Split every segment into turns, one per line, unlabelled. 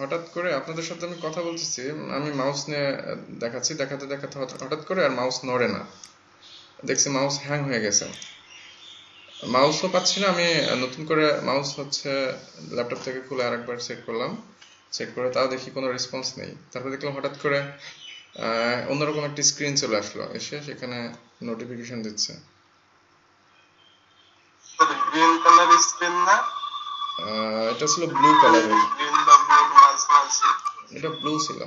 হঠাৎ করে আপনাদের সাথে আমি কথা বলতেছি, আমি মাউস নিয়ে দেখাচ্ছি, দেখাতে দেখাতে হঠাৎ করে আর মাউস নড়ে না, দেখছি মাউস হ্যাং হয়ে গেছে। মাউসও পাচ্ছি না আমি। নতুন করে মাউস হচ্ছে ল্যাপটপ থেকে খুলে আরেকবার সেট করলাম, সেট করে তাও দেখি কোনো রেসপন্স নেই। তারপর দেখলাম হঠাৎ করে অন্যরকম একটি স্ক্রিন চলে আসলো, এসে সেখানে নোটিফিকেশন দিচ্ছে।
গ্রিন কালার স্ক্রিন না?
এটা ছিল ব্লু কালারের।
গ্রিন বা ব্লুর মাঝামাঝি।
এটা ব্লু ছিল।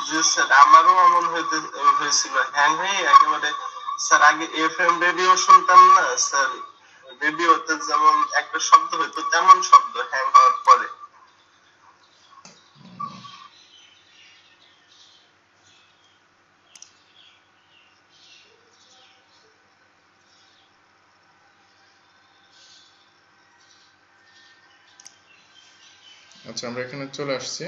জি স্যার, আমারও এমন হয়েছিল, হ্যাং হয়ে একেবারে। স্যার আগে এফএম রেডিও শুনতাম না স্যার, রেডিওতে যেমন একটা শব্দ হইতো তেমন শব্দ হ্যাং হওয়ার পরে।
আচ্ছা, আমরা এখানে চলে আসছি।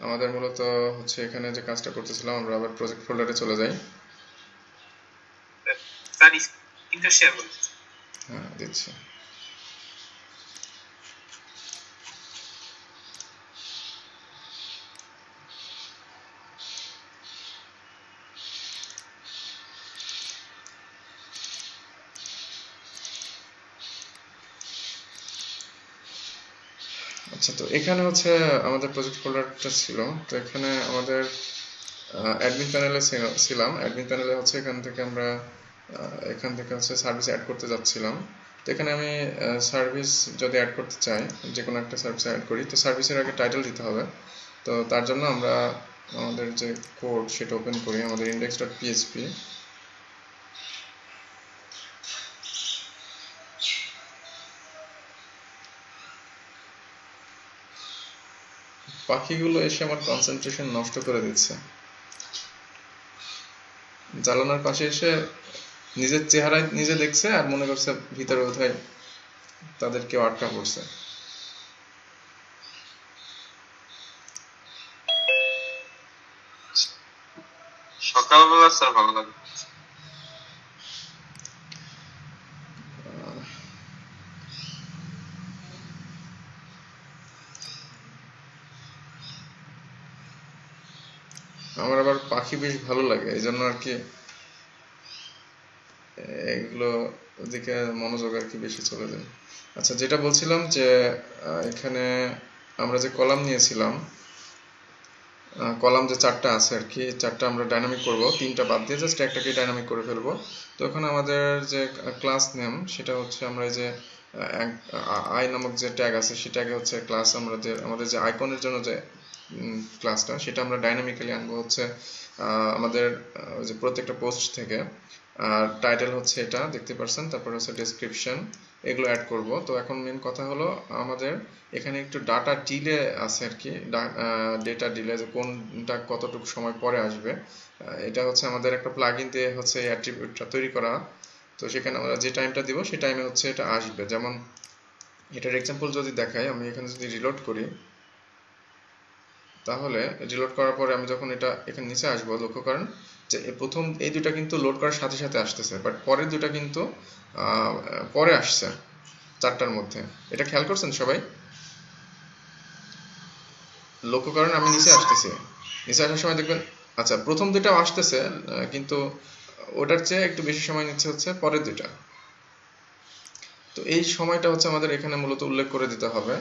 আমাদের মূলত হচ্ছে এখানে যে কাজটা করতেছিলাম, আমরা আবার প্রজেক্ট ফোল্ডারে চলে যাই।
স্যার স্ক্রিনটা শেয়ার করুন।
হ্যাঁ, দিচ্ছি। আচ্ছা, তো এখানে হচ্ছে আমাদের প্রজেক্ট ফোল্ডারটা ছিল। তো এখানে আমাদের অ্যাডমিন প্যানেলে ছিলাম। অ্যাডমিন প্যানেলে হচ্ছে এখান থেকে হচ্ছে সার্ভিস অ্যাড করতে যাচ্ছিলাম। তো এখানে আমি সার্ভিস যদি অ্যাড করতে চাই, যে কোনো একটা সার্ভিস অ্যাড করি, তো সার্ভিসের আগে টাইটেল দিতে হবে। তো তার জন্য আমরা আমাদের যে কোড সেটা ওপেন করি, আমাদের index.php। পাখিগুলো এসে আমার কনসেন্ট্রেশন নষ্ট করে দিচ্ছে। জানালার পাশে এসে নিজের চেহারায় নিজে দেখছে আর মনে করছে ভিতরে বোধহয় তাদের কেউ আটকা পড়ছে।
সকালবেলা স্যার ভালো লাগে।
আমার আবার পাখি বেশ ভালো লাগে, এই জন্য আর কি এগুলো দিকে মনোযোগ আর কি বেশি চলে যায়। আচ্ছা, যেটা বলছিলাম যে এখানে আমরা যে কলাম নিয়েছিলাম, কলাম যে চারটা আছে আর কি, চারটা আমরা ডাইনামিক করব, তিনটা বাদ দিয়ে জাস্ট একটাকে ডাইনামিক করে ফেলবো। তো এখন আমাদের যে ক্লাস নেম, সেটা হচ্ছে আমরা এই যে আই নামক যে ট্যাগ আছে, সেই ট্যাগে হচ্ছে ক্লাস, আমাদের যে আইকনের জন্য যে ক্লাসটা, সেটা আমরা ডাইনামিক্যালি আনবো হচ্ছে আমাদের যে প্রত্যেকটা পোস্ট থেকে। আর টাইটেল হচ্ছে এটা দেখতে পাচ্ছেন, তারপর হচ্ছে ডেসক্রিপশন, এগুলো অ্যাড করব। তো এখন মেন কথা হলো আমাদের এখানে একটু ডাটা ডিলে আছে আর কি, ডেটা ডিলে, যে কোনটা কতটুকু সময় পরে আসবে। এটা হচ্ছে আমাদের একটা প্লাগইন দিয়ে হচ্ছে এই অ্যাট্রিবিউটটা তৈরি করা। তো সেখানে আমরা যে টাইমটা দিব সেই টাইমে হচ্ছে এটা আসবে। যেমন এটার এক্সাম্পল যদি দেখাই, আমি এখানে যদি রিলোড করি, তাহলে রিলোড করার পরে আমি যখন এটা এখানে নিচে আসবো, লক্ষ্য করেন যে প্রথম এই দুটা কিন্তু লোড করার সাথে সাথে আসতেছে, বাট পরের দুটা কিন্তু পরে আসছে চারটার মধ্যে। এটা খেয়াল করছেন সবাই? লক্ষ্য করেন আমি নিচে আসতেছি, নিচে আসার সময় দেখবেন, আচ্ছা প্রথম দুটাও আসতেছে, কিন্তু ওটার চেয়ে একটু বেশি সময় নিচ্ছে হচ্ছে পরের দুটা। তো এই সময়টা হচ্ছে আমাদের এখানে মূলত উল্লেখ করে দিতে হবে।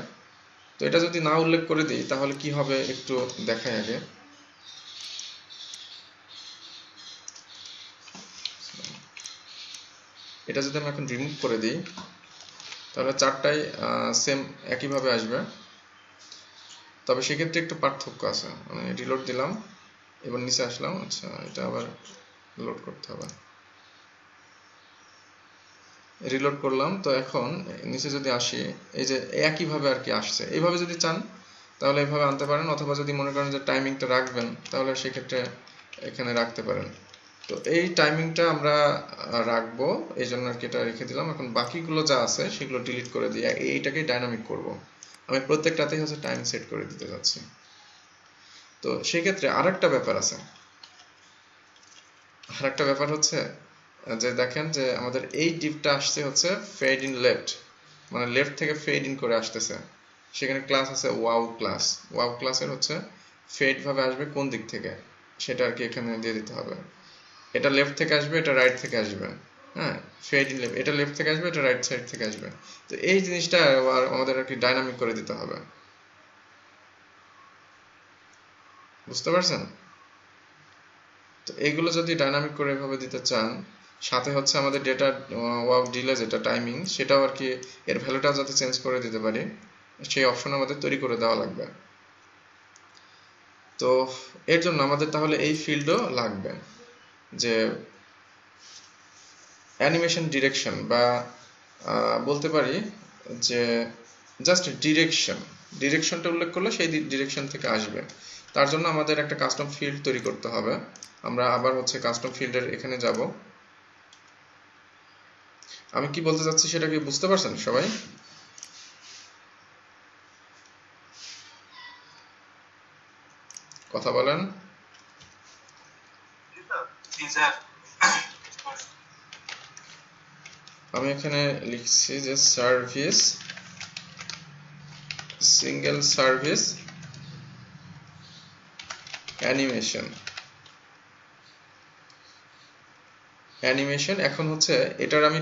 তো এটা যদি না উল্লেখ করে দিই তাহলে কি হবে একটু দেখাই আগে। এটা যদি আমি এখন রিমুভ করে দিই, তাহলে চারটাই সেম একইভাবে আসবে। তবে সেক্ষেত্রে একটু পার্থক্য আছে। আমি রিলোড দিলাম, এবার নিচে আসলাম, আচ্ছা এটা আবার লোড করতে হবে, রিলোড করলাম। তো এখন নিচে যদি আসি, এই যে একইভাবে আর কি আসছে। এইভাবে যদি চান তাহলে এইভাবে আনতে পারেন, অথবা যদি মনে করেন যে টাইমিংটা রাখবেন তাহলে সেক্ষেত্রে এখানে রাখতে পারেন। তো এই টাইমিংটা আমরা রাখবো, এই জন্য আর কি এটা রেখে দিলাম। এখন বাকিগুলো যা আছে সেগুলো ডিলিট করে দিয়ে এইটাকে ডাইনামিক করব। আমি প্রত্যেকটাতেই হচ্ছে টাইম সেট করে দিতে যাচ্ছি। তো সেক্ষেত্রে আরেকটা ব্যাপার আছে, আরেকটা ব্যাপার হচ্ছে যে দেখেন যে আমাদের এই ডিপটা আসছে হচ্ছে ফেড ইন লেফট, মানে লেফট থেকে ফেড ইন করে আসতেছে। সেখানে ক্লাস আছে ওয়াও ক্লাস। ওয়াও ক্লাসের হচ্ছে ফেড ভাবে আসবে কোন দিক থেকে সেটা আর কি এখানে দিয়ে দিতে হবে। এটা লেফট থেকে আসবে, এটা রাইট থেকে আসবে। হ্যাঁ, ফেড ইন লেফট, এটা লেফট থেকে আসবে, এটা রাইট সাইড থেকে আসবে। তো এই জিনিসটা আমাদের আর কি ডাইনামিক করে দিতে হবে। বুঝতে পারছেন? তো এইগুলো যদি ডাইনামিক করে এভাবে দিতে চান, সাথে হচ্ছে আমাদের ডেটা ওয়ার্ক ডিলে যেটা টাইমিং, সেটাও আর কি এর ভ্যালুটাও যাতে চেঞ্জ করে দিতে পারি, সেই অপশন আমাদের তৈরি করে দেওয়া লাগবে। তো এর জন্য আমাদের তাহলে এই ফিল্ডও লাগবে, যে অ্যানিমেশন ডিরেকশন, বা বলতে পারি যে জাস্ট ডিরেকশনটা উল্লেখ করলে সেই ডিরেকশন থেকে আসবে। তার জন্য আমাদের একটা কাস্টম ফিল্ড তৈরি করতে হবে। আমরা আবার হচ্ছে কাস্টম ফিল্ডের এখানে যাব। আমি কি বলতে চাচ্ছি সেটা কি বুঝতে পারছেন সবাই? কথা বলেন। আমি এখানে লিখছি যে সার্ভিস, সিঙ্গেল সার্ভিস অ্যানিমেশন। এখন হচ্ছে এটার আমি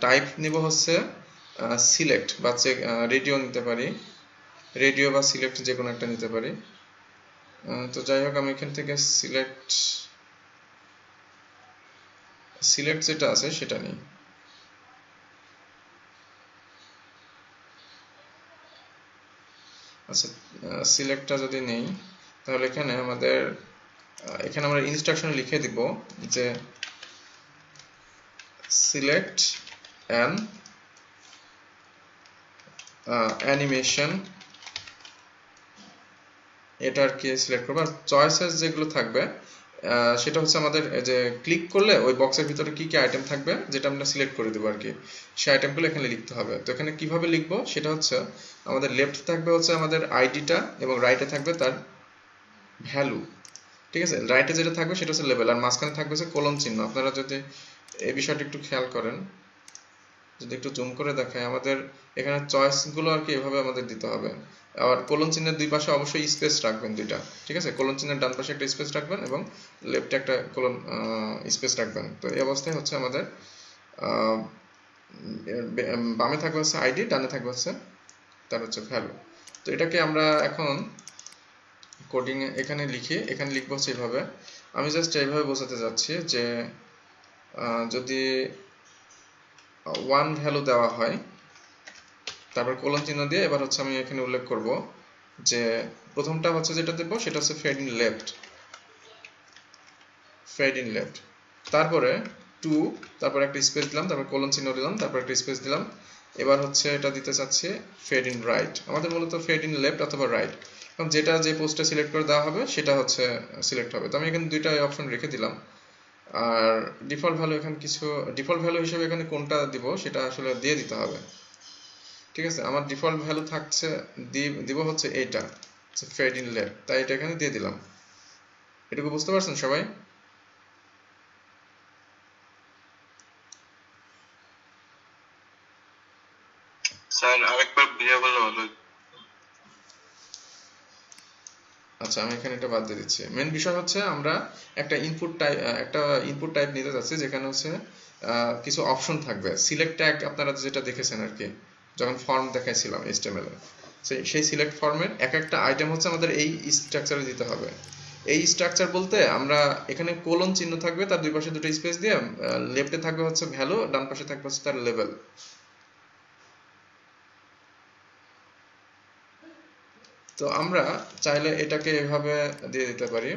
টাইপ নিব হচ্ছে সিলেক্ট, বা রেডিও নিতে পারি, রেডিও বা সিলেক্ট যে কোনো একটা নিতে পারি। তো যাই হোক, আমি এখান থেকে সিলেক্ট যেটা আছে সেটা নিই। আচ্ছা, সিলেক্টটা যদি নেই, তাহলে এখানে আমরা ইনস্ট্রাকশনে লিখে দিব যে সিলেক্ট অ্যান অ্যানিমেশন। এটা আর কি সিলেক্ট করবো। আর চয়েসেস যেগুলো থাকবে সেটা হচ্ছে আমাদের যে ক্লিক করলে ওই বক্সের ভিতরে কি কি আইটেম থাকবে যেটা আমরা সিলেক্ট করে দেবো আর কি, সেই আইটেমগুলো এখানে লিখতে হবে। তো এখানে কিভাবে লিখবো সেটা হচ্ছে, আমাদের লেফট থাকবে হচ্ছে আমাদের আইডিটা, এবং রাইটে থাকবে তার ভ্যালু। ঠিক আছে, রাইটে যেটা থাকবে সেটা হচ্ছে লেভেল, আর মাঝখানে থাকবে হচ্ছে কোলন চিহ্ন। আপনারা যদি এই বিষয়টা একটু খেয়াল করেন, যদি একটু জুম করে দেখায়, আমাদের এখানে চয়েসগুলো আর কি এভাবে আমাদের দিতে হবে। আবার কোলন চিহ্নের দুই পাশে অবশ্যই স্পেস রাখবেন দুইটা। ঠিক আছে, কোলন চিহ্নের ডান পাশে একটা স্পেস রাখবেন এবং লেফটে একটা কোলন স্পেস রাখবেন। তো এই অবস্থায় হচ্ছে আমাদের বামে থাকবে হচ্ছে আইডি, ডানে থাকবে হচ্ছে তার হচ্ছে ভ্যালু। তো এটাকে আমরা এখন কোডিং এখানে লিখি, এখানে লিখবো হচ্ছে এইভাবে। আমি জাস্ট এইভাবে বোঝাতে যাচ্ছি যে যদি 1 ভ্যালু দেওয়া হয়, তারপর কোলন চিহ্ন দিয়ে এবার হচ্ছে আমি এখানে উল্লেখ করব যে প্রথমটা হচ্ছে যেটা দেব সেটা হচ্ছে ফেড ইন লেফট, তারপরে 2, তারপর একটা স্পেস দিলাম, তারপর কোলন চিহ্ন দিলাম, তারপর একটা স্পেস দিলাম। এবার হচ্ছে এটা দিতে চাচ্ছি ফেড ইন রাইট। আমাদের মূলত ফেড ইন লেফট অথবা রাইট, কারণ যেটা যে পোস্টে সিলেক্ট করে দেওয়া হবে সেটা হচ্ছে সিলেক্ট হবে। তো আমি এখানে দুইটা অপশন রেখে দিলাম। আর ডিফল্ট ভ্যালু হিসেবে এখানে কোনটা দিব সেটা আসলে দিয়ে দিতে হবে। ঠিক আছে, আমার ডিফল্ট ভ্যালু থাকছে, দিব হচ্ছে এইটা, ফেড ইন লেফট, তাই এটা এখানে দিয়ে দিলাম। এটুকু বুঝতে পারছেন সবাই?
স্যার আরেকবার বুঝিয়ে বললে ভালো হতো।
আচ্ছা, আমি এখানে এটা বাদ দিয়ে দিচ্ছি। মেন বিষয় হচ্ছে আমরা একটা ইনপুট টাইপ নিতে যাচ্ছি, যেখানে হচ্ছে কিছু অপশন থাকবে। সিলেক্ট ট্যাগ আপনারা যেটা দেখেছেন আর কি, যখন ফর্ম দেখাইছিলাম HTML এ, সেই সিলেক্ট ফর্মের এক একটা আইটেম হচ্ছে আমাদের এই স্ট্রাকচারে দিতে হবে। এই স্ট্রাকচার বলতে আমরা এখানে কোলন চিহ্ন থাকবে, তার দুই পাশে দুটো স্পেস দিয়ে লেফটে থাকবে হচ্ছে ভ্যালু, ডান পাশে থাকবে হচ্ছে তার লেভেল। তো আমরা চাইলে এটাকে এভাবে দিয়ে দিতে পারি।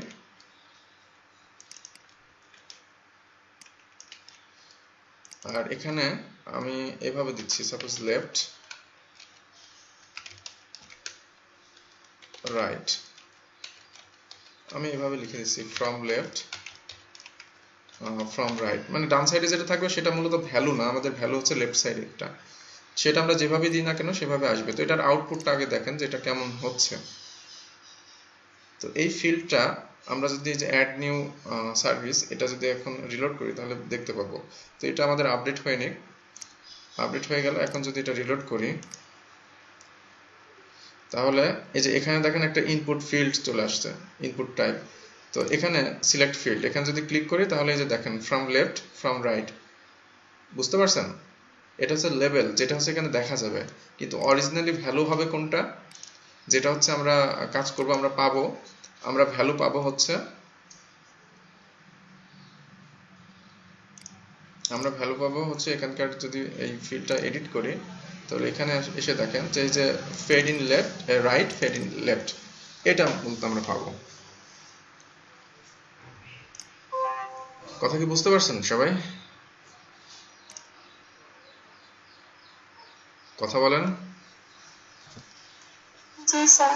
আর এখানে আমি এভাবে দিচ্ছি, সাপোজ লেফট রাইট, আমি এভাবে লিখে দিচ্ছি ফ্রম লেফট ফ্রম রাইট। মানে ডান সাইডে যেটা থাকবে সেটা মূলত ভ্যালু না, আমাদের ভ্যালু হচ্ছে লেফট সাইডেরটা। সেটা আমরা যেভাবে দিই না কেন সেভাবে আসবে। তো এটার আউটপুটটা আগে দেখেন যে এটা কেমন হচ্ছে। তো এই ফিল্ডটা আমরা যদি যে অ্যাড নিউ সার্ভিস, এটা যদি এখন রিলোড করি তাহলে দেখতে পাবো। তো এটা আমাদের আপডেট হয়ে নিক, আপডেট হয়ে গেল। এখন যদি এটা রিলোড করি, তাহলে এই যে এখানে দেখেন একটা ইনপুট ফিল্ড চলে আসছে, ইনপুট টাইপ। তো এখানে সিলেক্ট ফিল্ড, এখানে যদি ক্লিক করি তাহলে এই যে দেখেন ফ্রম লেফট ফ্রম রাইট, বুঝতে পারছেন? এটা হচ্ছে লেভেল, যেটা হচ্ছে এখানে দেখা যাবে, কিন্তু অরিজিনালি ভ্যালু হবে কোনটা, যেটা হচ্ছে আমরা কাজ করব, আমরা ভ্যালু পাবো হচ্ছে, এখানকার যদি এই ফিল্ডটা এডিট করি তাহলে এখানে এসে দেখেন যে এই যে fade in left right, fade in left, এটা মূলত আমরা পাবো। কথা কি বুঝতে পারছেন সবাই? কথা বলেন।
জি স্যার।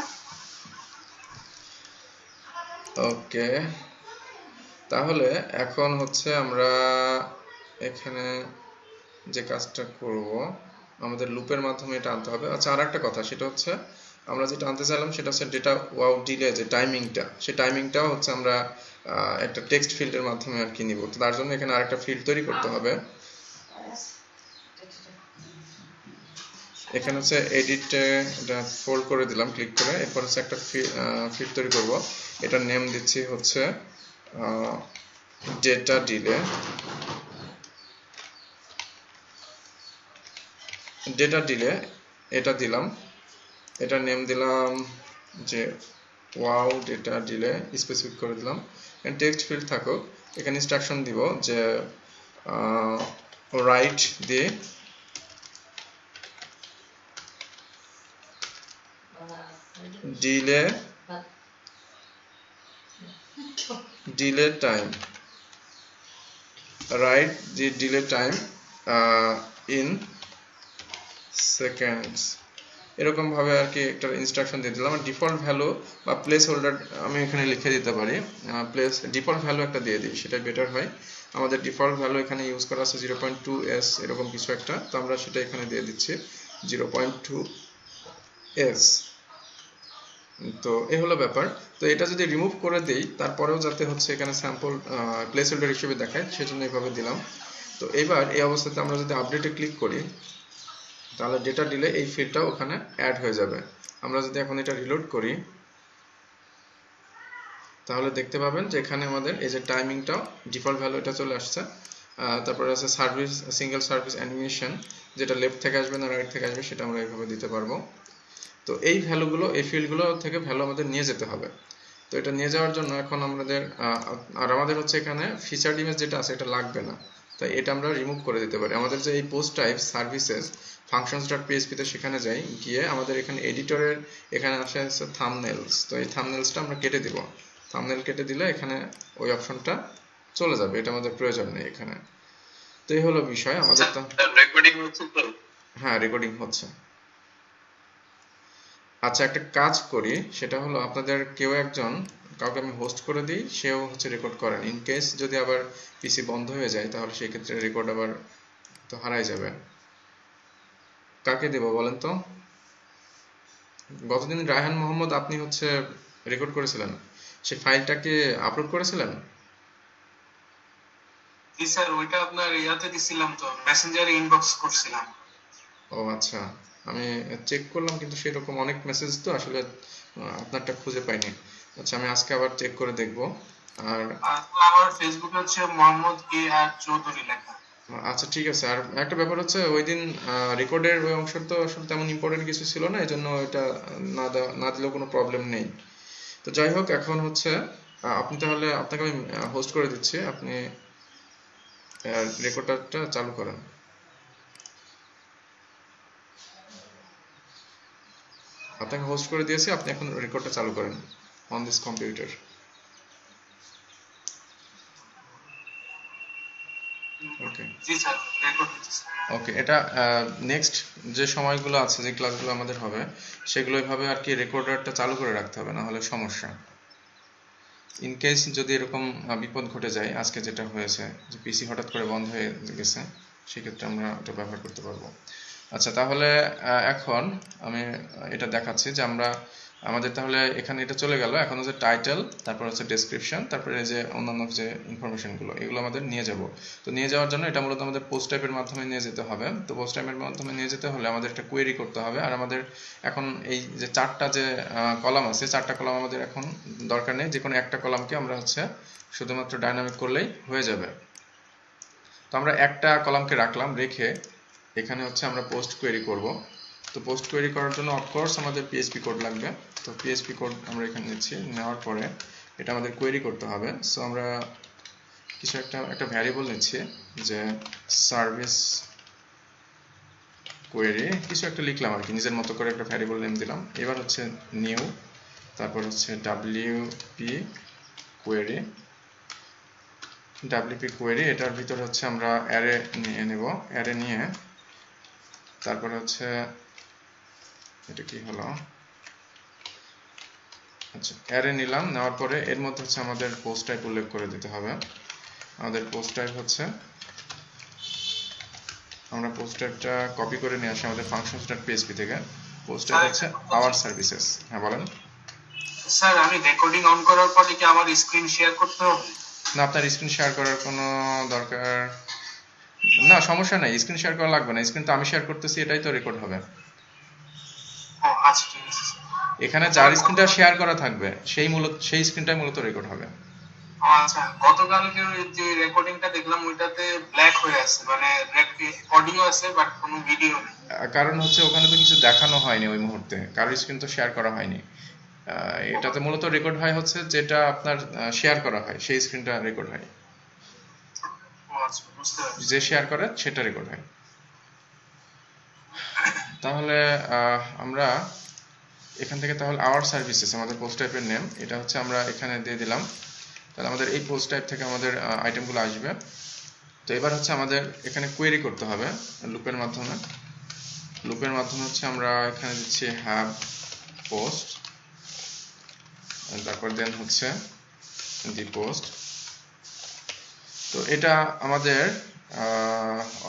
ওকে, তাহলে এখন হচ্ছে আমরা এখানে যে কাজটা করব, আমাদের লুপের মাধ্যমে এটা আনতে হবে। আচ্ছা, আর একটা কথা, সেটা হচ্ছে আমরা যেটা আনতে চাইলাম সেটা হচ্ছে ডেটা ওয়াও ডিলে, যে টাইমিংটা, সেই টাইমিংটাও হচ্ছে আমরা একটা টেক্সট ফিল্ডের মাধ্যমে আর কি নিব। তো তার জন্য এখানে আরেকটা ফিল্ড তৈরি করতে হবে। এখানে হচ্ছে এডিটে এটা ফোল্ড করে দিলাম ক্লিক করে, এরপর হচ্ছে একটা ফিল্ড তৈরি করব। এটার নেম দিচ্ছি হচ্ছে ডেটা ডিলে। এটা দিলাম, এটার নেম দিলাম যে ওয়াও ডেটা ডিলে, স্পেসিফিক করে দিলাম। এখানে টেক্সট ফিল্ড থাকুক, এখানে ইনস্ট্রাকশন দিব যে রাইট দিয়ে delay time, write the delay time in seconds, এরকম ভাবে আর কি একটা ইনস্ট্রাকশন দিয়ে দিলাম। ডিফল্ট ভ্যালু বা প্লেস হোল্ডার আমি এখানে লিখে দিতে পারি, ডিফল্ট ভ্যালু একটা দিয়ে দিই, সেটা বেটার হয়। আমাদের ডিফল্ট ভ্যালু এখানে ইউজ করা আছে 0.2s এরকম কিছু একটা, তো আমরা সেটা এখানে দিয়ে দিচ্ছি 0.2s। তো এই হলো ব্যাপার। তো এটা যদি রিমুভ করে দেই তারপরেও যাতে হচ্ছে এখানে স্যাম্পল প্লেস হোল্ডার হিসেবে দেখায়, সেজন্য এইভাবে দিলাম। তো এবার এই অবস্থাতে আমরা যদি আপডেটে ক্লিক করি তাহলে ডেটা দিলে এই ফিল্ডটাও ওখানে অ্যাড হয়ে যাবে। আমরা যদি এখন এটা রিলোড করি তাহলে দেখতে পাবেন যে এখানে আমাদের এই যে টাইমিংটাও ডিফল্ট ভ্যালু এটা চলে আসছে। তারপরে আছে সার্ভিস, সিঙ্গেল সার্ভিস অ্যানিমেশন, যেটা লেফট থেকে আসবে না রাইট থেকে আসবে সেটা আমরা এইভাবে দিতে পারবো। তো এই ভ্যালুগুলো, এই ফিল্ডগুলো থেকে ভ্যালু আমাদের নিয়ে যেতে হবে। তো এটা নিয়ে যাওয়ার জন্য এখন আমাদের হচ্ছে এখানে ফিচার্ড ইমেজ যেটা আছে এটা লাগবে না, তাই এটা আমরা রিমুভ করে দিতে পারি। আমাদের যে এই পোস্ট টাইপ সার্ভিসেস functions.php তে সেখানে যাই, গিয়ে আমাদের এখানে এডিটরের এখানে আসে আছে থাম্বনেলস। তো এই থাম্বনেলসটা আমরা কেটে দিব, থাম্বনেল কেটে দিলে এখানে ওই অপশনটা চলে যাবে, এটা আমাদের প্রয়োজন নেই এখানে। তো এই হলো বিষয় আমাদের। তো
রেকর্ডিং হচ্ছে তো?
হ্যাঁ, রেকর্ডিং হচ্ছে। আচ্ছা, একটা কাজ করি, সেটা হলো আপনাদের কেউ একজন, কাউকে আমি হোস্ট করে দিই, সেও হচ্ছে রেকর্ড করেন। ইন কেস যদি আবার পিসি বন্ধ হয়ে যায় তাহলে সেই ক্ষেত্রে রেকর্ড আবার তো হারাই যাবে। কাকে দেব বলেন তো? গতদিন রায়হান মোহাম্মদ আপনি হচ্ছে রেকর্ড করেছিলেন, সেই ফাইলটাকে আপলোড করেছিলেন?
জি স্যার, ওইটা আপনার ইয়াতে দিছিলাম, তো মেসেঞ্জারে ইনবক্স করছিলাম।
ও আচ্ছা, আমি চেক করলাম কিন্তু সেরকম অনেক মেসেজ তো আসলে আপনারটা খুঁজে পাইনি। আচ্ছা, আমি আজকে আবার চেক করে দেখব। আর
আমার ফেসবুকে হচ্ছে মোহাম্মদ কে আর চৌধুরী লেখা।
আচ্ছা, ঠিক আছে। আর একটা ব্যাপার হচ্ছে ওই দিন রেকর্ডের ওই অংশ তো আসলে তেমন ইম্পর্টেন্ট কিছু ছিল না, এজন্য এটা না দিলেও কোনো প্রবলেম নেই। তো যাই হোক, এখন হচ্ছে আপনি তাহলে, আপনাকে আমি হোস্ট করে দিচ্ছি, আপনি রেকর্ডারটা চালু করেন। আপনাকে হোস্ট করে দিয়েছি, আপনি এখন রেকর্ডটা চালু করেন on this computer. Okay
G sir, record হচ্ছে।
ওকে, এটা নেক্সট যে সময়গুলো আছে, যে ক্লাসগুলো আমাদের হবে, সেগুলো এভাবে আর কি রেকর্ডারটা চালু করে রাখতে হবে, না হলে সমস্যা। ইন কেস যদি এরকম বিপদ ঘটে যায়, আজকে যেটা হয়েছে যে পিসি হঠাৎ করে বন্ধ হয়ে গেছে, সেক্ষেত্রে আমরা এটা ব্যবহার করতে পারবো। আচ্ছা, তাহলে এখন আমি এটা দেখাচ্ছি যে আমরা আমাদের তাহলে এখানে এটা চলে গেল। এখন হচ্ছে টাইটেল, তারপর হচ্ছে ডেসক্রিপশন, তারপরে যে অন্যান্য যে ইনফরমেশনগুলো এগুলো আমাদের নিয়ে যাব। তো নিয়ে যাওয়ার জন্য এটা মূলত আমাদের পোস্ট টাইপের মাধ্যমে নিয়ে যেতে হবে। তো পোস্ট টাইপের মাধ্যমে নিয়ে যেতে হলে আমাদের একটা কোয়েরি করতে হবে। আর আমাদের এখন এই যে চারটা যে কলাম আছে, চারটা কলাম আমাদের এখন দরকার নেই, যে কোনো একটা কলামকে আমরা হচ্ছে শুধুমাত্র ডাইনামিক করলেই হয়ে যাবে। তো আমরা একটা কলামকে রাখলাম, রেখে এখানে হচ্ছে আমরা পোস্ট কোয়েরি করব। তো পোস্ট কোয়েরি করার জন্য অফকোর্স আমাদের পিএইচপি কোড লাগবে। তো পিএইচপি কোড আমরা এখানে নিচ্ছি, নেওয়ার পরে এটা আমাদের কোয়েরি করতে হবে। সো আমরা কিছু একটা ভ্যারিয়েবল নিচ্ছি, যে সার্ভিস কোয়েরি কিছু একটা লিখলাম আর কি, নিজের মতো করে একটা ভ্যারিয়েবল নেম দিলাম। এবার হচ্ছে নিউ, তারপর হচ্ছে ডাব্লিউপি কোয়েরি, এটার ভিতরে হচ্ছে আমরা অ্যারে নিয়ে নেব। অ্যারে নিয়ে তারপরে হচ্ছে এটা কি হলো, আচ্ছা অ্যারে নিলাম, নেওয়ার পরে এর মধ্যে হচ্ছে আমাদের পোস্ট টাইপ উল্লেখ করে দিতে হবে। আমাদের পোস্ট টাইপ হচ্ছে, আমরা পোস্ট টাইপটা কপি করে নিয়ে আসি আমাদের functions.php থেকে। পোস্ট টাইপ হচ্ছে আওয়ার সার্ভিসেস। হ্যাঁ বলেন।
স্যার আমি রেকর্ডিং অন করার পরে কি আমার স্ক্রিন শেয়ার করতে হবে?
না, আপনার স্ক্রিন শেয়ার করার কোনো দরকার না, সমস্যা নাই, স্ক্রিন শেয়ার করা লাগবে না। স্ক্রিন তো আমি শেয়ার করতেছি, এটাই তো রেকর্ড হবে।
ও আচ্ছা ঠিক আছে।
এখানে যার স্ক্রিনটা শেয়ার করা থাকবে সেই স্ক্রিনটাই মূলত রেকর্ড হবে।
আচ্ছা, গতকালকে যে রেকর্ডিংটা দেখলাম ওইটাতে ব্ল্যাক হয়ে আছে, মানে অডিও আছে বাট কোনো ভিডিও নেই।
কারণ হচ্ছে ওখানে তো কিছু দেখানো হয়নি ওই মুহূর্তে, কারোর স্ক্রিন তো শেয়ার করা হয়নি। এটাতে মূলত রেকর্ড হয় হচ্ছে যেটা আপনার শেয়ার করা হয় সেই স্ক্রিনটা রেকর্ড হয়,
ও আচ্ছা, বুঝতে পারছি।
যে শেয়ার করে সেটা রেকর্ড হয়। তাহলে আমরা এখান থেকে তাহলে আওয়ার সার্ভিসেস, আমাদের পোস্ট টাইপের নেম, এটা হচ্ছে আমরা এখানে দিয়ে দিলাম। তাহলে আমাদের এই পোস্ট টাইপ থেকে আমাদের আইটেমগুলো আসবে। তো এবার হচ্ছে আমাদের এখানে কোয়েরি করতে হবে লুপের মাধ্যমে। হচ্ছে আমরা এখানে দিচ্ছি হ্যাভ পোস্ট, তারপর দেন হচ্ছে দি পোস্ট। তো এটা আমাদের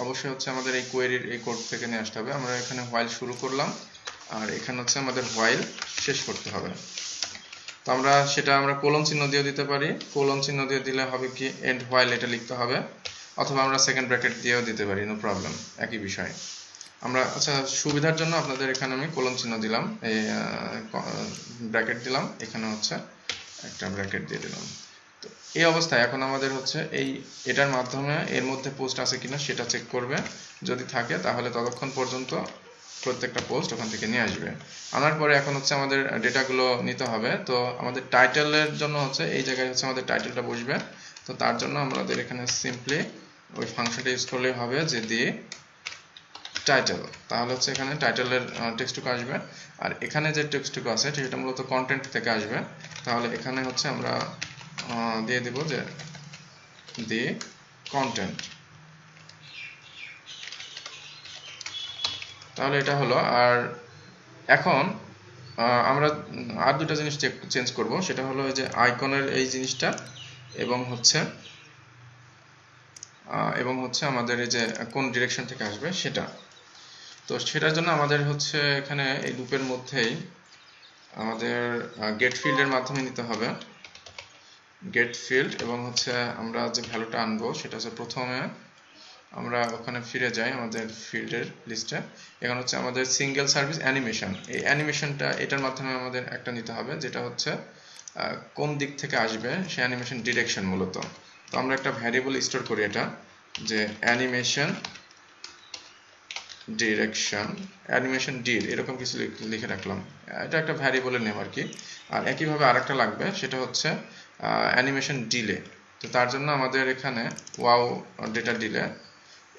অবশ্যই হচ্ছে আমাদের এই কোয়েরির এই কোড থেকে নিয়ে আসতে হবে। আমরা এখানে হোয়াইল শুরু করলাম, আর এখানে হচ্ছে আমাদের হোয়াইল শেষ করতে হবে। তো আমরা কোলন চিহ্ন দিয়ে দিতে পারি। কোলন চিহ্ন দিয়ে দিলে হবে কি, এন্ড হোয়াইল এটা লিখতে হবে, অথবা আমরা সেকেন্ড ব্র্যাকেট দিয়েও দিতে পারি, নো প্রবলেম, একই বিষয়। আমরা আচ্ছা সুবিধার জন্য আপনাদের এখানে আমি কোলন চিহ্ন দিলাম, এই ব্র্যাকেট দিলাম, এখানে হচ্ছে একটা ব্র্যাকেট দিয়ে দিলাম। তো এই অবস্থায় এখন আমাদের হচ্ছে এটার মাধ্যমে এর মধ্যে পোস্ট আছে কিনা সেটা চেক করবে। যদি থাকে তাহলে ততক্ষণ পর্যন্ত প্রত্যেকটা পোস্ট ওখান থেকে নিয়ে আসবে। আনার পরে এখন হচ্ছে আমাদের ডেটাগুলো নিতে হবে। তো আমাদের টাইটেলের জন্য হচ্ছে এই জায়গায় হচ্ছে আমাদের টাইটেলটা বসবে। তো তার জন্য আমাদের এখানে সিম্পলি ওই ফাংশনটা ইউজ করলেই হবে, যে দিয়ে টাইটেল, তাহলে হচ্ছে এখানে টাইটেলের টেক্সটটুকু আসবে। আর এখানে যে টেক্সটটুকু আছে সেটা মূলত কন্টেন্ট থেকে আসবে। তাহলে এখানে হচ্ছে আমরা দিয়ে দিব যে দি কন্টেন্ট। তাহলে এটা হলো। আর এখন আমরা আর দুটো জিনিস চেঞ্জ করব, সেটা হলো যে আইকনের এই জিনিসটা, এবং হচ্ছে আমাদের এই যে কোন ডিরেকশন থেকে আসবে সেটা। তো সেটার জন্য আমাদের হচ্ছে এখানে এই লুপের মধ্যেই আমাদের গেট ফিল্ডের মাধ্যমে নিতে হবে, গেট ফিল্ড, এবং হচ্ছে আমরা যে ভ্যালুটা আনবো সেটা হচ্ছে প্রথমে আমরা ওখানে ফিরে যাই আমাদের ফিল্ডের লিস্টে। এখানে হচ্ছে আমাদের সিঙ্গেল সার্ভিস অ্যানিমেশন, এই অ্যানিমেশনটা এটার মাধ্যমে আমাদের একটা নিতে হবে, যেটা হচ্ছে কোন দিক থেকে আসবে সেই অ্যানিমেশন ডিরেকশন মূলত। তো আমরা একটা ভ্যারিয়েবল স্টোর করি এটা, যে অ্যানিমেশন ডিরেকশন, অ্যানিমেশন ডির এরকম কিছু লিখে রাখলাম। এটা একটা ভ্যারিয়েবলের নেম আর কি। আর একইভাবে আরেকটা লাগবে, সেটা হচ্ছে অ্যানিমেশন ডিলে। তো তার জন্য আমাদের এখানে ওয়াও ডেটা ডিলে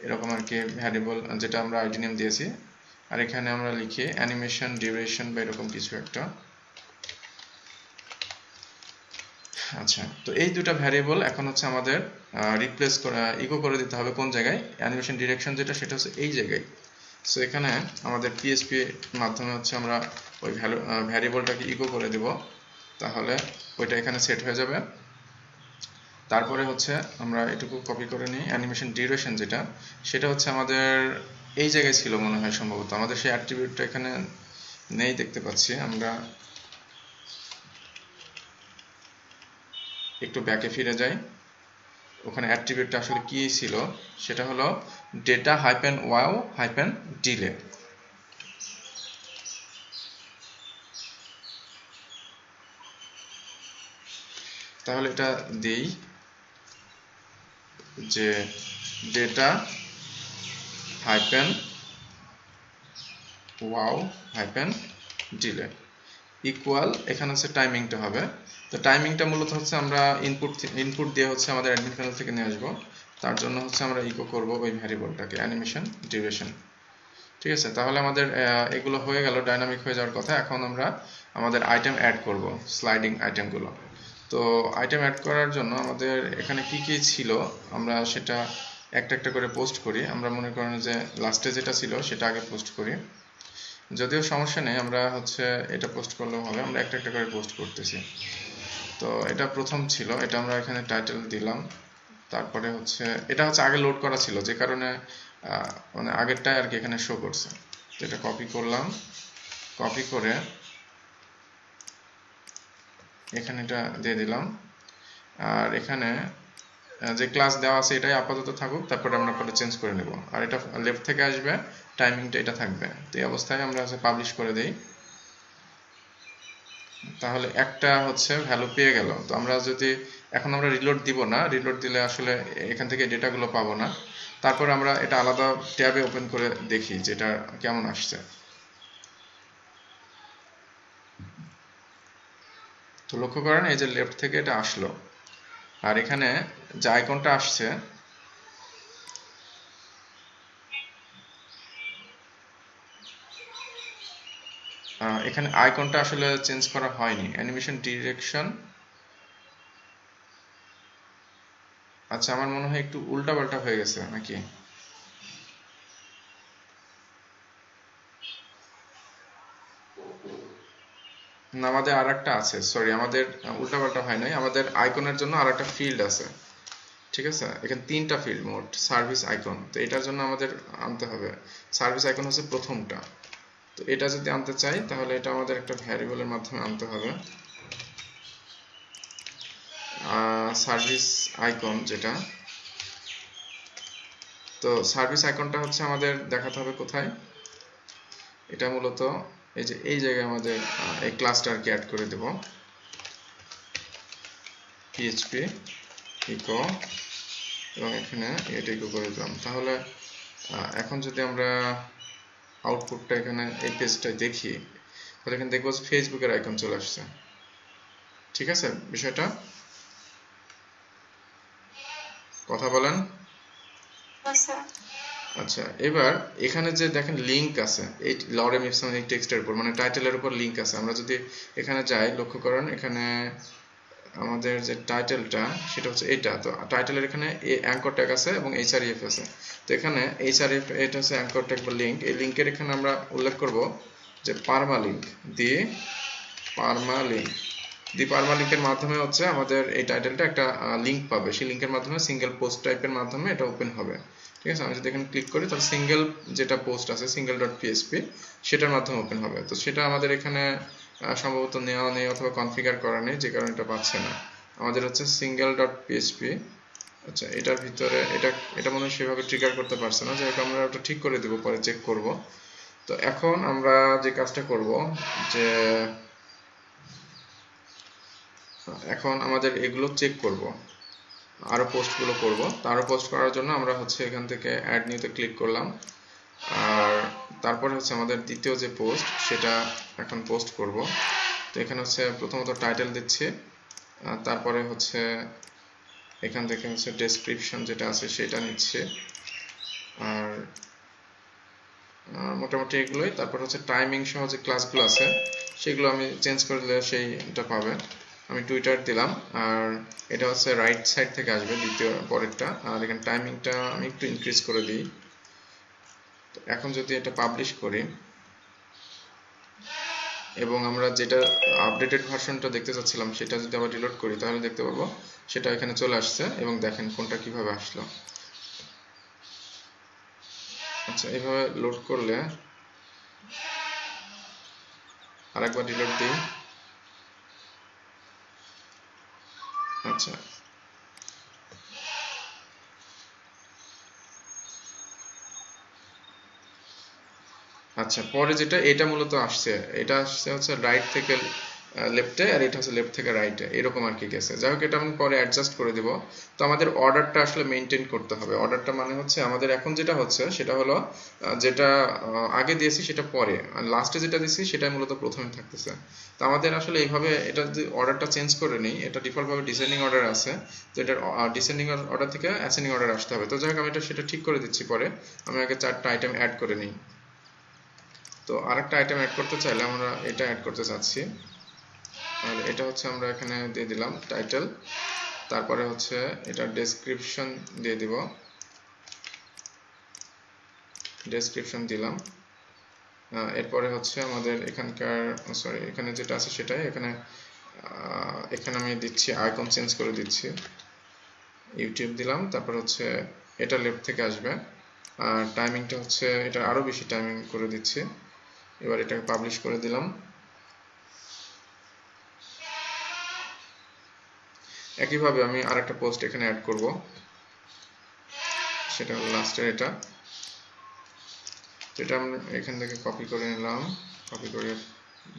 এরকম আর কি ভ্যারিয়েবল, যেটা আমরা আইডি নেম দিয়েছি। আর এখানে আমরা লিখি অ্যানিমেশন ডিউরেশন বা এরকম কিছু একটা। আচ্ছা, তো এই দুটো ভ্যারিয়েবল এখন হচ্ছে আমাদের রিপ্লেস করা, ইকো করে দিতে হবে কোন জায়গায়, অ্যানিমেশন ডিরেকশন যেটা সেটা হচ্ছে এই জায়গায়। সো এখানে আমাদের পিএইচপি মাধ্যমে হচ্ছে আমরা ওই ভ্যারিয়েবলটাকে ইকো করে দেব, তাহলে ওইটা এখানে সেট হয়ে যাবে। তারপরে হচ্ছে আমরা এটুকু কপি করে নিই, অ্যানিমেশন ডিউরেশন যেটা, সেটা হচ্ছে আমাদের এই জায়গায় ছিল মনে হয় সম্ভবত, আমাদের সেই অ্যাট্রিবিউটটা এখানে নেই দেখতে পাচ্ছি আমরা। একটু ব্যাকে ফিরে যাই, ওখানে অ্যাট্রিবিউটটা আসলে কি ছিল, সেটা হলো data hyphen wow hyphen delay. তাহলে এটা দেই যে data hyphen wow hyphen delay equal, এখানে হচ্ছে টাইমিংটা হবে। তো টাইমিংটা মূলত হচ্ছে আমরা ইনপুট দিয়ে হচ্ছে আমাদের অ্যাডমিন প্যানেল থেকে নিয়ে আসবো। তার জন্য হচ্ছে আমরা ইকো করব ওই ভ্যারিয়েবলটাকে অ্যানিমেশন ডিউরেশন। ঠিক আছে, তাহলে আমাদের এগুলো হয়ে গেল, ডাইনামিক হয়ে যাওয়ার কথা। এখন আমরা আমাদের আইটেম অ্যাড করব, স্লাইডিং আইটেমগুলো। তো আইটেম অ্যাড করার জন্য আমাদের এখানে কি কি ছিল আমরা সেটা একটা একটা করে পোস্ট করি। আমরা মনে করেন যে লাস্টে যেটা ছিল সেটা আগে পোস্ট করি, যদিও সমস্যা নেই, আমরা হচ্ছে এটা পোস্ট করলেও হবে, আমরা একটা একটা করে পোস্ট করতেছি। তো এটা প্রথম ছিল, এটা আমরা এখানে টাইটেল দিলাম। তারপরে হচ্ছে এটা হচ্ছে আগে লোড করা ছিল, যে কারণে মানে আগেরটাই আর কি এখানে শো করছে। তো এটা কপি করলাম, কপি করে এখানে এটা দিয়ে দিলাম। আর এখানে যে ক্লাস দেওয়া আছে এটাই আপাতত থাকুক, তারপরে আমরা পরে চেঞ্জ করে নেব। আর এটা লেফট থেকে আসবে, টাইমিংটা এটা থাকবে। তো এই অবস্থায় আমরা হচ্ছে পাবলিশ করে দেই। তাহলে একটা হচ্ছে ভ্যালু পেয়ে গেল। তো আমরা যদি এখন আমরা রিলোড দিব না, রিলোড দিলে আসলে এখান থেকে ডেটাগুলো পাবো না। তারপর আমরা এটা আলাদা ট্যাবে ওপেন করে দেখি যেটা কেমন আসছে। তো লক্ষ্য করেন এই যে লেফট থেকে এটা আসলো, আর এখানে যে আইকনটা আসছে এখানে আইকনটা আসলে চেঞ্জ করা হয়নি। অ্যানিমেশন ডিরেকশন, আচ্ছা আমার মনে হয় একটু উল্টাপাল্টা হয়ে গেছে নাকি। না, আমাদের আর একটা আছে, সরি, আমাদের উল্টাপাল্টা হয় নাই। আমাদের আইকনের জন্য আর একটা ফিল্ড আছে, ঠিক আছে। এখানে তিনটা ফিল্ড মোট, সার্ভিস আইকন। তো এটার জন্য আমাদের আনতে হবে, সার্ভিস আইকন হচ্ছে প্রথমটা। তো এটা যদি আনতে চাই তাহলে এটা আমাদের একটা ভ্যারিয়েবলের মাধ্যমে আনতে হবে। সার্ভিস আইকন যেটা, তো সার্ভিস আইকনটা হচ্ছে আমাদের দেখাতে হবে কোথায়, এটা মূলত এই যে এই জায়গায় আমাদের এই ক্লাসটা আর কি অ্যাড করে দেব, PHP ইকো, এবং এখানে এটা ইকো করে দিলাম। তাহলে এখন যদি আমরা আউটপুটটা এখানে এই পেজটায় দেখি, তাহলে এখানে দেখবো ফেসবুকের আইকন চলে আসছে। ঠিক আছে, বিষয়টা কথা বলেন। আচ্ছা, এবার এখানে যে দেখেন লিংক আছে এই লরেম ইপসন এই টেক্সটের উপর, মানে টাইটেলের উপর লিংক আছে। আমরা যদি এখানে যাই, লক্ষ্য করেন এখানে আমাদের যে টাইটেলটা সেটা হচ্ছে এটা। তো টাইটেলের এখানে অ্যাঙ্কর ট্যাগ আছে এবং HREF আছে। তো এখানে HREF এটা হচ্ছে অ্যাঙ্কর ট্যাগ বা লিংক। এই লিংকের এখানে আমরা উল্লেখ করব যে পারমালিংক দিয়ে, পারমালিংকের মাধ্যমে হচ্ছে আমাদের এই টাইটেলটা একটা লিংক পাবে। সেই লিংকের মাধ্যমে সিঙ্গেল পোস্ট টাইপের মাধ্যমে এটা ওপেন হবে। ঠিক আছে, আমি যদি এখানে ক্লিক করি তাহলে সিঙ্গেল যেটা পোস্ট আছে সিঙ্গেল ডট পিএসপি সেটার মাধ্যমে ওপেন হবে। তো সেটা আমাদের এখানে সম্ভবত নেওয়া নেই অথবা কনফিগার করা নেই, যে কারণে এটা পাচ্ছে না। আমাদের হচ্ছে সিঙ্গেল ডট পিএসপি। আচ্ছা, এটার ভিতরে এটা মনে হয় সেভাবে ট্রিগার করতে পারছে না, যাই হোক আমরা ওটা ঠিক করে দেবো, পরে চেক করব। তো এখন আমরা যে কাজটা করব, যে এখন আমাদের এগুলো চেক করব, আরো পোস্টগুলো করব। তো আরো পোস্ট করার জন্য আমরা হচ্ছে এখান থেকে অ্যাড নিউতে ক্লিক করলাম। আর তারপরে হচ্ছে আমাদের দ্বিতীয় যে পোস্ট সেটা এখন পোস্ট করব। তো এখানে হচ্ছে প্রথমত টাইটেল দিচ্ছি, তারপরে হচ্ছে এখান থেকে হচ্ছে ডেসক্রিপশন যেটা আছে সেটা নিচ্ছে, আর মোটামুটি এগুলোই। তারপর হচ্ছে টাইমিং সহ যে ক্লাসগুলো আছে সেগুলো আমি চেঞ্জ করে দিলে সেইটা পাবে। আমি টুইটার দিলাম, আর এটা হচ্ছে রাইট সাইড থেকে আসবে দ্বিতীয় পরেরটা। আর এখানে টাইমিংটা আমি একটু ইনক্রিজ করে দিই। তো এখন যদি এটা পাবলিশ করি এবং আমরা যেটা আপডেটেড ভার্সনটা দেখতে চাচ্ছিলাম সেটা যদি আবার রিলোড করি, তাহলে দেখতে পাবো সেটা এখানে চলে আসছে। এবং দেখেন কোনটা কিভাবে আসলো। আচ্ছা, এইভাবে লোড করলে আরেকবার রিলোড দিই। আচ্ছা আচ্ছা পরে যেটা এটা মূলত আসছে, এটা আসছে হচ্ছে রাইট থেকে লেফটে, আর এটা হচ্ছে লেফট থেকে রাইটে, এরকম আর কি গেছে। যাই হোক এটা আমি পরে অ্যাডজাস্ট করে দিব। তো আমাদের অর্ডারটা আসলে মেনটেন করতে হবে। অর্ডারটা মানে হচ্ছে আমাদের এখন যেটা হচ্ছে সেটা হলো যেটা আগে দিয়েছি সেটা পরে, আর লাস্টে যেটা দিয়েছি সেটাই মূলত প্রথমে থাকতেছে। তো আমাদের আসলে এইভাবে এটা যদি অর্ডারটা চেঞ্জ করে নিই, এটা ডিফল্টভাবে ডিসেন্ডিং অর্ডার আছে, তো এটার ডিসেন্ডিং অর্ডার থেকে অ্যাসেন্ডিং অর্ডার আসতে হবে। তো যাই হোক আমি এটা সেটা ঠিক করে দিচ্ছি পরে। আমি আগে 4টা আইটেম অ্যাড করে নিই। তো আরেকটা আইটেম অ্যাড করতে চাইলে আমরা এটা অ্যাড করতে চাচ্ছি, আর এটা হচ্ছে আমরা এখানে দিয়ে দিলাম টাইটেল, তারপরে হচ্ছে এটা ডেসক্রিপশন দিয়ে দিব, ডেসক্রিপশন দিলাম। এরপরে হচ্ছে আমাদের এখানকার সরি এখানে যেটা আছে সেটাই এখানে এখানে আমি দিচ্ছি আইকন চেঞ্জ করে দিচ্ছি, ইউটিউব দিলাম। তারপর হচ্ছে এটা লেফট থেকে আসবে, আর টাইমিংটা হচ্ছে এটা আরো বেশি টাইমিং করে দিচ্ছি। এবার এটাকে পাবলিশ করে দিলাম। একইভাবে আমি আরেকটা পোস্ট এখানে অ্যাড করব, সেটা হলো লাস্টের এটা। তো এটা আমি এখান থেকে কপি করে নিলাম, কপি করে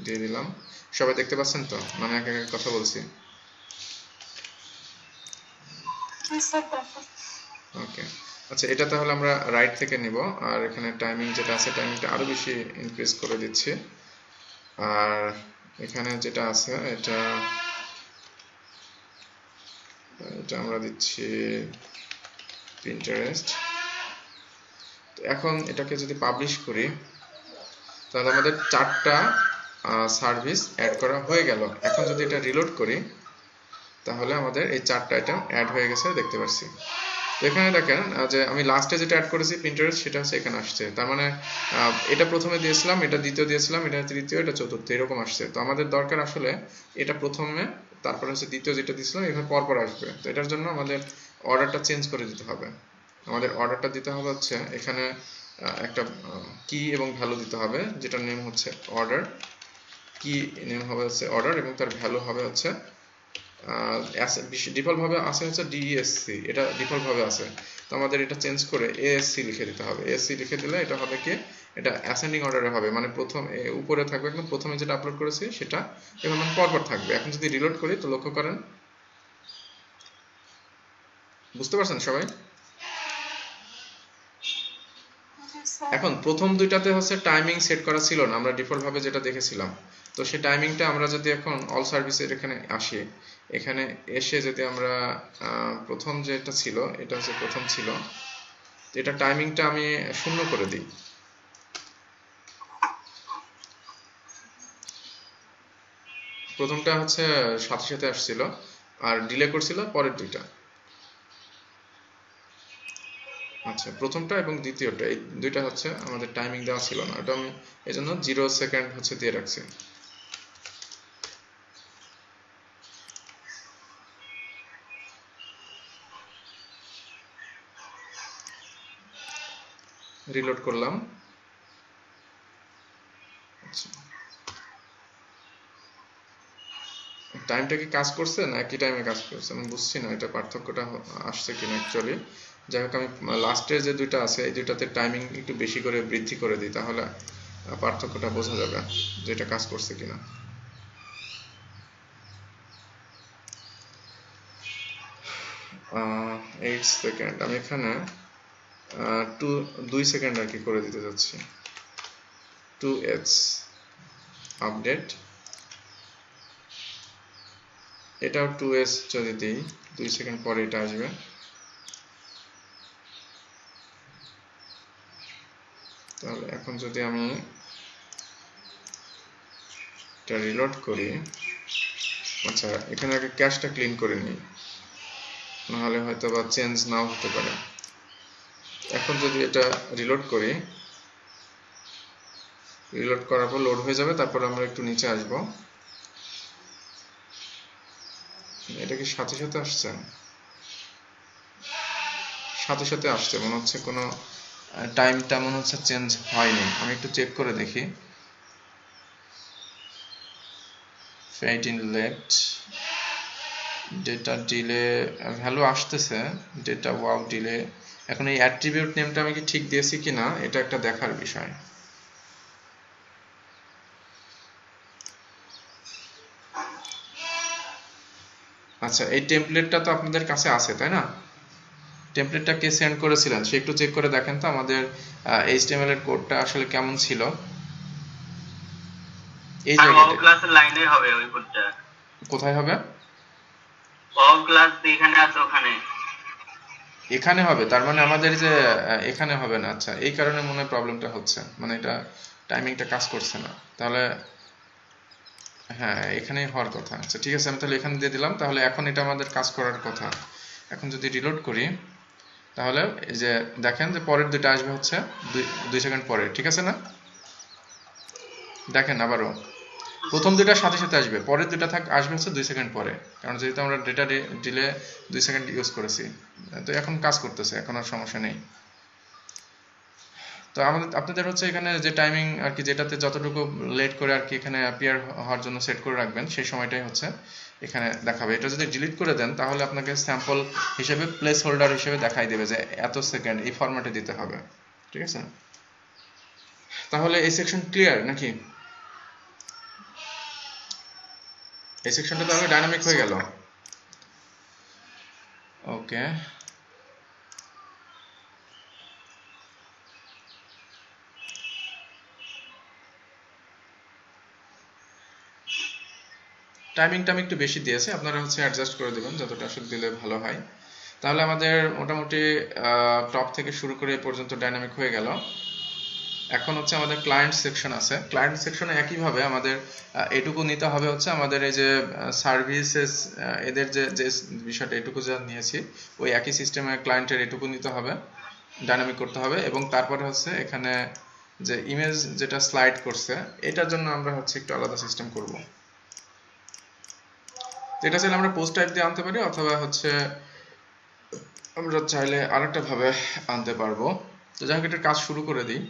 দিয়ে দিলাম। সবাই দেখতে পাচ্ছেন তো, মানে এক এক কথা বলছি? ওকে আচ্ছা, এটা তাহলে আমরা রাইট থেকে নিব, আর এখানে টাইমিং যেটা আছে টাইমিংটা আরো বেশি ইনক্রিজ করে দিচ্ছি। আর এখানে যেটা আছে এটা আমরা দিচ্ছি পিন্টারেস্ট। তো এখন এটাকে যদি পাবলিশ করি তাহলে আমাদের 4টা সার্ভিস অ্যাড করা হয়ে গেল। এখন যদি এটা রিলোড করি তাহলে আমাদের এই 4টা আইটেম অ্যাড হয়ে গেছে দেখতে পাচ্ছি। তো এখানে দেখেন যে আমি লাস্টে যেটা অ্যাড করেছি পিন্টারেস্ট, সেটা হচ্ছে এখানে আসছে। তার মানে এটা প্রথমে দিয়েছিলাম, এটা দ্বিতীয় দিয়েছিলাম, এটা তৃতীয়, এটা চতুর্থ, এরকম আসছে। তো আমাদের দরকার আসলে এটা প্রথমে, তারপরে হচ্ছে দ্বিতীয় যেটা দিয়েছিলাম এভাবে পরপর আসবে। তো এটার জন্য আমাদের অর্ডারটা চেঞ্জ করে দিতে হবে। আমাদের অর্ডারটা দিতে হবে হচ্ছে এখানে একটা কি এবং ভ্যালু দিতে হবে, যেটার নেম হচ্ছে অর্ডার। কি নেম হবে হচ্ছে অর্ডার, এবং তার ভ্যালু হবে হচ্ছে ডিফল্ট ভাবে আছে হচ্ছে ডিএসসি, এটা ডিফল্ট ভাবে আছে। তো আমাদের এটা চেঞ্জ করে এএসসি লিখে দিতে হবে। এএসসি লিখে দিলে এটা হবে কি, এটা অ্যাসেন্ডিং অর্ডারে হবে, মানে প্রথম উপরে থাকবে, একদম প্রথমে যেটা আপলোড করেছি সেটা এভাবে পরপর থাকবে। এখন যদি রিলোড করি তো লক্ষ্য করেন, বুঝতে পারছেন সবাই? এখন প্রথম দুইটাতে হচ্ছে টাইমিং সেট করা ছিল না, আমরা ডিফল্ট ভাবে যেটা দেখেছিলাম। তো সেই টাইমিংটা আমরা যদি এখন অল সার্ভিসের এখানে আসি, এখানে এসে যদি আমরা প্রথম যেটা ছিল এটা হচ্ছে প্রথম ছিল, এটা টাইমিংটা আমি 0 করে দিই। প্রথমটা হচ্ছে সাথে সাথে আসছিল, আর ডিলে করছিল পরের দুইটা। আচ্ছা, প্রথমটা এবং দ্বিতীয়টা এই দুইটা হচ্ছে আমাদের টাইমিং দেওয়া ছিল না, এটা আমি এজন্য 0 সেকেন্ড হচ্ছে দিয়ে রাখছি। রিলোড করলাম। আচ্ছা, টাইমটা কি কাজ করছে না একই টাইমে কাজ করছে আমি বুঝছি না, এটা পার্থক্যটা আসছে কিনা অ্যাকচুয়ালি। যাই হোক আমি লাস্টের যে দুইটা আছে এই দুইটাতে টাইমিং একটু বেশি করে বৃদ্ধি করে দিই, তাহলে পার্থক্যটা বোঝা যাবে যে এটা কাজ করছে কিনা। 8 সেকেন্ড, আমি এখানে 2 সেকেন্ড আর কি করে দিতে যাচ্ছি। 2h আপডেট, এটাও 2s যদি দিই 2 সেকেন্ড পরে এটা আসবে। তাহলে এখন যদি আমি এটা রিলোড করি, আচ্ছা এখানে আগে ক্যাশটা ক্লিন করে নিই, নাহলে হয়তো বা চেঞ্জ নাও হতে পারে। এখন যদি এটা রিলোড করি, রিলোড করার পর লোড হয়ে যাবে, তারপর আমরা একটু নিচে আসব। এটা কি সাথে সাথে আসছে? সাথে সাথে আসছে মনে হচ্ছে, কোনো টাইমটা মনে হচ্ছে চেঞ্জ হয়নি। আমি একটু চেক করে দেখি। Fade in left, data delay value আসতেছে, ডেটা ওয়াও ডিলে। এখন এই অ্যাট্রিবিউট নেমটা আমি কি ঠিক দিয়েছি কিনা এটা একটা দেখার বিষয়। আচ্ছা, এই টেমপ্লেটটা তো আপনাদের কাছে আছে তাই না? টেমপ্লেটটা কে সেন্ড করেছিলেন সে একটু চেক করে দেখেন তো আমাদের HTML এর কোডটা আসলে কেমন ছিল। এই জায়গাটা
ক্লাসের লাইনে হবে ওই কোডটা।
কোথায় হবে?
ক্লাস এখানে আছে, ওখানে
এখানে হবে, তার মানে আমাদের যে এখানে হবে না। আচ্ছা, এই কারণে মনে হয় প্রবলেমটা হচ্ছে, মানে এটা টাইমিংটা কাজ করছে না। তাহলে হ্যাঁ, এখানেই হওয়ার কথা। আচ্ছা ঠিক আছে, আমি তাহলে এখানে দিয়ে দিলাম। তাহলে এখন এটা আমাদের কাজ করার কথা। এখন যদি রিলোড করি তাহলে এই যে দেখেন যে পরের দুটো আসবে হচ্ছে 2 সেকেন্ড পরে, ঠিক আছে না? দেখেন আবারও প্রথম দুটার সাথে সাথে আসবে, পরের দুটা আসবে হচ্ছে 2 সেকেন্ড পরে, কারণ যেহেতু আমরা ডেটা ডিলে 2 সেকেন্ড ইউজ করেছি। তো এখন কাজ করতেছে, এখন আর সমস্যা নেই। তো আপনাদের হচ্ছে এখানে যে টাইমিং আর কি, যেটাতে যতটুকু লেট করে আর কি এখানে অ্যাপিয়ার হওয়ার জন্য সেট করে রাখবেন, সেই সময়টাই হচ্ছে এখানে দেখাবে। এটা যদি ডিলিট করে দেন তাহলে আপনাকে স্যাম্পল হিসেবে প্লেস হোল্ডার হিসেবে দেখাই দেবে যে এত সেকেন্ড এই ফরম্যাটে দিতে হবে, ঠিক আছে? তাহলে এই সেকশন ক্লিয়ার নাকি? এই সেকশনটা তাহলে ডাইনামিক হয়ে গেল। ওকে, টাইমিংটা আমি একটু বেশি দিয়েছি, আপনারা হচ্ছে অ্যাডজাস্ট করে দেবেন যতটা আসলে দিলে ভালো হয়। তাহলে আমাদের মোটামুটি টপ থেকে শুরু করে এই পর্যন্ত ডাইনামিক হয়ে গেল। এখন হচ্ছে আমাদের ক্লায়েন্ট সেকশন আছে। ক্লায়েন্ট সেকশনে একইভাবে আমাদের এটুকু নিতে হবে হচ্ছে আমাদের এই যে সার্ভিসেস, এদের যে বিষয়টা এটুকু যা নিয়েছি ওই একই সিস্টেমে ক্লায়েন্টের এটুকু নিতে হবে, ডাইনামিক করতে হবে। এবং তারপরে হচ্ছে এখানে যে ইমেজ যেটা স্লাইড করছে এটার জন্য আমরা হচ্ছে একটু আলাদা সিস্টেম করব। এটা চাইলে আমরা পোস্ট টাইপ দিয়ে আনতে পারি, অথবা হচ্ছে আমরা চাইলে আরেকটা ভাবে আনতে পারবো। তো যাই হোক, এটার কাজ শুরু করে দিই।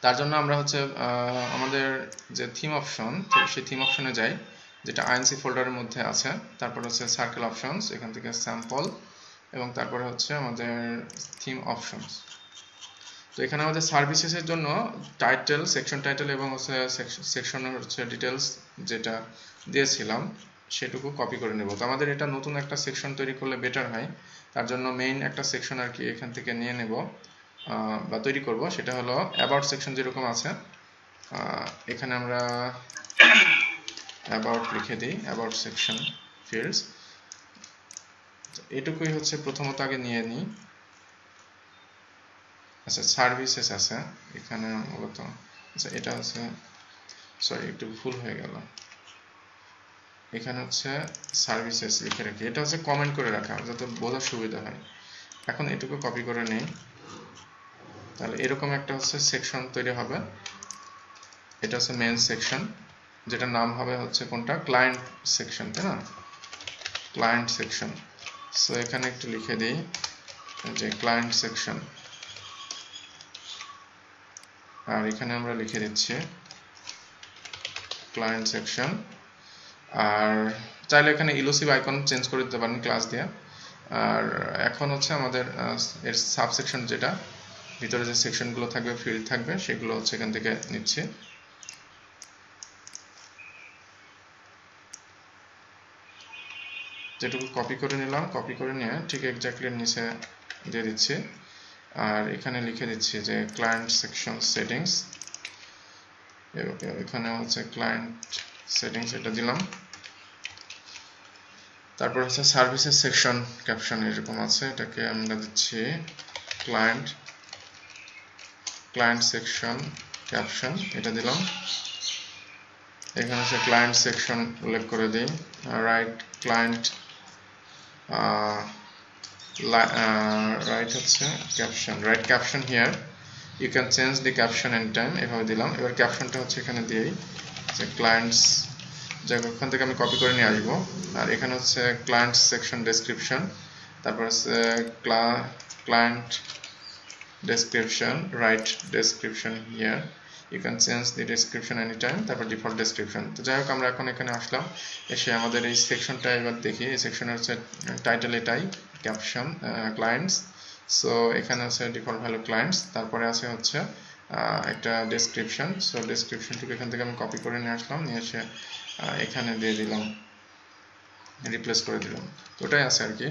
তার জন্য আমরা হচ্ছে আমাদের যে থিম অপশন, সেই থিম অপশনে যাই, যেটা আইএনসি ফোল্ডারের মধ্যে আছে। তারপর হচ্ছে সার্কেল অপশনস, এখান থেকে স্যাম্পল, এবং তারপরে হচ্ছে আমাদের থিম অপশনস। তো এখানে আমাদের সার্ভিসেসের জন্য টাইটেল, সেকশন টাইটেল এবং হচ্ছে সেকশনের হচ্ছে ডিটেলস যেটা দিয়েছিলাম সেটুকু কপি করে নেব। তো আমাদের এটা নতুন একটা সেকশন তৈরি করলে বেটার হয়। তার জন্য মেইন একটা সেকশন আর কি এখান থেকে নিয়ে নেব বা তৈরি করব, সেটা হলো অ্যাবাউট সেকশন যেরকম আছে এখানে আমরা অ্যাবাউট লিখে দিই, অ্যাবাউট সেকশন ফিল্ডস। এটুকুই হচ্ছে প্রথমত আগে নিয়ে নিই। আচ্ছা, সার্ভিসেস আছে এখানে মূলত। আচ্ছা, এটা হচ্ছে, সরি একটু ভুল হয়ে গেল, এখানে হচ্ছে সার্ভিসেস লিখে রাখি। এটা হচ্ছে কমেন্ট করে রাখা যাতে বোঝার সুবিধা হয়। এখন এটুকু কপি করে নেই, তাহলে এরকম একটা হচ্ছে সেকশন তৈরি হবে। এটা হচ্ছে মেন সেকশন, যেটা নাম হবে হচ্ছে কোনটা, ক্লায়েন্ট সেকশন, তাই না? Client section. সো এখানে একটু লিখে দিই যে ক্লায়েন্ট সেকশন, আর এখানে আমরা লিখে দিচ্ছি ক্লায়েন্ট সেকশন। আর চাইলে এখানে ইলুসিভ আইকন চেঞ্জ করে দিতে পারেন ক্লাস দিয়ে। আর এখন হচ্ছে আমাদের এর সাবসেকশন, যেটা ভিতরে যে সেকশনগুলো থাকবে, ফিল্ড থাকবে, সেগুলো হচ্ছে এখান থেকে নিচ্ছি। যেটুকু কপি করে নিলাম, কপি করে নিয়ে ঠিক এক্স্যাক্টলি নিচে দিয়ে দিচ্ছি। আর এখানে লিখে দিচ্ছি যে ক্লায়েন্ট সেকশন সেটিংস, এখানে হচ্ছে ক্লায়েন্ট সেটিংস, এটা দিলাম। তারপর হচ্ছে সার্ভিসেস সেকশন ক্যাপশন এরকম আছে, এটাকে আমরা দিচ্ছি ক্লায়েন্ট সেকশন ক্যাপশন, এটা দিলাম। এখানে হচ্ছে ক্লায়েন্ট সেকশন উল্লেখ করে দিই, রাইট ক্লায়েন্ট রাইট হচ্ছে caption, write caption here, you can change the caption any time, এভাবে দিলাম। এবার ক্যাপশনটা হচ্ছে এখানে দিয়েই যে ক্লায়েন্টস, যাই হোক ওখান থেকে আমি কপি করে নিয়ে আসবো। আর এখানে হচ্ছে ক্লায়েন্ট সেকশন ডেসক্রিপশন, তারপর হচ্ছে client description, write description here, you can change the description any time, তারপর ডিফল্ট ডেসক্রিপশন। তো যাই হোক আমরা এখন এখানে আসলাম, এসে আমাদের এই সেকশনটা এবার দেখি। এই সেকশনের হচ্ছে টাইটেল এটাই, ক্যাপশন ক্লায়েন্টস। সো এখানে আছে ডিফল্ট ভ্যালু ক্লায়েন্টস, তারপরে আছে হচ্ছে একটা ডেসক্রিপশন। সো ডেসক্রিপশনটুকু এখান থেকে আমি কপি করে নিয়ে আসলাম, নিয়ে এসে এখানে দিয়ে দিলাম, রিপ্লেস করে দিলাম। তো ওটাই আছে আর কি।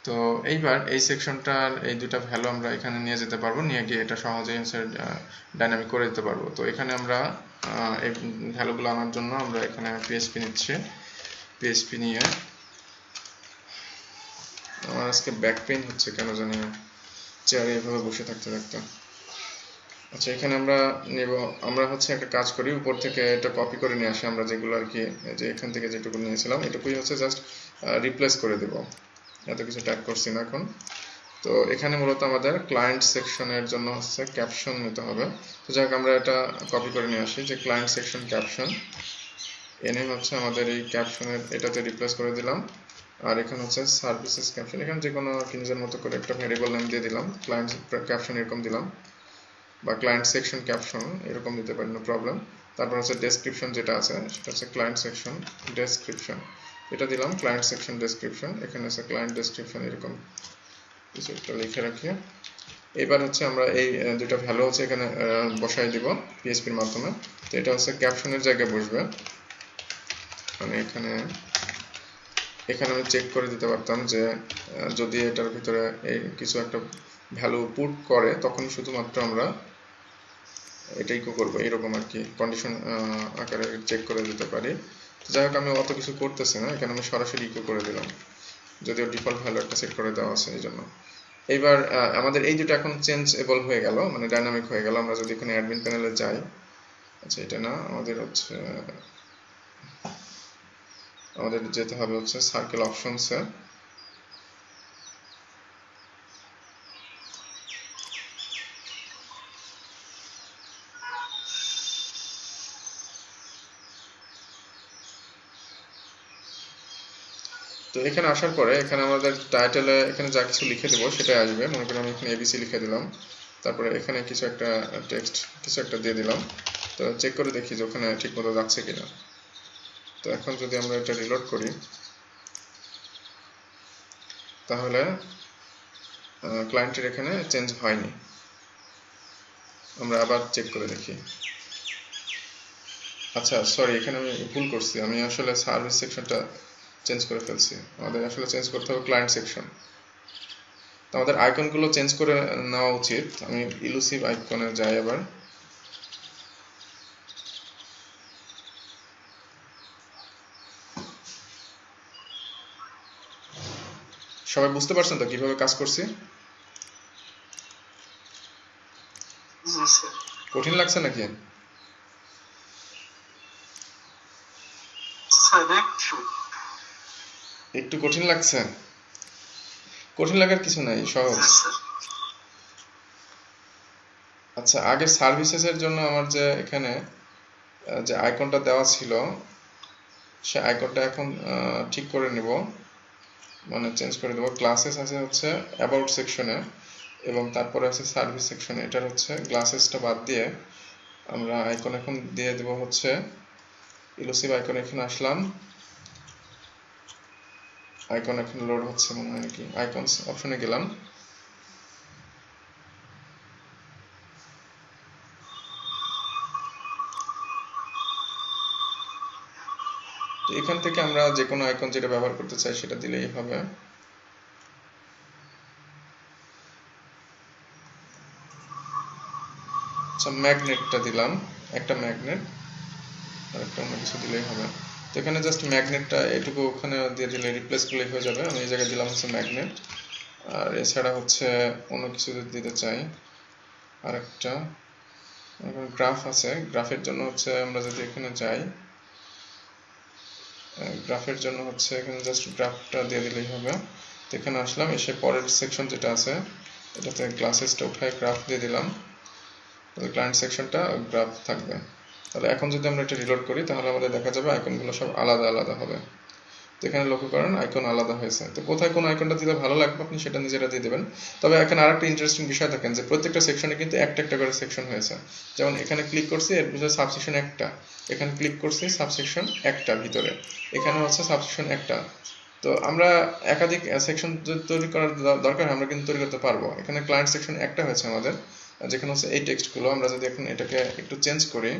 তো এইবার এই সেকশনটার এই দুটা ভ্যালু আমরা এখানে নিয়ে যেতে পারবো, নিয়ে গিয়ে এটা সহজেই ডাইনামিক করে দিতে পারবো। তো এখানে আমরা এই ভ্যালুগুলো আনার জন্য আমরা এখানে পিএইচপি নিচ্ছি। পিএইচপি নিয়ে আমার আজকে ব্যাক পেইন হচ্ছে কেন জানি না, চেয়ারে এভাবে বসে থাকতে থাকতে। আচ্ছা, এখানে আমরা নেব, আমরা হচ্ছে একটা কাজ করি, উপর থেকে এটা কপি করে নিয়ে আসি আমরা, যেগুলো আর কি যে এখান থেকে যেটুকু নিয়েছিলাম এটুকুই হচ্ছে জাস্ট রিপ্লেস করে দেব, এত কিছু ট্যাগ করছি না এখন। তো এখানে মূলত আমাদের ক্লায়েন্ট সেকশনের জন্য হচ্ছে ক্যাপশন নিতে হবে। তো যাক আমরা এটা কপি করে নিয়ে আসি, যে ক্লায়েন্ট সেকশন ক্যাপশন এনে হচ্ছে আমাদের এই ক্যাপশনের এটাতে রিপ্লেস করে দিলাম। আর এখানে হচ্ছে সার্ভিসেস ক্যাপশন, এখানে যে কোনো নিজের মতো করে একটা ভ্যারিয়েবল নেম দিয়ে দিলাম, ক্লায়েন্ট ক্যাপশন এরকম দিলাম, বা ক্লায়েন্ট সেকশন ক্যাপশন এরকম দিতে পারি, নো প্রবলেম। তারপর হচ্ছে ডেসক্রিপশন যেটা আছে সেটা হচ্ছে ক্লায়েন্ট সেকশন ডেসক্রিপশন, এটা দিলাম ক্লায়েন্ট সেকশন ডেসক্রিপশন। এখানে আছে ক্লায়েন্ট ডেসক্রিপশন, এরকম কিছু একটা লিখে রাখি। এবার হচ্ছে আমরা এই দুটো ভ্যালু হচ্ছে এখানে বসাই দিব পিএইচপির মাধ্যমে। তো এটা হচ্ছে ক্যাপশনের জায়গায় বসবে, মানে এখানে আমি চেক করে দিতে পারতাম যে যদি এটার ভিতরে এই কিছু একটা ভ্যালু পুট করে তখন শুধুমাত্র আমরা এটাই করবো, এরকম আর কি কন্ডিশন আকারে চেক করে দিতে পারি। যাই হোক আমি অত কিছু করতেছি না, এখানে আমি সরাসরি ইকো করে দিলাম, যদিও ডিফল্ট ভ্যালু একটা সেট করে দেওয়া আছে এই জন্য। এইবার আমাদের এই দুটো এখন চেঞ্জেবল হয়ে গেল, মানে ডাইনামিক হয়ে গেল। আমরা যদি এখানে অ্যাডমিন প্যানেলে যাই, আচ্ছা এটা না, আমাদের হচ্ছে আমাদের যেতে হবে হচ্ছে সার্কেল অপশনসে। তো এখানে আসার পরে এখানে আমাদের টাইটেলে এখানে যা কিছু লিখে দেবো সেটাই আসবে। মনে করি আমি এখানে এবিসি লিখে দিলাম, তারপরে এখানে কিছু একটা টেক্সট কিছু একটা দিয়ে দিলাম। তো চেক করে দেখি যে ওখানে ঠিক মতো যাচ্ছে কিনা। তো এখন যদি আমরা এটা রিলোড করি তাহলে ক্লায়েন্টের এখানে চেঞ্জ হয়নি। আমরা আবার চেক করে দেখি। আচ্ছা সরি, এখানে আমি ভুল করছি, আমি আসলে সার্ভিস সেকশনটা চেঞ্জ করে ফেলছি। আমাদের আসলে চেঞ্জ করতে হবে ক্লায়েন্ট সেকশন। তো আমাদের আইকনগুলো চেঞ্জ করে নেওয়া উচিত। আমি ইলুসিভ আইকনে যাই আবার। সবাই বুঝতে পারছেন তো কিভাবে কাজ করছি? কঠিন লাগছে নাকি? একটু কঠিন লাগছে? কঠিন লাগার কিছু নাই, সহজ। আচ্ছা, আগে সার্ভিসেস এর জন্য আমার যে এখানে যে আইকনটা দেওয়া ছিল সে আইকনটা এখন ঠিক করে নিব, মানে চেঞ্জ করে দেব। ক্লাসেস আছে হচ্ছে অ্যাবাউট সেকশনে এবং তারপরে আছে সার্ভিস সেকশনে। এটার হচ্ছে গ্লাসেসটা বাদ দিয়ে আমরা আইকন এখন দিয়ে দেব হচ্ছে ইলুসিভ আইকন। এখানে আসলাম, আইকন এখন লোড হচ্ছে মনে হয় নাকি, আইকনস অপশনে গেলাম। তো এখান থেকে আমরা যে কোনো আইকন যেটা ব্যবহার করতে চাই সেটা দিলেই হবে। আচ্ছা, ম্যাগনেটটা দিলাম, একটা ম্যাগনেট আর একটা অন্য কিছু দিলেই হবে। তো এখানে জাস্ট ম্যাগনেটটা এটুকু ওখানে দিয়ে দিলে রিপ্লেস করলেই হয়ে যাবে। আমি এই জায়গায় দিলাম হচ্ছে ম্যাগনেট। আর এছাড়া হচ্ছে অন্য কিছু যদি দিতে চাই, আর একটা গ্রাফ আছে, গ্রাফের জন্য হচ্ছে আমরা যদি এখানে যাই, গ্রাফের জন্য হচ্ছে এখানে জাস্ট গ্রাফটা দিয়ে দিলেই হবে। তো এখানে আসলাম, এসে পরের সেকশন যেটা আছে এটাতে ক্লাসেসটা উঠায় গ্রাফ দিয়ে দিলাম, তাহলে ক্লায়েন্ট সেকশনটা গ্রাফ থাকবে। তাহলে এখন যদি আমরা এটা রিলোড করি তাহলে আমাদের দেখা যাবে আইকনগুলো সব আলাদা আলাদা হবে। তো এখানে লক্ষ্য করেন আইকন আলাদা হয়েছে। তো কোথায় কোন আইকনটা দিলে ভালো লাগবে আপনি সেটা নিজেরা দিয়ে দেবেন। তবে এখানে আরেকটা ইন্টারেস্টিং বিষয় দেখেন যে প্রত্যেকটা সেকশনে কিন্তু একটা একটা করে সেকশন হয়েছে। যেমন এখানে ক্লিক করছি এর ভিতরে সাবসেকশন একটা, এখানে ক্লিক করছি সাবসেকশন একটা ভিতরে, এখানে হচ্ছে সাবসেকশন একটা। তো আমরা একাধিক সেকশন তৈরি করার দরকার আমরা কিন্তু তৈরি করতে পারবো। এখানে ক্লায়েন্ট সেকশন একটা হয়েছে আমাদের, যেখানে হচ্ছে এই টেক্সটগুলো আমরা যদি এখন এটাকে একটু চেঞ্জ করি,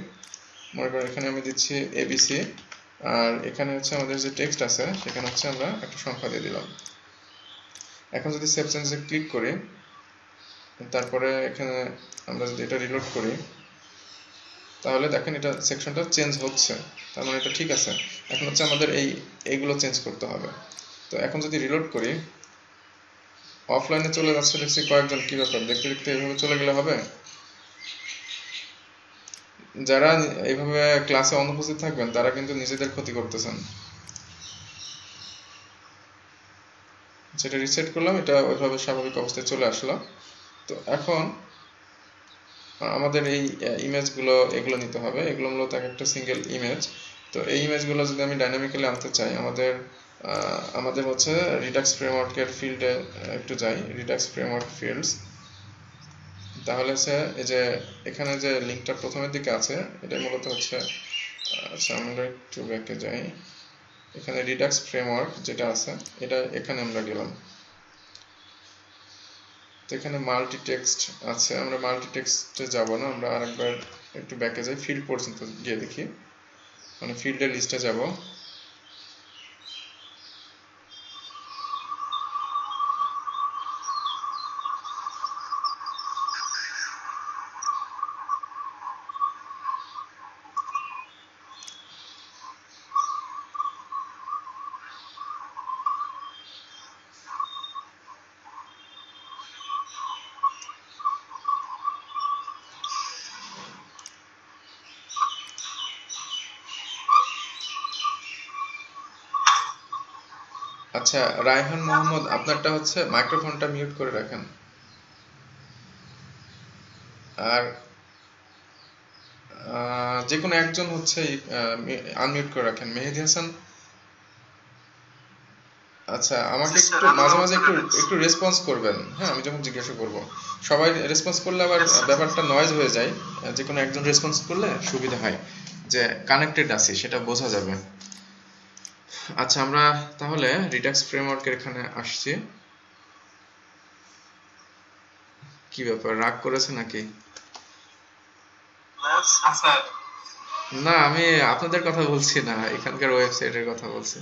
মনে করেন এখানে আমি দিচ্ছি এবিসি, আর এখানে হচ্ছে আমাদের যে টেক্সট আছে সেখানে হচ্ছে আমরা একটা সংখ্যা দিয়ে দিলাম। এখন যদি সেভ চেঞ্জে ক্লিক করি, তারপরে এখানে আমরা যদি এটা রিলোড করি, তাহলে দেখেন এটা সেকশনটা চেঞ্জ হচ্ছে, তার মানে এটা ঠিক আছে। এখন হচ্ছে আমাদের এইগুলো চেঞ্জ করতে হবে। তো এখন যদি রিলোড করি, অফলাইনে চলে যাচ্ছে দেখছি কয়েকজন, কি ব্যাপার দেখতে দেখতে এইভাবে চলে গেলে হবে? যারা এইভাবে ক্লাসে অনুপস্থিত থাকবেন তারা কিন্তু নিজেদের ক্ষতি করতেছেন। যেটা রিসেট করলাম এটা ওইভাবে স্বাভাবিক অবস্থায় চলে আসলো। তো এখন আমাদের এই ইমেজগুলো এগুলো নিতে হবে, এগুলো মূলত একটা সিঙ্গেল ইমেজ। তো এই ইমেজগুলো যদি আমি ডাইনামিক্যালি আনতে চাই, আমাদের হচ্ছে রিডাক্স ফ্রেমওয়ার্কের ফিল্ডে একটু যাই, রিডাক্স ফ্রেমওয়ার্ক ফিল্ডস। তাহলে সে এই যে এখানে যে লিঙ্কটা প্রথমের দিকে আছে এটা মূলত হচ্ছে, আচ্ছা আমরা একটু ব্যাকে যাই, এখানে রিডাক্স ফ্রেমওয়ার্ক যেটা আছে এটা এখানে আমরা গেলাম। তো এখানে মাল্টি টেক্সট আছে, আমরা মাল্টি টেক্সটে যাব না, আমরা আরেকবার একটু ব্যাকে যাই, ফিল্ড পর্যন্ত গিয়ে দেখি, মানে ফিল্ডের লিস্টে যাব। আচ্ছা রায়হান মোহাম্মদ, আপনারটা হচ্ছে মাইক্রোফোনটা মিউট করে রাখেন। আর যে কোনো একজন হচ্ছে আনমিউট করে রাখেন। মেহেদি হাসান, আচ্ছা আমাকে একটু মাঝে মাঝে একটু রেসপন্স করবেন, হ্যাঁ আমি যখন জিজ্ঞাসা করব। সবাই রেসপন্স করলে আবার ব্যাপারটা নয়েজ হয়ে যায়, যে কোনো একজন রেসপন্স করলে সুবিধা হয়, যে কানেক্টেড আছি সেটা বোঝা যাবে। আচ্ছা আমরা তাহলে রিডাক্স ফ্রেমওয়ার্কের এখানে আসছি। কি ব্যাপার, রাগ করেছে নাকি? না আমি আপনাদের কথা বলছি না, এখানকার ওয়েবসাইটের কথা বলছি।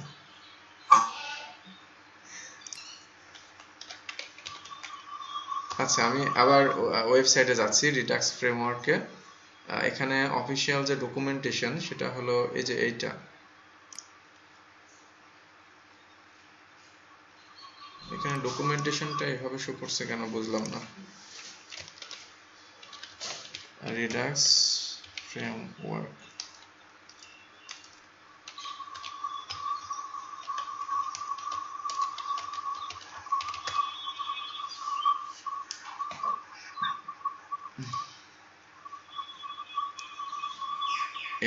আচ্ছা আমি আবার ওয়েবসাইটে যাচ্ছি, রিডাক্স ফ্রেমওয়ার্কে। এখানে অফিসিয়াল যে ডকুমেন্টেশন সেটা হলো এই যে এইটা। এখানে ডকুমেন্টেশনটা এভাবে শো করছে কেন বুঝলাম না। রিডাক্স ফ্রেমওয়ার্ক,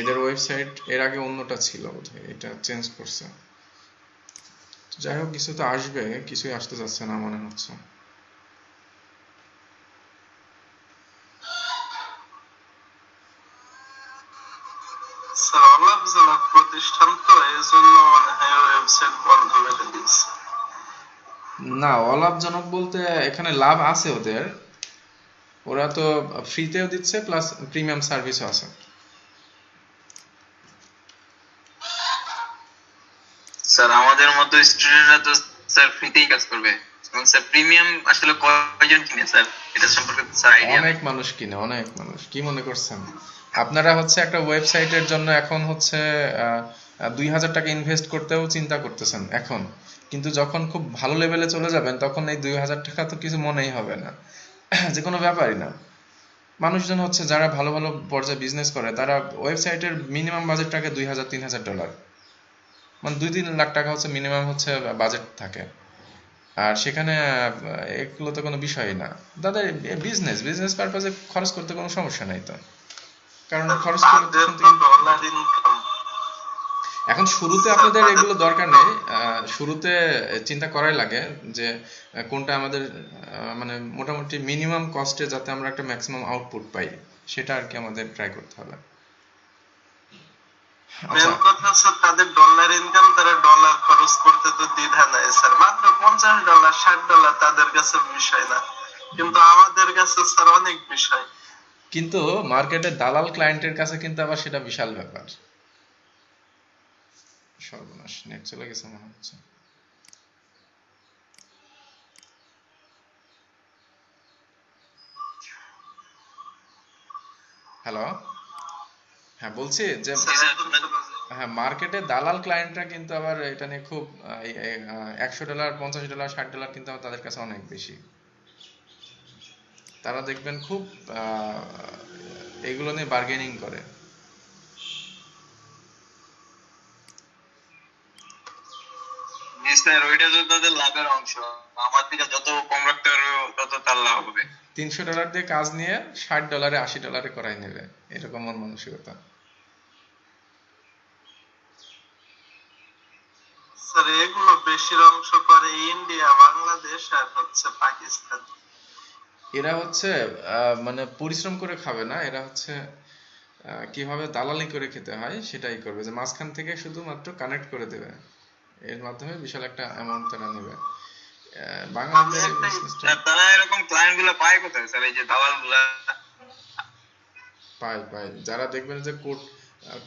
এদের ওয়েবসাইট এর আগে অন্যটা ছিল বোধহয়, এটা চেঞ্জ করছে। যাই হোক কিছু তো আসবে, কিছুই আসতে যাচ্ছে না মনে হচ্ছে।
প্রতিষ্ঠান তো এই জন্য মনে হয় ওয়েবসাইট বন্ধ করে দিয়েছে।
না অলাভজনক বলতে এখানে লাভ আছে ওদের, ওরা তো ফ্রিতেও দিচ্ছে প্লাস প্রিমিয়াম সার্ভিসও আছে।
স্যার আমাদের মতো স্টুডেন্টরা তো স্যার ফ্রিতেই কাজ করবে, এবং স্যার প্রিমিয়াম আসলে কয়জন কিনে স্যার এটা সম্পর্কে স্যার আইডিয়া?
অনেক মানুষ কিনে, অনেক মানুষ। কি মনে করছেন আপনারা হচ্ছে একটা ওয়েবসাইটের জন্য এখন হচ্ছে 2000 টাকা ইনভেস্ট করতেও চিন্তা করতেছেন এখন, কিন্তু যখন খুব ভালো লেভেলে চলে যাবেন তখন এই 2000 টাকা তো কিছু মনেই হবে না, যে কোনো ব্যাপারই না। মানুষজন হচ্ছে যারা ভালো ভালো পর্যায়ে বিজনেস করে তারা ওয়েবসাইটের মিনিমাম বাজেট টাকা $2000-3000, মানে 2-3 লাখ টাকা হচ্ছে মিনিমাম হচ্ছে বাজেট থাকে। আর সেখানে এগুলো তো কোনো বিষয়ই না, তাদের বিজনেস পারপাজে খরচ করতে কোনো সমস্যা নাই তো, কারণ খরচ করলে এখন শুরুতে আপনাদের এগুলো দরকার নেই, শুরুতে চিন্তা করাই লাগে যে কোনটা আমাদের মানে মোটামুটি মিনিমাম কস্টে যাতে আমরা একটা ম্যাক্সিমাম আউটপুট পাই, সেটা আর কি আমাদের ট্রাই করতে হবে। আচ্ছা,
মেন কথা স্যার তাদের ডলার ইনকাম, তারা ডলার খরচ করতে তো দ্বিধা নাই স্যার, মাত্র $50 $60 তাদের কাছে বিষয় না, কিন্তু আমাদের কাছে স্যার অনেক বিষয়।
কিন্তু মার্কেটে দালাল ক্লায়েন্টের কাছে কিন্তু আবার সেটা বিশাল ব্যাপার। সর্বনাশ, নেট চলে গেছে মনে হচ্ছে। হ্যালো, হ্যাঁ বলছি যে হ্যাঁ, মার্কেটে দালাল ক্লায়েন্টরা কিন্তু আবার এটা নিয়ে খুব $100 $50 $60 কিন্তু আবার তাদের কাছে অনেক বেশি। তারা দেখবেন খুব এগুলো নিয়ে বার্গেনিং করে।
জি স্যার, ওইটা তো তাদের লাভের অংশ, আমার থেকে যত কম রাখতে পারবে তত তার লাভ হবে।
$300 দিয়ে কাজ নিয়ে $60 $80 করাই নেবে, এরকম মন মানসিকতা।
স্যার এগুলো বেশির অংশ করে ইন্ডিয়া, বাংলাদেশ আর হচ্ছে পাকিস্তান।
এরা হচ্ছে মানে পরিশ্রম করে খাবে না, এরা হচ্ছে কিভাবে দালালি করে খেতে হয় সেটাই করবে, যে মাঝখান থেকে শুধুমাত্র কানেক্ট করে দেবে, এর মাধ্যমে বিশাল একটা অ্যামাউন্ট তারা নেবে। বাংলাদেশের এই বিজনেসটা
স্যার তারা এরকম ক্লায়েন্ট গুলো পায় কোথায় স্যার, এই যে দালাল গুলা?
পায় যারা দেখবেন যে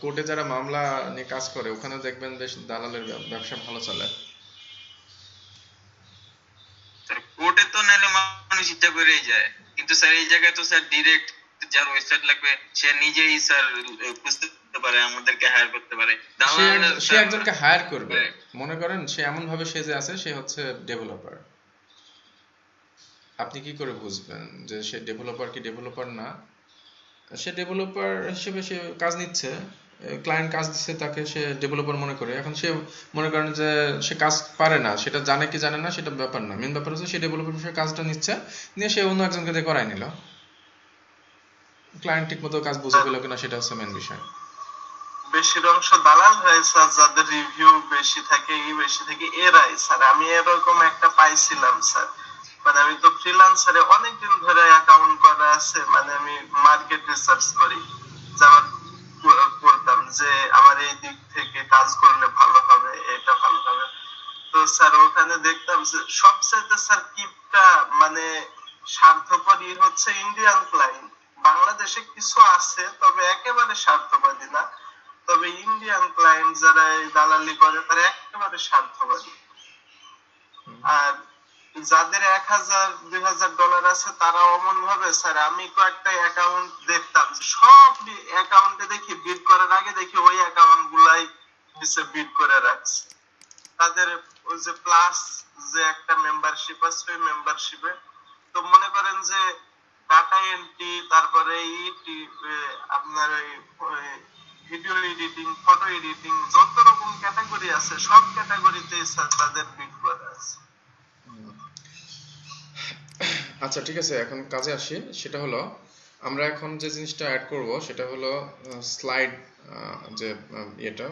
কোর্টে যারা মামলা নিয়ে কাজ করে, ওখানে দেখবেন বেশ দালালের ব্যবসা ভালো চলে।
স্যার কোর্টে তো নাইলে মানুষ ইচ্ছা করেই যায়, কিন্তু স্যার এই জায়গায় তো স্যার ডিরেক্ট যার ওয়েবসাইট লাগবে সে নিজেই স্যার বুঝতে পারে, আমাদেরকে হায়ার করতে পারে।
সে একজনকে হায়ার করবে, মনে করেন সে এমন ভাবে সেজে আছে সে হচ্ছে ডেভেলপার, আপনি কি করে বুঝবেন যে সে ডেভেলপার কি ডেভেলপার না? সে ডেভেলপার হিসেবে সে কাজ নিচ্ছে, ক্লায়েন্ট কাজ দিচ্ছে তাকে, সে ডেভেলপার মনে করে। এখন সে মনে করেন যে সে কাজ পারে না, সেটা জানে কি জানে না সেটা ব্যাপার না, মেন ব্যাপার হচ্ছে সে ডেভেলপার হিসেবে কাজটা নিচ্ছে, নিয়ে সে অন্য একজনকে দিয়ে করাই নিল, ক্লায়েন্ট ঠিক মতো কাজ বুঝে পেল কিনা সেটা হচ্ছে মেন বিষয়।
বেশির অংশ দালাল হয় স্যার, যাদের রিভিউ বেশি থাকে, বেশি থাকে এরাই স্যার। আমি এরকম একটা পাইছিলাম স্যার, মানে আমি তো ফ্রিল্যান্সারে অনেকদিন ধরে অ্যাকাউন্ট করা আছে, মানে আমি মার্কেট রিসার্চ করি, যে আমার করতাম যে আমার এই দিক থেকে কাজ করলে ভালো হবে, এটা ভালো হবে। তো স্যার ওখানে দেখতাম যে সবচেয়ে স্যার কিপটা মানে স্বার্থপরই হচ্ছে ইন্ডিয়ান ক্লায়েন্ট। বাংলাদেশে কিছু আছে তবে একেবারে স্বার্থবাদী না, তবে ইন্ডিয়ান ক্লায়েন্ট যারা এই দালালি করে তারা একেবারে স্বার্থবাদী। আর যাদের $1000 $2000 আছে তারা অমন ভাবে স্যার, আমি কয়েকটা অ্যাকাউন্ট দেখতাম, সব অ্যাকাউন্টে দেখি বিড করার আগে দেখি ওই অ্যাকাউন্ট গুলাই নিচে বিড করে রাখছে। তাদের ওই যে প্লাস যে একটা মেম্বারশিপ আছে, ওই মেম্বারশিপে তো মনে করেন যে ডাটা এন্ট্রি, তারপরে আপনার ওই ভিডিও এডিটিং, ফটো এডিটিং, যত রকম ক্যাটাগরি আছে সব ক্যাটাগরিতে স্যার তাদের বিড করা আছে।
আচ্ছা ঠিক আছে, এখন কাজে আসি। সেটা হলো আমরা এখন যে জিনিসটা অ্যাড করব সেটা হলো স্লাইড, যে এটা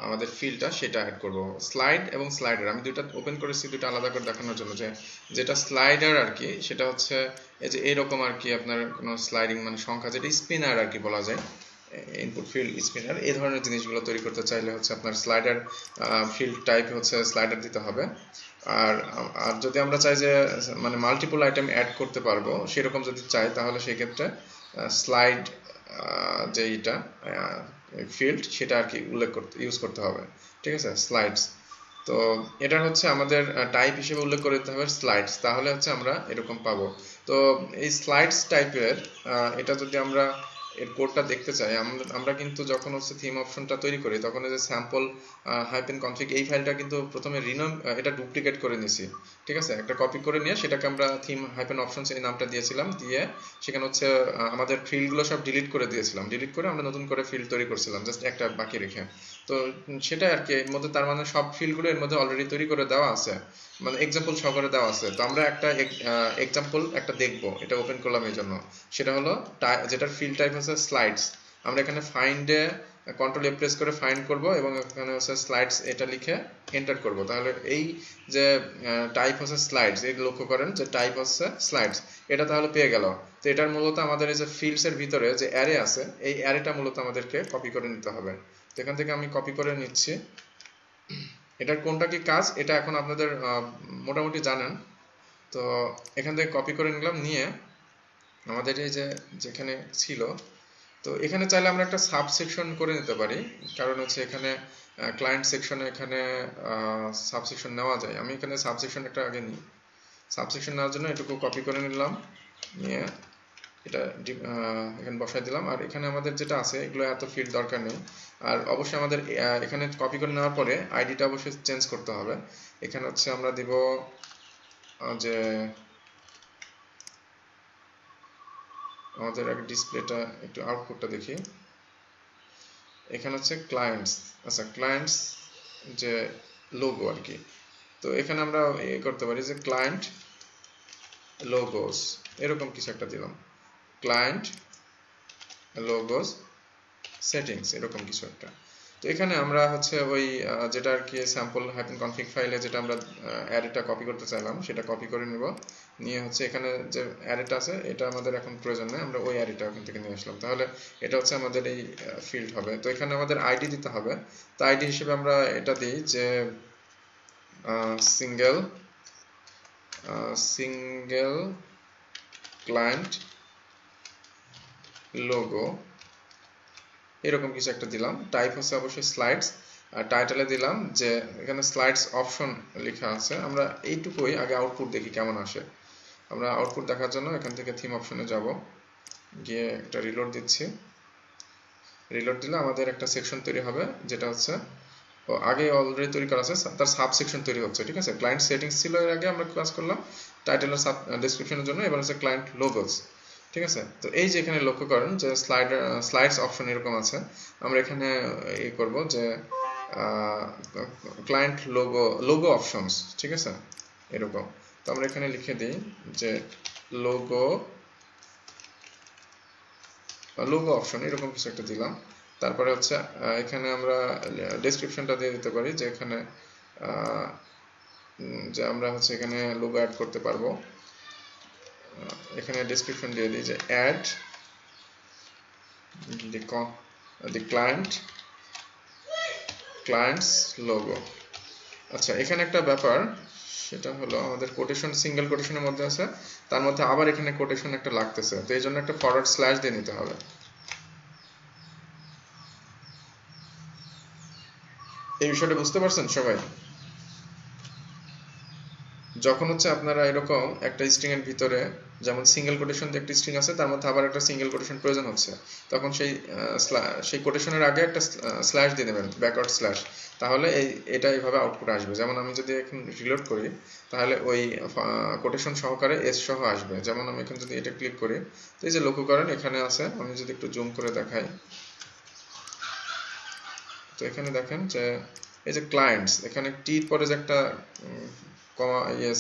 আমাদের ফিল্ডটা সেটা অ্যাড করব। স্লাইড এবং স্লাইডার আমি দুটো ওপেন করেছি দুটো আলাদা করে দেখানোর জন্য, যে যেটা স্লাইডার আর কি সেটা হচ্ছে এই যে এরকম আর কি, আপনার কোনো স্লাইডিং মানে সংখ্যা, যেটা স্পিনার আর কি বলা যায়, ইনপুট ফিল্ড স্পিনার, এই ধরনের জিনিসগুলো তৈরি করতে চাইলে হচ্ছে আপনার স্লাইডার ফিল্ড টাইপ হচ্ছে স্লাইডার দিতে হবে। আর যদি আমরা চাই যে মানে মাল্টিপল আইটেম অ্যাড করতে পারবো, সেরকম যদি চাই তাহলে সেই ক্ষেত্রে স্লাইড যে এটা ফিল্ড সেটা আর কি ইউজ করতে হবে। ঠিক আছে, স্লাইডস। তো এটা হচ্ছে আমাদের টাইপ হিসেবে উল্লেখ করে দিতে হবে স্লাইডস, তাহলে হচ্ছে আমরা এরকম পাবো। তো এই স্লাইডস টাইপের এটা যদি আমরা এর কোডটা দেখতে চাই, আমরা কিন্তু যখন হচ্ছে থিম অপশনটা তৈরি করি তখন এই যে স্যাম্পল হাইপেন কনফিগ এই ফাইলটা কিন্তু প্রথমে এটা ডুপ্লিকেট করে নিয়েছি। ঠিক আছে, একটা কপি করে নিয়ে সেটাকে আমরা থিম হাইপেন অপশনস এই নামটা দিয়েছিলাম, দিয়ে সেখানে হচ্ছে আমাদের ফিল্ডগুলো সব ডিলিট করে দিয়েছিলাম, ডিলিট করে আমরা নতুন করে ফিল্ড তৈরি করছিলাম জাস্ট একটা বাকি রেখে। তো সেটা আর কি এর মধ্যে, তার মানে সব ফিল্ডগুলো এর মধ্যে অলরেডি তৈরি করে দেওয়া আছে, মানে এক্সাম্পল সহকারে দেওয়া আছে। তো আমরা একটা এক্সাম্পল একটা দেখবো, এটা ওপেন করলাম এই জন্য, সেটা হলো যেটার ফিল্ড টাইপ হচ্ছে স্লাইডস। আমরা এখানে ফাইন্ডে কন্ট্রোল এ প্রেস করে ফাইন্ড করব এবং এখানে হচ্ছে স্লাইডস এটা লিখে এন্টার করব। তাহলে এই যে টাইপ হচ্ছে স্লাইডস, এই লক্ষ্য করেন যে টাইপ হচ্ছে স্লাইডস, এটা তাহলে পেয়ে গেল। তো এটার মূলত আমাদের এই যে ফিল্ডস এর ভিতরে যে অ্যারে আছে, এই অ্যারেটা মূলত আমাদেরকে কপি করে নিতে হবে। তো এখান থেকে আমি কপি করে নিচ্ছি। এটার কোনটা কি কাজ এটা এখন আপনাদের মোটামুটি জানেন। তো এখান থেকে কপি করে নিলাম, নিয়ে আমাদের এই যে যেখানে ছিল, তো এখানে চাইলে আমরা একটা সাব সেকশন করে নিতে পারি, কারণ হচ্ছে এখানে ক্লায়েন্ট সেকশনে এখানে সাব সেকশন নেওয়া যায়। আমি এখানে সাব সেকশন একটা আগে নিই। সাব সেকশন নেওয়ার জন্য এটুকু কপি করে নিলাম, নিয়ে এটা এখানে বসাই দিলাম। আর এখানে আমাদের যেটা আছে এগুলো এত ফিল্ড দরকার নেই। আর অবশ্যই আমাদের এখানে কপি করে নেওয়ার পরে আইডিটা অবশ্যই চেঞ্জ করতে হবে। এখানে হচ্ছে আমরা দিব যে আমাদের আগে ডিসপ্লেটা একটু আউটপুটটা দেখি। এখানে হচ্ছে ক্লায়েন্টস, আচ্ছা ক্লায়েন্টস যে লোগো আর কি। তো এখানে আমরা করতে পারি যে ক্লায়েন্ট লোগোস, এরকম কিছু একটা দিলাম, ক্লায়েন্ট লোগোস সেটিংস, এরকম কিছু একটা। তো এখানে আমরা হচ্ছে ওই যেটা আর কি স্যাম্পল হাইফেন কনফিগ ফাইলে যেটা আমরা অ্যারেটা কপি করতে চাইলাম সেটা কপি করে নিব, নিয়ে হচ্ছে এখানে যে অ্যারেটা আছে এটা আমাদের এখন প্রয়োজন নেই, আমরা ওই অ্যারেটা ওখান থেকে নিয়ে আসলাম। তাহলে এটা হচ্ছে আমাদের এই ফিল্ড হবে। তো এখানে আমাদের আইডি দিতে হবে। তো আইডি হিসেবে আমরা এটা দিই যে সিঙ্গেল ক্লায়েন্ট লোগো, এরকম কিছু একটা দিলাম। টাইপ হচ্ছে অবশ্যই স্লাইডস, আর টাইটেলে দিলাম যে এখানে স্লাইডস অপশন লেখা আছে। আমরা এইটুকুই আগে আউটপুট দেখি কেমন আসে। আমরা আউটপুট দেখার জন্য এখান থেকে থিম অপশনে যাব, গিয়ে একটা রিলোড দিচ্ছি। রিলোড দিলে আমাদের একটা সেকশন তৈরি হবে, যেটা হচ্ছে আগে অলরেডি তৈরি করা আছে, তার সাব সেকশন তৈরি হচ্ছে। ঠিক আছে, ক্লায়েন্ট সেটিংস ছিল এর আগে আমরা কাজ করলাম টাইটেলের সাব ডেসক্রিপশনের জন্য, এবার হচ্ছে ক্লায়েন্ট লোগোস। ঠিক আছে, তো এই যে এখানে লক্ষ্য করেন যে স্লাইডস অপশন এরকম আছে। আমরা এখানে এই করব যে ক্লায়েন্ট লোগো অপশনস, ঠিক আছে এরকম। তো আমরা এখানে লিখে দিই যে লোগো অপশন, এরকম কিছু একটা দিলাম। তারপরে হচ্ছে এখানে আমরা ডেসক্রিপশনটা দিয়ে দিতে পারি যে এখানে যে আমরা হচ্ছে এখানে লোগো অ্যাড করতে পারবো। এখানে ডেসক্রিপশন দিয়ে দিই যে অ্যাড the client's logo। আচ্ছা, এখানে একটা ব্যাপার, সেটা হলো আমাদের কোটেশন সিঙ্গেল কোটেশনের মধ্যে আছে, তার মধ্যে আবার এখানে কোটেশন একটা লাগতেছে, তো এই জন্য একটা ফরওয়ার্ড স্ল্যাশ দিয়ে নিতে হবে। এই বিষয়টা বুঝতে পারছেন সবাই? যখন হচ্ছে আপনারা এরকম একটা স্ট্রিং এর ভিতরে, যেমন সিঙ্গেল কোটেশন দিয়ে একটা স্ট্রিং আছে, তার মধ্যে আবার একটা সিঙ্গেল কোটেশন প্রয়োজন হচ্ছে, তখন সেই কোটেশনের আগে একটা স্ল্যাশ দিয়ে দেবেন, ব্যাকওয়ার্ড স্ল্যাশ। তাহলে এটা এইভাবে আউটপুট আসবে। যেমন আমি যদি এখন রিলোড করি, তাহলে ওই কোটেশন সহকারে এস সহ আসবে। যেমন আমি এখন যদি এটা ক্লিক করি, তো এই যে লক্ষ্য করেন এখানে আছে, আমি যদি একটু জুম করে দেখাই, তো এখানে দেখেন যে এই যে ক্লায়েন্টস, এখানে টির পরে যে একটা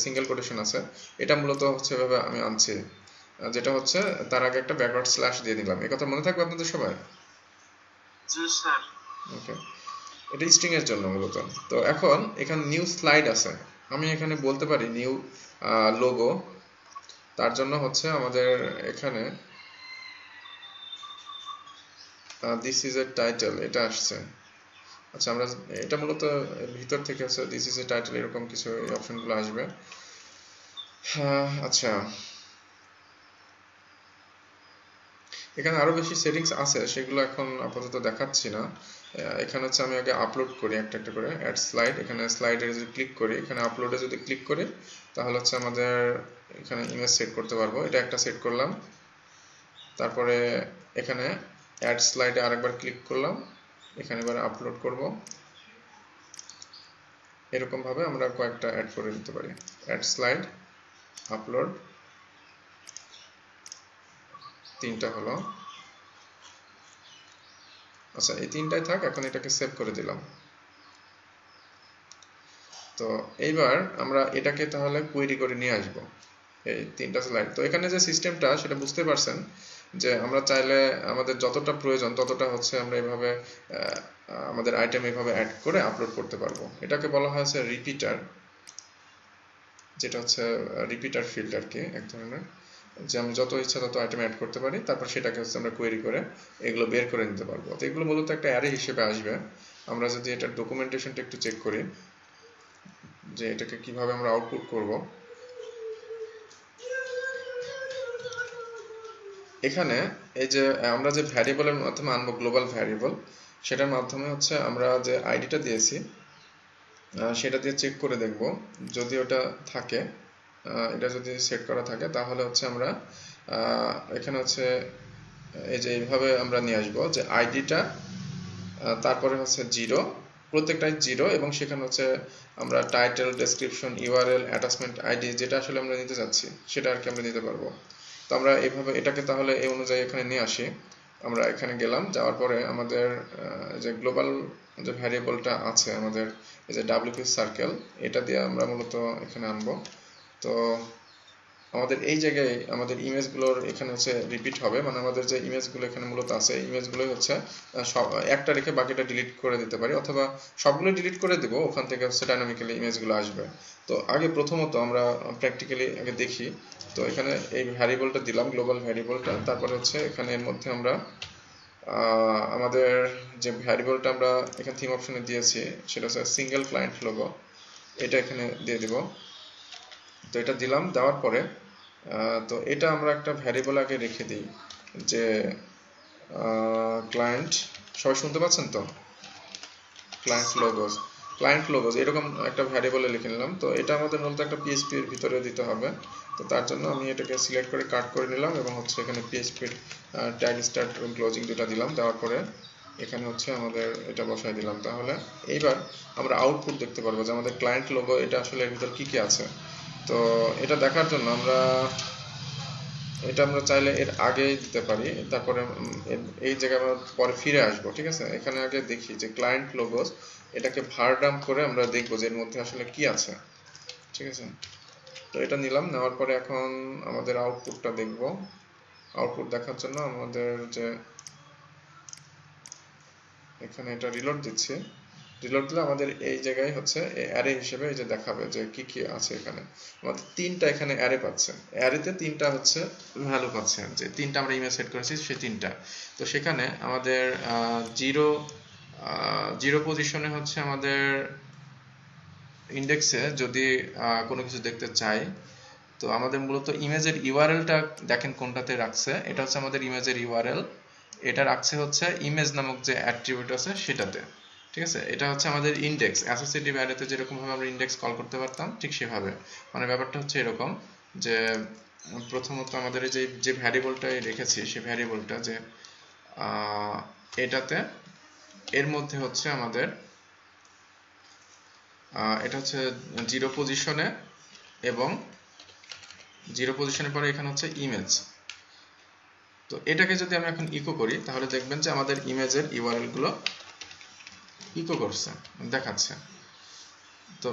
সিঙ্গেল কোটেশন আছে, এটা মূলত হচ্ছে এভাবে আমি আনছি, যেটা হচ্ছে তার আগে একটা ব্যাকওয়ার্ড স্ল্যাশ দিয়ে দিলাম। এই কথা মনে থাকবে আপনাদের সবাই?
জি স্যার।
ওকে, এটা স্ট্রিং এর জন্য মূলত। তো এখন এখানে নিউ স্লাইড আছে, আমি এখানে বলতে পারি নিউ লোগো। তার জন্য হচ্ছে আমাদের এখানে দিস ইজ এ টাইটেল, এটা আসছে। আচ্ছা, আমরা এটা মূলত ভিতর থেকে আছে দিস ইজ এ টাইটেল, এরকম কিছু এই অপশনগুলো আসবে। আচ্ছা, এখানে আরো বেশি সেটিংস আছে, সেগুলো এখন আপাতত দেখাচ্ছি না। এখানে হচ্ছে আমি আগে আপলোড করি একটা একটা করে, অ্যাড স্লাইড। এখানে স্লাইডে যদি ক্লিক করি, এখানে আপলোডে যদি ক্লিক করি, তাহলে হচ্ছে আমাদের এখানে ইমেজ সেট করতে পারবো। এটা একটা সেট করলাম। তারপরে এখানে অ্যাড স্লাইডে আরেকবার ক্লিক করলাম, এখানে এবার আপলোড করব। এরকম ভাবে আমরা কয়েকটা অ্যাড করে দিতে পারি। অ্যাড স্লাইড, আপলোড, তিনটা হলো। আচ্ছা, এই তিনটাই থাক, এখন এটাকে সেভ করে দিলাম। তো এইবার আমরা এটাকে তাহলে কোয়েরি করে নিয়ে আসব, এই তিনটা স্লাইড। তো এখানে যে সিস্টেমটা সেটা বুঝতে পারছেন যে আমরা চাইলে আমাদের যতটা প্রয়োজন ততটা হচ্ছে আমরা এইভাবে আমাদের আইটেম এইভাবে অ্যাড করে আপলোড করতে পারবো। এটাকে বলা হয় হচ্ছে রিপিটার, যেটা হচ্ছে রিপিটার ফিল্ড আর কি, এক ধরনের, যে আমি যত ইচ্ছা তত আইটেম অ্যাড করতে পারি, তারপর সেটাকে হচ্ছে আমরা কোয়েরি করে এগুলো বের করে নিতে পারবো। তো এগুলো মূলত একটা অ্যারে হিসেবে আসবে। আমরা যদি এটার ডকুমেন্টেশনটা একটু চেক করি যে এটাকে কিভাবে আমরা আউটপুট করব, এখানে এই যে আমরা যে ভ্যারিয়েবলের মাধ্যমে আনবো গ্লোবাল ভ্যারিয়েবল, সেটার মাধ্যমে হচ্ছে আমরা যে আইডিটা দিয়েছি সেটা দিয়ে চেক করে দেখব, যদি ওটা থাকে, এটা যদি সেট করা থাকে, তাহলে হচ্ছে আমরা এখানে হচ্ছে এই যে এইভাবে আমরা নিয়ে আসবো যে আইডিটা, তারপরে হচ্ছে 0, প্রত্যেকটাই 0, এবং সেখানে হচ্ছে আমরা title, description, URL, attachment ID যেটা আসলে আমরা নিতে যাচ্ছি সেটা আর কি আমরা নিতে পারবো। তো আমরা এইভাবে এটাকে তাহলে এই অনুযায়ী এখানে নিয়ে আসি। আমরা এখানে গেলাম, যাওয়ার পরে আমাদের যে গ্লোবাল যে ভ্যারিয়েবলটা আছে আমাদের এই যে WP সার্কেল, এটা দিয়ে আমরা মূলত এখানে আনবো। তো আমাদের এই জায়গায় আমাদের ইমেজগুলোর এখানে হচ্ছে রিপিট হবে, মানে আমাদের যে ইমেজগুলো এখানে মূলত আছে ইমেজগুলোই হচ্ছে একটা রেখে বাকিটা ডিলিট করে দিতে পারি, অথবা সবগুলো ডিলিট করে দেব, ওখান থেকে হচ্ছে ডাইনামিক্যালি ইমেজগুলো আসবে। তো আগে প্রথমত আমরা প্র্যাকটিক্যালি আগে দেখি। তো এখানে এই ভ্যারিয়েবলটা দিলাম, গ্লোবাল ভ্যারিয়েবলটা, তারপরে হচ্ছে এখানে এর মধ্যে আমরা আমাদের যে ভ্যারিয়েবলটা আমরা এখানে থিম অপশনে দিয়েছি সেটা হচ্ছে সিঙ্গেল ক্লায়েন্ট লোগো, এটা এখানে দিয়ে দিব। তো এটা দিলাম, দেওয়ার পরে তো এটা আমরা একটা ভ্যারিয়েবল আগে রেখে দিই যে ক্লায়েন্ট, সবাই শুনতে পাচ্ছেন তো? ক্লায়েন্ট লোগোস এরকম একটা ভ্যারিয়েবলে লিখে নিলাম। তো এটা আমাদের মূলত একটা PHP এর ভিতরে দিতে হবে। তো তার জন্য আমি এটাকে সিলেক্ট করে কাট করে নিলাম এবং হচ্ছে এখানে PHP ট্যাগ স্টার্ট এবং ক্লোজিং দুটো দিলাম। দেওয়ার পরে এখানে হচ্ছে আমাদের এটা বসাই দিলাম। তাহলে এইবার আমরা আউটপুট দেখতে পারবো যে আমাদের ক্লায়েন্ট লোগো এটা আসলে এর ভিতর কি কি আছে। তো এটা দেখার জন্য এটা আমরা চাইলে এর আগেই দিতে পারি, তারপরে এই জায়গায় আমরা পরে ফিরে আসবো, ঠিক আছে? এখানে আগে দেখি যে ক্লায়েন্ট লোগোস, এটাকে ভার ডাম্প করে আমরা দেখবো যে এর মধ্যে আসলে কি আছে, ঠিক আছে? তো এটা নিলাম, নেওয়ার পরে এখন আমাদের আউটপুটটা দেখব। আউটপুট দেখার জন্য আমাদের যে এখানে এটা রিলোড দিচ্ছি, রিলোড দিলে আমাদের এই জায়গায় হচ্ছে অ্যারে হিসেবে এই যে দেখাবে যে কি কি আছে। এখানে আমাদের 3টা এখানে অ্যারে পাচ্ছে, অ্যারেতে 3টা হচ্ছে ভ্যালু পাচ্ছে, যে 3টা আমরা ইমেজ সেট করেছি সেই 3টা। তো সেখানে আমাদের জিরো পজিশনে হচ্ছে আমাদের ইন্ডেক্সে যদি কোনো কিছু দেখতে চাই, তো আমাদের মূলত ইমেজের ইউআরএলটা দেখেন কোনটাতে রাখছে, এটা হচ্ছে আমাদের ইমেজের ইউআরএল, এটা রাখছে হচ্ছে ইমেজ নামক যে অ্যাট্রিবিউট আছে সেটাতে, ঠিক আছে? এটা হচ্ছে আমাদের ইন্ডেক্স, অ্যাসোসিয়েটিভ অ্যারেতে যেরকম ভাবে আমরা ইন্ডেক্স কল করতে পারতাম ঠিক সেভাবে। মানে ব্যাপারটা হচ্ছে এরকম যে প্রথমত আমাদের এই যে ভ্যারিয়েবলটাই রেখেছি সেই ভ্যারিয়েবলটা যে এটাতে এর মধ্যে হচ্ছে আমাদের এটা হচ্ছে 0 পজিশনে, এবং 0 পজিশনের পরে এখানে হচ্ছে ইমেজ। তো এটাকে যদি আমি এখন ইকো করি তাহলে দেখবেন যে আমাদের ইমেজের ইউআরএল গুলো ইকো করছে, দেখাচ্ছে। তো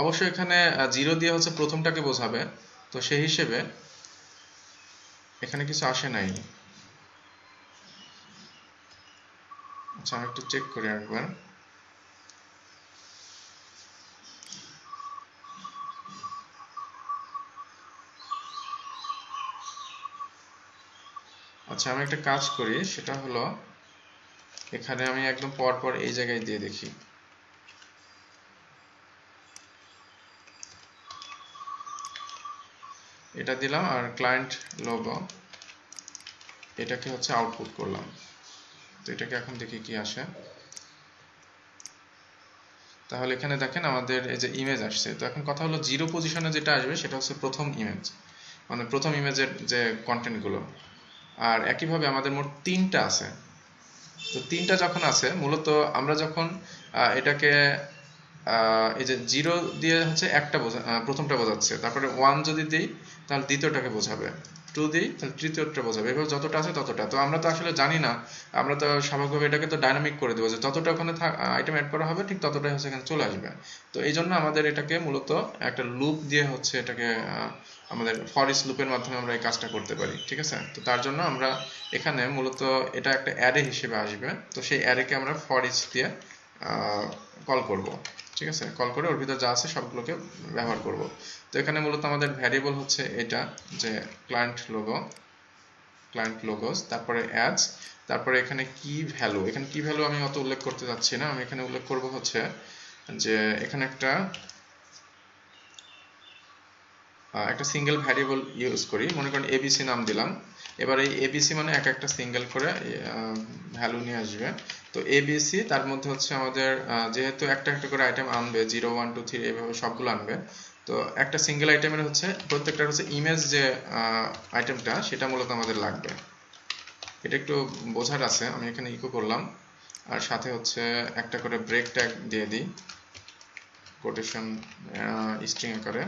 অবশ্যই এখানে 0 দিয়ে হচ্ছে প্রথমটাকে বোঝাবে, তো সেই হিসেবে এখানে কিছু আসে নাই। আচ্ছা আমি একটু চেক করি একবার। আচ্ছা আমি একটা কাজ করি, সেটা হলো এখানে আমি একদম পরপর এই জায়গায় দিয়ে দেখি। এটা দিলাম আর ক্লায়েন্ট লোগো এটাকে হচ্ছে আউটপুট করলাম। তো এটাকে এখন দেখি কি আসে। তাহলে এখানে দেখেন আমাদের এই যে ইমেজ আসছে। তো এখন কথা হলো 0 পজিশনে যেটা আসবে সেটা হচ্ছে প্রথম ইমেজ, মানে প্রথম ইমেজের যে কন্টেন্ট গুলো। আর একইভাবে আমাদের মোট 3টা আছে। তো 3টা যখন আছে, মূলত আমরা যখন এটাকে এই যে 0 দিয়ে হচ্ছে একটা প্রথমটা বোঝাচ্ছে, তারপরে 1 যদি দিই তাহলে দ্বিতীয়টাকে বোঝাবে। ট্রু দিই তাহলে তৃতীয়টা বোঝাবে, এভাবে যতটা আছে ততটা। তো আমরা তো আসলে জানি না, আমরা তো স্বাভাবিকভাবে এটাকে তো ডাইনামিক করে দেবো যে যতটা ওখানে আইটেম অ্যাড করা হবে ঠিক ততটাই হচ্ছে এখানে চলে আসবে। তো এই জন্য আমাদের এটাকে মূলত একটা লুপ দিয়ে হচ্ছে এটাকে আমাদের ফর ইচ লুপের মাধ্যমে আমরা এই কাজটা করতে পারি, ঠিক আছে। তো তার জন্য আমরা এখানে মূলত এটা একটা অ্যারে হিসেবে আসবে, তো সেই অ্যারেকে আমরা ফর ইচ দিয়ে কল করব, ঠিক আছে। কল করে ওর ভিতরে যা আছে সবগুলোকে ব্যবহার করব। তো এখানে মূলত আমাদের ভ্যারিয়েবল হচ্ছে এটা যে ক্লায়েন্ট লোগোস, তারপরে অ্যাজ, তারপরে এখানে কি ভ্যালু, এখানে কি ভ্যালু আমি অত উল্লেখ করতে যাচ্ছি না, আমি এখানে উল্লেখ করব হচ্ছে যে এখানে একটা সিঙ্গেল ভ্যারিয়েবল ইউজ করি, মনে করেন এবিসি নাম দিলাম। এবার এই এবিসি মানে এক একটা সিঙ্গেল করে ভ্যালু নিয়ে আসবে। তো এবিসি তার মধ্যে হচ্ছে আমাদের যেহেতু একটা একটা করে আইটেম আনবে 0 1 2 3 এইভাবে সবগুলো আনবে, তো একটা সিঙ্গেল আইটেমের হচ্ছে প্রত্যেকটা হচ্ছে ইমেজ যে আইটেমটা সেটা মূলত আমাদের লাগবে। এটা একটু বোঝার আছে, আমি এখানে ইকো করলাম, আর সাথে হচ্ছে একটা করে ব্রেক ট্যাগ দিয়ে দিই কোটেশন স্ট্রিং আকারে।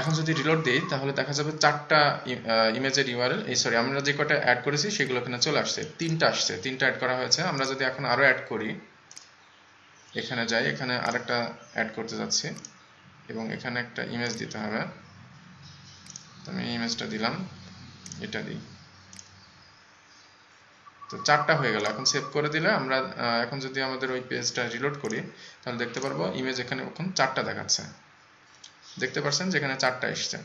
এখন যদি রিলোড দিই তাহলে দেখা যাবে 4টা ইমেজের ইউআরএল, সরি আমরা যে কটা অ্যাড করেছি সেগুলো এখানে চলে আসছে, 3টা আসছে, 3টা অ্যাড করা হয়েছে। আমরা যদি এখন আরো অ্যাড করি, এখানে যাই, এখানে আরেকটা অ্যাড করতে যাচ্ছি এবং এখানে একটা ইমেজ দিতে হবে, আমি ইমেজটা দিলাম, এটা দিই, তো 4টা হয়ে গেল। এখন সেভ করে দিলে আমরা এখন যদি আমাদের ওই পেজটা রিলোড করি তাহলে দেখতে পারবো ইমেজ এখানে এখন 4টা দেখাচ্ছে, দেখতে পাচ্ছেন যেখানে 4টা এসছে।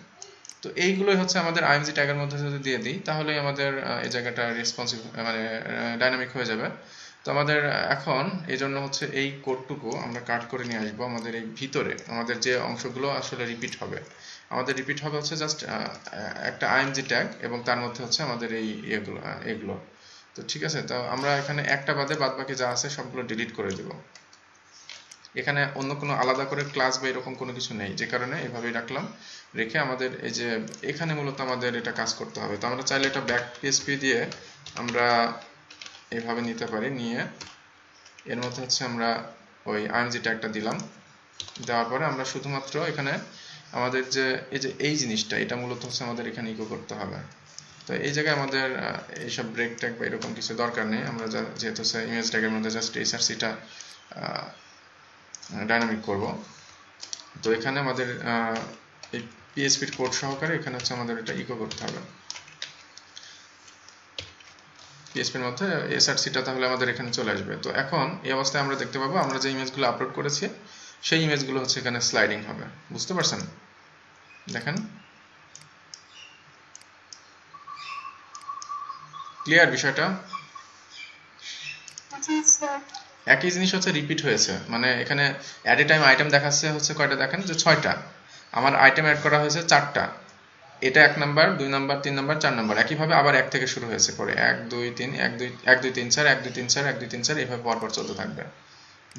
তো এইগুলোই হচ্ছে আমাদের আইএমজি ট্যাগের মধ্যে যদি দিয়ে দিই তাহলে আমাদের এই জায়গাটা রেসপন্সিভ মানে ডাইনামিক হয়ে যাবে। তো আমাদের এখন এই জন্য হচ্ছে এই কোডটুকু আমরা কাট করে নিয়ে আসবো আমাদের এই ভিতরে, আমাদের যে অংশগুলো আসলে রিপিট হবে, আমাদের রিপিট হবে হচ্ছে জাস্ট একটা আইএমজি ট্যাগ এবং তার মধ্যে হচ্ছে আমাদের এই এগুলো। তো ঠিক আছে, তো আমরা এখানে একটা বাদে বাদ বাকি যা আছে সবগুলো ডিলিট করে দেব। এখানে অন্য কোনো আলাদা করে ক্লাস বা এরকম কোনো কিছু নেই, যে কারণে এভাবেই রাখলাম। রেখে আমাদের এই যে এখানে মূলত আমাদের এটা কাজ করতে হবে। তো আমরা চাইলে এটা ব্যাক পিএসপি দিয়ে আমরা এইভাবে নিতে পারি, নিয়ে এর মধ্যে হচ্ছে আমরা ওই আইএমজি ট্যাগটা দিলাম, দেওয়ার পরে আমরা শুধুমাত্র এখানে আমাদের যে এই জিনিসটা এটা মূলত হচ্ছে আমাদের এখানে ইকো করতে হবে। তো এই জায়গায় আমাদের এইসব ব্রেক ট্যাগ বা এরকম কিছু দরকার নেই, আমরা যেহেতু ইমেজ ট্যাগের মধ্যে জাস্ট এসআরসিটা ডাইনামিক করব। তো এখানে আমাদের এই পিএসপির কোড সহকারে এখানে হচ্ছে আমাদের এটা ইকো করতে হবে পিএসপির মধ্যে এসআরসিটা, তাহলে আমাদের এখানে চলে আসবে। তো এখন এই অবস্থায় আমরা দেখতে পাবো আমরা যে ইমেজগুলো আপলোড করেছি সেই ইমেজগুলো হচ্ছে এখানে স্লাইডিং হবে, বুঝতে পারছেন? দেখেন ক্লিয়ার বিষয়টা? একই জিনিস হচ্ছে রিপিট হয়েছে, মানে এখানে অ্যাট এ টাইম আইটেম দেখাচ্ছে হচ্ছে কয়টা, দেখেন যে 6টা, আমার আইটেম অ্যাড করা হয়েছে 4টা, এটা 1 নাম্বার 2 নাম্বার 3 নাম্বার 4 নাম্বার, একইভাবে আবার 1 থেকে শুরু হয়েছে পরে 1 2 3 1 2 1 2 3 4 1 2 3 4 1 2 3 4 এইভাবে পরপর চলতে থাকবে,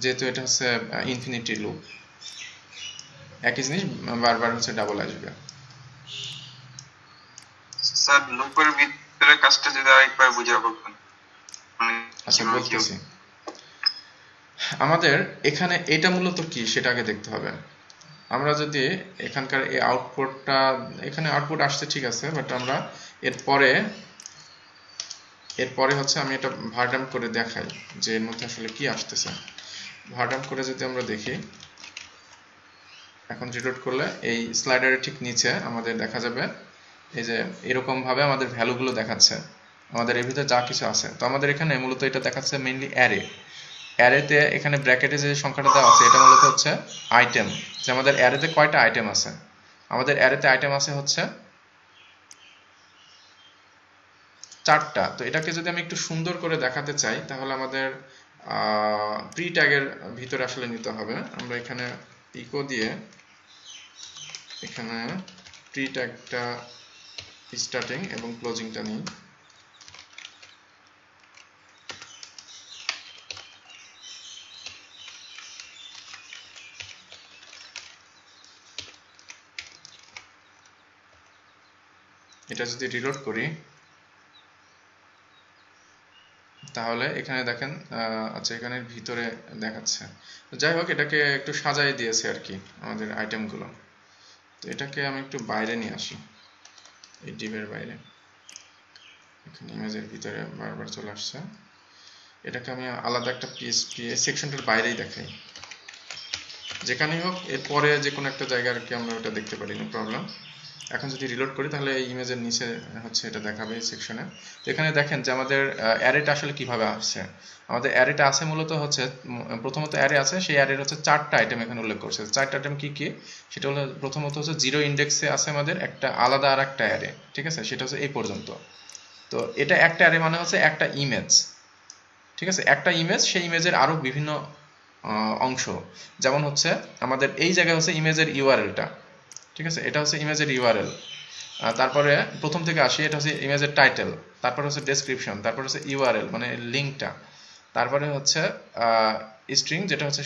যেহেতু এটা হচ্ছে ইনফিনিটি লুপ, একই জিনিস বারবার হচ্ছে ডাবল আসবে।
স্যার লুপের ভিতরে কাজটা যদি আরেকবার বুঝিয়ে বলতেন।
আচ্ছা বলতেছি, আমাদের এখানে এটা মূলত কি সেটা আগে দেখতে হবে। আমরা যদি এখানকার এই আউটপুটটা, এখানে আউটপুট আসছে ঠিক আছে, বাট আমরা এরপরে হচ্ছে আমি এটা ভারডাম্প করে দেখাই যে এর মধ্যে আসলে কি আসতেছে। ভারডাম্প করে যদি আমরা দেখি, এখন রিলোড করলে এই স্লাইডারের ঠিক নিচে আমাদের দেখা যাবে এই যে এরকম ভাবে আমাদের ভ্যালুগুলো দেখাচ্ছে, আমাদের এর ভিতরে যা কিছু আছে। তো আমাদের এখানে মূলত এটা দেখাচ্ছে মেইনলি অ্যারেতে, এখানে ব্র্যাকেটে যে সংখ্যাটা দেওয়া আছে এটা মূলত হচ্ছে আইটেম, যে আমাদের অ্যারেতে কয়টা আইটেম আছে। আমাদের অ্যারেতে আইটেম আছে হচ্ছে 4টা। তো এটাকে যদি আমি একটু সুন্দর করে দেখাতে চাই তাহলে আমাদের প্রি ট্যাগের ভিতরে আসলে নিতে হবে। আমরা এখানে ইকো দিয়ে এখানে প্রি ট্যাগটা স্টার্টিং এবং ক্লোজিংটা নিই, এটা যদি রিলোড করি তাহলে এখানে দেখেন আচ্ছা এখানে ভিতরে দেখাচ্ছে। তো যাই হোক এটাকে একটু সাজাই দিয়েছে আর কি আমাদের আইটেমগুলো। তো এটাকে আমি একটু বাইরে নিয়ে আসি, এই ডিভের বাইরে। এখানে ইমেজের ভিতরে বারবার চলে আসছে। এটাকে আমি আলাদা একটা পিএসপি সেকশনটার বাইরেই দেখাই, যেখানেই হোক এরপরে যে কোনো একটা জায়গায় আর কি আমরা ওটা দেখতে পারি, নো প্রবলেম। এখন যদি রিলোড করি তাহলে এই ইমেজের নিচে হচ্ছে এটা দেখাবে এই সেকশনে। তো এখানে দেখেন যে আমাদের অ্যারেটা আসলে কিভাবে আসছে। আমাদের অ্যারেটা আছে মূলত হচ্ছে প্রথমত অ্যারে আছে, সেই অ্যারের হচ্ছে 4টা আইটেম এখানে উল্লেখ করছে। 4টা আইটেম কি কি? সেটা হলো প্রথমত হচ্ছে 0 ইন্ডেক্সে আছে আমাদের একটা আলাদা আর একটা অ্যারে, ঠিক আছে, সেটা হচ্ছে এই পর্যন্ত। তো এটা একটা অ্যারে মানে হচ্ছে একটা ইমেজ, ঠিক আছে, একটা ইমেজ, সেই ইমেজের আরো বিভিন্ন অংশ, যেমন হচ্ছে আমাদের এই জায়গায় হচ্ছে ইমেজের ইউআরএলটা, ঠিক আছে, এটা হচ্ছে ইমেজের ইউআরএল। তারপরে প্রথম থেকে আসি, এটা হচ্ছে ইমেজের টাইটেল, তারপরে হচ্ছে ডেসক্রিপশন, তারপরে হচ্ছে ইউআরএল মানে লিঙ্কটা, তারপরে হচ্ছে স্ট্রিং যেটা হচ্ছে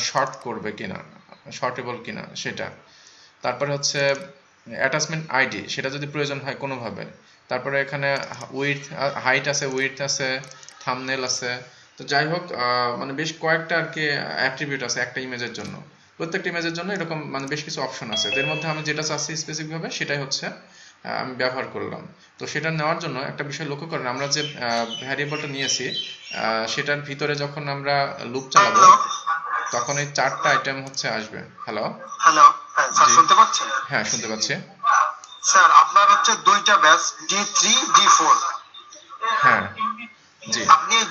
শর্ট করবে কিনা, শর্টেবল কিনা সেটা, তারপরে হচ্ছে অ্যাটাচমেন্ট আইডি সেটা যদি প্রয়োজন হয় কোনোভাবে, তারপরে এখানে উইডথ হাইট আছে, উইডথ আছে, থাম্বনেল আছে। তো যাই হোক মানে বেশ কয়েকটা আর কি অ্যাট্রিবিউট আছে একটা ইমেজের জন্য। প্রত্যেকটা ইমেজের জন্য এরকম মানে বেশ কিছু অপশন আছে, এর মধ্যে আমি যেটা চাচ্ছি স্পেসিফিকভাবে সেটাই হচ্ছে আমি ব্যবহার করলাম। তো সেটা নেওয়ার জন্য একটা বিষয় লক্ষ্য করেন, আমরা যে ভ্যারিয়েবলটা নিয়েছি সেটার ভিতরে যখন আমরা লুপ চালাবো তখন এই 4টা আইটেম হচ্ছে আসবে। হ্যালো
হ্যালো, হ্যাঁ স্যার
জি।
শুনতে পাচ্ছেন?
হ্যাঁ শুনতে পাচ্ছি।
স্যার আপনার হচ্ছে দুইটা ব্যাচ D3 D4।
হ্যাঁ জি।
আপনি এই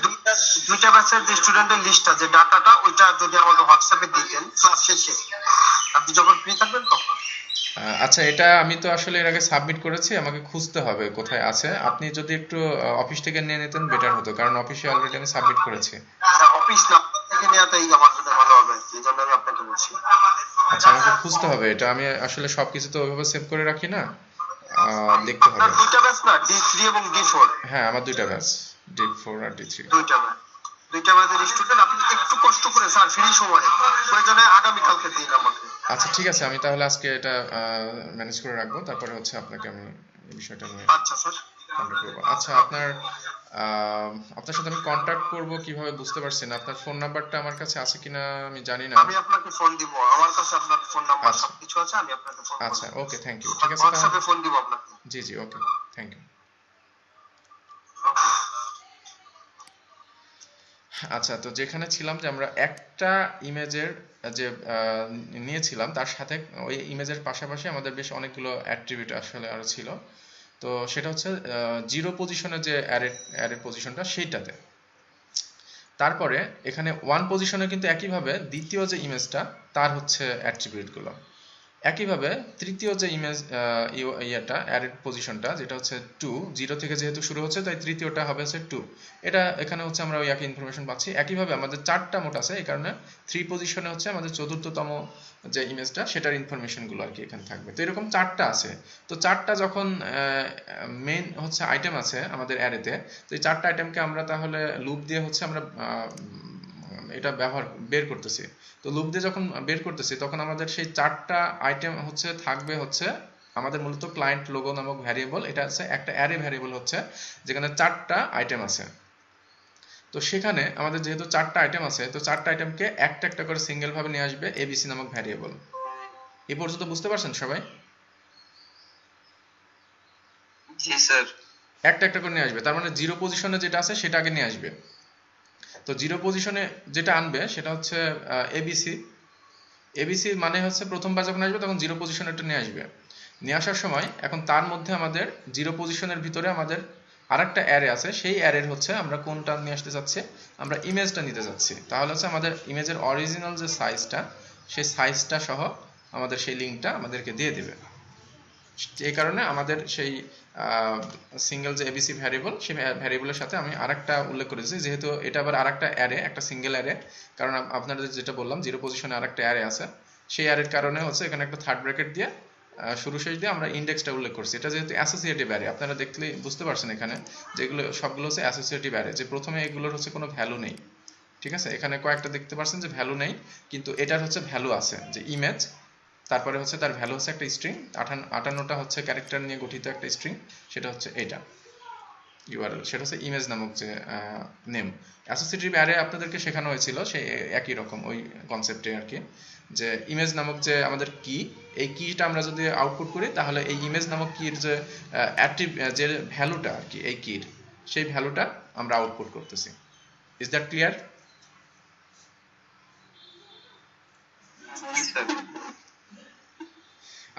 দুইটা ব্যাচের যে স্টুডেন্টের লিস্টটা, যে ডাটাটা, ওইটা যদি আমাকে হোয়াটসঅ্যাপে দিতেন ক্লাস শেষে, আপনি যখন ফ্রি থাকবেন তখন।
আচ্ছা এটা আমি তো আসলে এর আগে সাবমিট করেছি, আমাকে খুঁজতে হবে কোথায় আছে। আপনি যদি একটু অফিস থেকে নিয়ে নিতেন বেটার হতো, কারণ অফিসে অলরেডি আমি সাবমিট করেছি।
অফিস না থেকে নেওয়াটাই আমার জন্য ভালো হবে, এই জন্য আমি আপনাকে বলছি।
আচ্ছা আমাকে খুঁজতে হবে, এটা আমি আসলে সবকিছু তো ওইভাবে সেভ করে রাখি না, দেখতে হবে।
আপনার দুইটা ব্যাচ না, D3 এবং D4?
হ্যাঁ আমার দুইটা ব্যাচ, D4 আর D3।
দুইটা ব্যাচের স্টুডেন্ট। আপনি একটু কষ্ট করে স্যার ফ্রি সময়ে প্রয়োজনে আগামী কালকে দিন আমাকে।
আচ্ছা ঠিক আছে, আমি তাহলে আজকে এটা ম্যানেজ করে রাখবো, তারপরে হচ্ছে আপনাকে আমি এই বিষয়টা নিয়ে
আচ্ছা স্যার।
কন্ট্যাক্ট করবো। আচ্ছা আপনার সাথে আমি কন্ট্যাক্ট করব কিভাবে বুঝতে পারছি না, আপনার ফোন নাম্বারটা আমার কাছে আছে কিনা আমি জানি না।
আমি আপনাকে ফোন দিব, আমার কাছে আপনার ফোন নাম্বার
আচ্ছা।
সবকিছু আছে, আমি আপনাকে ফোন করব।
আচ্ছা ওকে থ্যাংক ইউ, ঠিক আছে
হোয়াটসঅ্যাপে ফোন দিব আপনাকে।
জি জি ওকে থ্যাংক ইউ।
ওকে।
আচ্ছা তো যেখানে ছিলাম যে আমরা একটা ইমেজের যে নিয়েছিলাম তার সাথে ওই ইমেজের পাশাপাশি আমাদের বেশ অনেকগুলো অ্যাট্রিবিউট আসলে আরো ছিল। তো সেটা হচ্ছে 0 পজিশনে যে অ্যারে পজিশনটা সেইটাতে, তারপরে এখানে 1 পজিশনে কিন্তু একইভাবে দ্বিতীয় যে ইমেজটা তার হচ্ছে অ্যাট্রিবিউটগুলো, একইভাবে তৃতীয় যে ইমেজ ইয়েটা অ্যারেড পজিশনটা যেটা হচ্ছে 2, 0 থেকে যেহেতু শুরু হচ্ছে তাই তৃতীয়টা হবে হচ্ছে 2। এটা এখানে হচ্ছে আমরা ওই একই ইনফরমেশন পাচ্ছি। একইভাবে আমাদের 4টা মোট আছে, এই কারণে 3 পজিশনে হচ্ছে আমাদের চতুর্থতম যে ইমেজটা সেটার ইনফরমেশনগুলো আর কি এখানে থাকবে। তো এরকম 4টা আছে। তো 4টা যখন মেইন হচ্ছে আইটেম আছে আমাদের অ্যারেতে, তো এই 4টা আইটেমকে আমরা তাহলে লুপ দিয়ে হচ্ছে আমরা এটা বের করতেছি। তো লুপ দিয়ে যখন বের করতেছি তখন আমাদের সেই 4টা আইটেম হচ্ছে থাকবে হচ্ছে আমাদের মূলত ক্লায়েন্ট লোগো নামক ভ্যারিয়েবল। এটা হচ্ছে একটা অ্যারে ভ্যারিয়েবল হচ্ছে যেখানে 4টা আইটেম আছে। তো সেখানে আমাদের যেহেতু 4টা আইটেম আছে, তো 4টা আইটেমকে একটা একটা করে সিঙ্গেল ভাবে নিয়ে আসবে এবিসি নামক ভ্যারিয়েবল। এই পর্যন্ত বুঝতে পারছেন সবাই?
জি স্যার।
একটা একটা করে নিয়ে আসবে, তার মানে 0 পজিশনে যেটা আছে সেটা আগে নিয়ে আসবে। তো 0 পজিশনে যেটা আনবে সেটা হচ্ছে এবিসি। এবিসি মানে হচ্ছে প্রথমবার যখন আসবে তখন 0 পজিশনে এটা নিয়ে আসবে। নিয়ে আসার সময় এখন তার মধ্যে আমাদের 0 পজিশনের ভিতরে আমাদের আরেকটা অ্যারে আছে, সেই অ্যারের হচ্ছে আমরা কোনটা নিয়ে আসতে চাচ্ছি, আমরা ইমেজটা নিতে চাচ্ছি। তাহলে হচ্ছে আমাদের ইমেজের অরিজিনাল যে সাইজটা সেই সাইজটা সহ আমাদের সেই লিঙ্কটা আমাদেরকে দিয়ে দিবে। এই কারণে আমাদের সেই সিঙ্গেল যে এবিসি ভ্যারিয়েবল, সেই ভ্যারিয়েবলের সাথে আমি আরেকটা উল্লেখ করেছি, যেহেতু এটা আবার আরেকটা অ্যারে, একটা সিঙ্গেল অ্যারে, কারণ আপনাদের যেটা বললাম 0 পজিশনে আরেকটা অ্যারে আছে, সেই অ্যারের কারণে হচ্ছে এখানে একটা থার্ড ব্র্যাকেট দিয়ে শুরু শেষ দিয়ে আমরা ইন্ডেক্সটা উল্লেখ করছি। এটা যেহেতু অ্যাসোসিয়েটিভ অ্যারে, আপনারা দেখলেই বুঝতে পারছেন এখানে যেগুলো সবগুলো হচ্ছে অ্যাসোসিয়েটিভ অ্যারে, যে প্রথমে এগুলোর হচ্ছে কোনো ভ্যালু নেই, ঠিক আছে। এখানে কয়েকটা দেখতে পাচ্ছেন যে ভ্যালু নেই, কিন্তু এটার হচ্ছে ভ্যালু আছে, যে ইমেজ, তারপরে হচ্ছে তার ভ্যালু হচ্ছে একটা স্ট্রিং, 58টা হচ্ছে ক্যারেক্টার নিয়ে গঠিত একটা স্ট্রিং, সেটা হচ্ছে এটা। ইউআরএল, সেটা হচ্ছে ইমেজ নামক যে নেম। অ্যাসোসিয়েটিভ অ্যারে আপনাদেরকে শেখানো হয়েছিল সেই একই রকম ওই কনসেপ্টে আর কি, যে ইমেজ নামক যে আমাদের কি, এই কিটা আমরা যদি আউটপুট করি তাহলে এই ইমেজ নামক কির যে যে ভ্যালুটা আর কি এই কির, সেই ভ্যালুটা আমরা আউটপুট করতেছি। Is that clear?
G sir.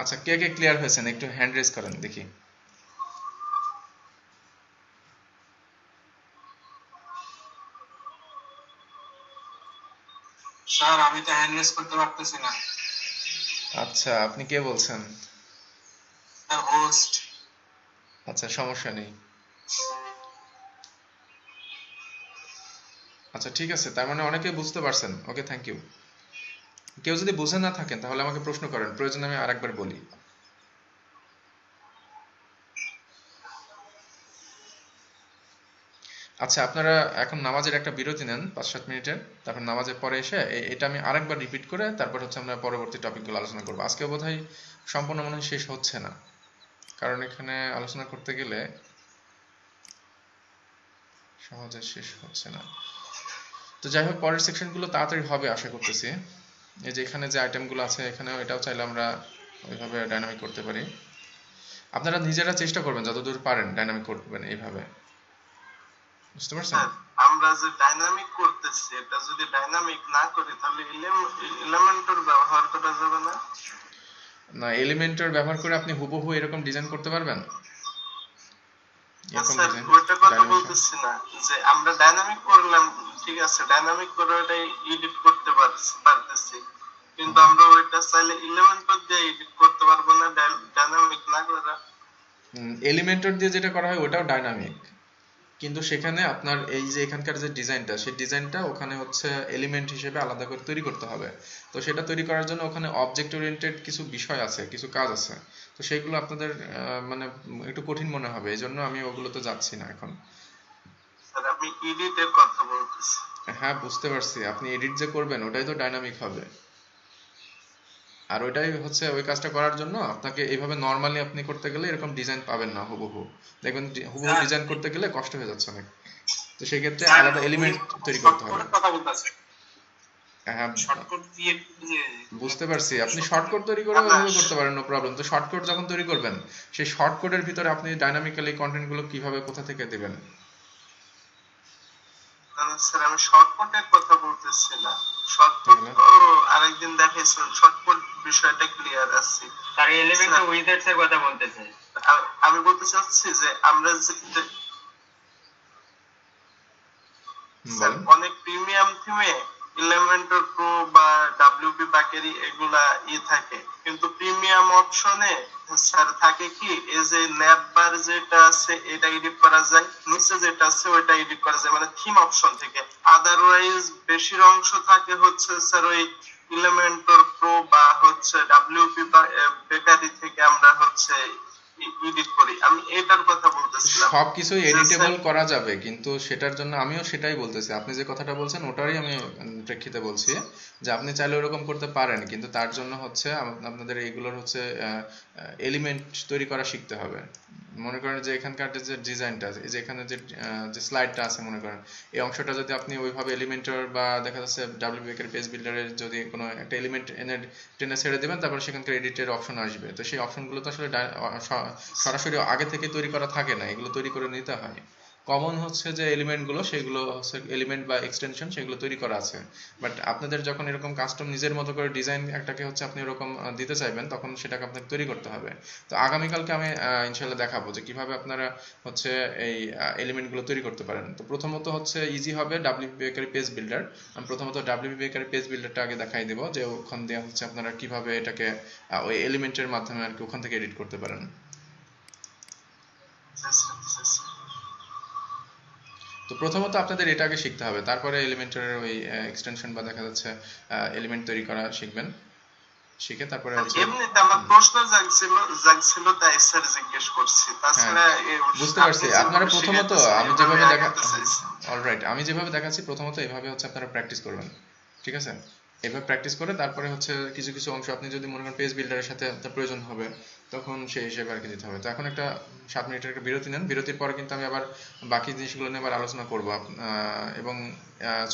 আচ্ছা, কে কে ক্লিয়ার হয়েছেন একটু হ্যান্ড রেজ করেন দেখি।
স্যার আমি তো হ্যান্ড রেজ করতে পারতেছি না।
আচ্ছা, আপনি কে বলছেন?
Sir host.
আচ্ছা, সমস্যা নেই। আচ্ছা ঠিক আছে, তার মানে অনেকে বুঝতে পারছেন। ওকে, থ্যাংক ইউ। কেউ যদি বুঝে না থাকেন তাহলে আমাকে প্রশ্ন করেন, প্রয়োজন আমি আরেকবার বলি। আচ্ছা, আপনারা এখন নামাজের একটা বিরতি নেন 5-7 মিনিটের, তারপর নামাজের পরে এসে এটা আমি আরেকবার রিপিট করে তারপর হচ্ছে আমরা পরবর্তী টপিকগুলো আলোচনা করবো। আজকে বোধহয় সম্পূর্ণ মনে হয় শেষ হচ্ছে না, কারণ এখানে আলোচনা করতে গেলে সহজে শেষ হচ্ছে না। তো যাই হোক, পরের সেকশনগুলো তাড়াতাড়ি হবে আশা করতেছি। এই যে এখানে যে আইটেমগুলো আছে এখানেও এটাও চাইলে আমরা ওইভাবে ডাইনামিক করতে পারি। আপনারা নিজেরা চেষ্টা করবেন যতদূর পারেন ডাইনামিক করবেন এইভাবে, বুঝতে পারছেন?
স্যার আমরা যে ডাইনামিক করতেছি এটা যদি ডাইনামিক না করি তাহলে এলিমেন্টর ব্যবহার করা যাবে না?
না, এলিমেন্টর ব্যবহার করে আপনি হুবহু এরকম ডিজাইন করতে পারবেন? এরকম
স্যার
ডিজাইন
ওইটা কথা
ডাইনামিক?
বলতেছি না, যে আমরা ডাইনামিক করলাম ঠিক আছে, ডাইনামিক করে ওটাই এডিট করতে পারতেছি, কিন্তু আমরা ওইটা চাইলে এলিমেন্টর দিয়ে এডিট করতে পারবো না ডাইনামিক না করে?
এলিমেন্টর দিয়ে যেটা করা হয় ওটাও ডাইনামিক, কিন্তু সেখানে আপনার এই যে এখানকার যে ডিজাইনটা, সেই ডিজাইনটা ওখানে হচ্ছে এলিমেন্ট হিসেবে আলাদা করে তৈরি করতে হবে। তো সেটা তৈরি করার জন্য ওখানে অবজেক্ট ওরিয়েন্টেড কিছু বিষয় আছে, কিছু কাজ আছে। তো সেইগুলো আপনাদের মানে একটু কঠিন মনে হবে, এই জন্য আমি ওগুলোতে যাচ্ছি না এখন।
স্যার আমি এডিটের কথা বলতেছি।
হ্যাঁ, বুঝতে পারছি, আপনি এডিট যে করবেন ওটাই তো ডাইনামিক হবে। আর ওইটাই হচ্ছে ওই কাজটা করার জন্য আপনাকে এইভাবে নর্মালি আপনি করতে গেলে এরকম ডিজাইন পাবেন না হুবহু। দেখবেন হুবহু ডিজাইন করতে গেলে কষ্ট হয়ে যাচ্ছে অনেক। তো সেই ক্ষেত্রে আলাদা এলিমেন্ট তৈরি করতে হবে।
কথা বলতেছে
হ্যাঁ,
শর্টকাট দিয়ে যে
বুঝতে পারছি, আপনি শর্টকাট তৈরি করে ওইভাবে করতে পারেন, নো প্রবলেম। তো শর্টকাট যখন তৈরি করবেন সেই শর্টকাটের ভিতরে আপনি ডাইনামিক্যালি কন্টেন্টগুলো কিভাবে কোথা থেকে দিবেন?
স্যার আমি শর্টকাটের কথা বলতেছি না, শর্টকাট তো আরেকদিন দেখাইছেন, শর্টকাট বিষয়টা ক্লিয়ার আছে।
স্যার এলিমেন্টর উইজেটস এর কথা বলতেছে।
আমি বলতে চাচ্ছি যে আমরা যে স্যার
বলেন।
অনেক প্রিমিয়াম থিমে এলিমেন্টর প্রো বা ডাব্লিউপি বাকেরি এগুলা থাকে, কিন্তু প্রিমিয়াম অপশনে স্যার থাকে কি এই যে ন্যাপ বার যেটা আছে এটা এডিট করা যায়, নিচে যেটা আছে ওইটা এডিট করা যায়, মানে থিম অপশন থেকে। আদারওয়াইজ বেশির অংশ থাকে হচ্ছে স্যার ওই এলিমেন্টর প্রো বা হচ্ছে ডাব্লিউপি বেকারি থেকে আমরা হচ্ছে এডিট করি। আমি এটার কথা বলতেছিলাম।
সবকিছুই এডিটেবল করা যাবে, কিন্তু সেটার জন্য আমিও সেটাই বলতেছি, আপনি যে কথাটা বলছেন ওটারই আমি প্রেক্ষিতে বলছি যে আপনি চাইলে ওরকম করতে পারেন, কিন্তু তার জন্য হচ্ছে আপনাদের এইগুলোর হচ্ছে এলিমেন্ট তৈরি করা শিখতে হবে। মনে করেন যে এখানকার যে ডিজাইনটা, এই যে এখানে যে স্লাইডটা আছে, মনে করেন এই অংশটা যদি আপনি ওইভাবে এলিমেন্টর বা দেখা যাচ্ছে ডাব্লিউপি এর পেজ বিল্ডারের যদি কোনো একটা এলিমেন্ট টেনে ছেড়ে দেবেন, তারপর সেখানকার এডিটের অপশন আসবে। তো সেই অপশনগুলো তো আসলে সরাসরি আগে থেকে তৈরি করা থাকে না, এগুলো তৈরি করে নিতে হয়। কমন হচ্ছে যে এলিমেন্টগুলো, সেগুলো হচ্ছে এলিমেন্ট বা এক্সটেনশন, সেগুলো তৈরি করা আছে। বাট আপনাদের যখন এরকম কাস্টম নিজের মতো করে ডিজাইন একটাকে হচ্ছে আপনি এরকম দিতে চাইবেন, তখন সেটাকে আপনাকে তৈরি করতে হবে। তো আগামীকালকে আমি ইনশাল্লাহ দেখাবো যে কিভাবে আপনারা হচ্ছে এই এলিমেন্টগুলো তৈরি করতে পারেন। তো প্রথমত হচ্ছে ইজি হবে ডাব্লিউপি বেকারি পেজ বিল্ডার। আমি প্রথমত ডাব্লিউপি বেকারি পেজ বিল্ডারটা আগে দেখাই দেবো, যে ওখান দিয়ে হচ্ছে আপনারা কিভাবে এটাকে ওই এলিমেন্টের মাধ্যমে আর কি ওখান থেকে এডিট করতে পারেন। তো প্রথমত আপনাদের এটা আগে শিখতে হবে, তারপরে এলিমেন্টের ওই এক্সটেনশন বা দেখা যাচ্ছে এলিমেন্ট তৈরি করা শিখবেন, শিখে তারপরে হচ্ছে
এমনিতে আমার প্রশ্ন জাগছিল তাই স্যার জিজ্ঞেস করছি, তাছাড়া
বুঝতে পারছি। আপনারা প্রথমত আমি যেভাবে অলরাইট আমি যেভাবে দেখাচ্ছি প্রথমত এইভাবে হচ্ছে আপনারা প্র্যাকটিস করবেন, ঠিক আছে? এভাবে প্র্যাকটিস করে তারপরে হচ্ছে কিছু কিছু অংশ আপনি যদি মনে করেন পেজ বিল্ডারের সাথে আপনার প্রয়োজন হবে, তখন সেই হিসেবে আর কি দিতে হবে। তো এখন একটা 7 মিনিটের একটা বিরতি নেন, বিরতির পরে কিন্তু আমি আবার বাকি জিনিসগুলো নিয়ে আবার আলোচনা করবো এবং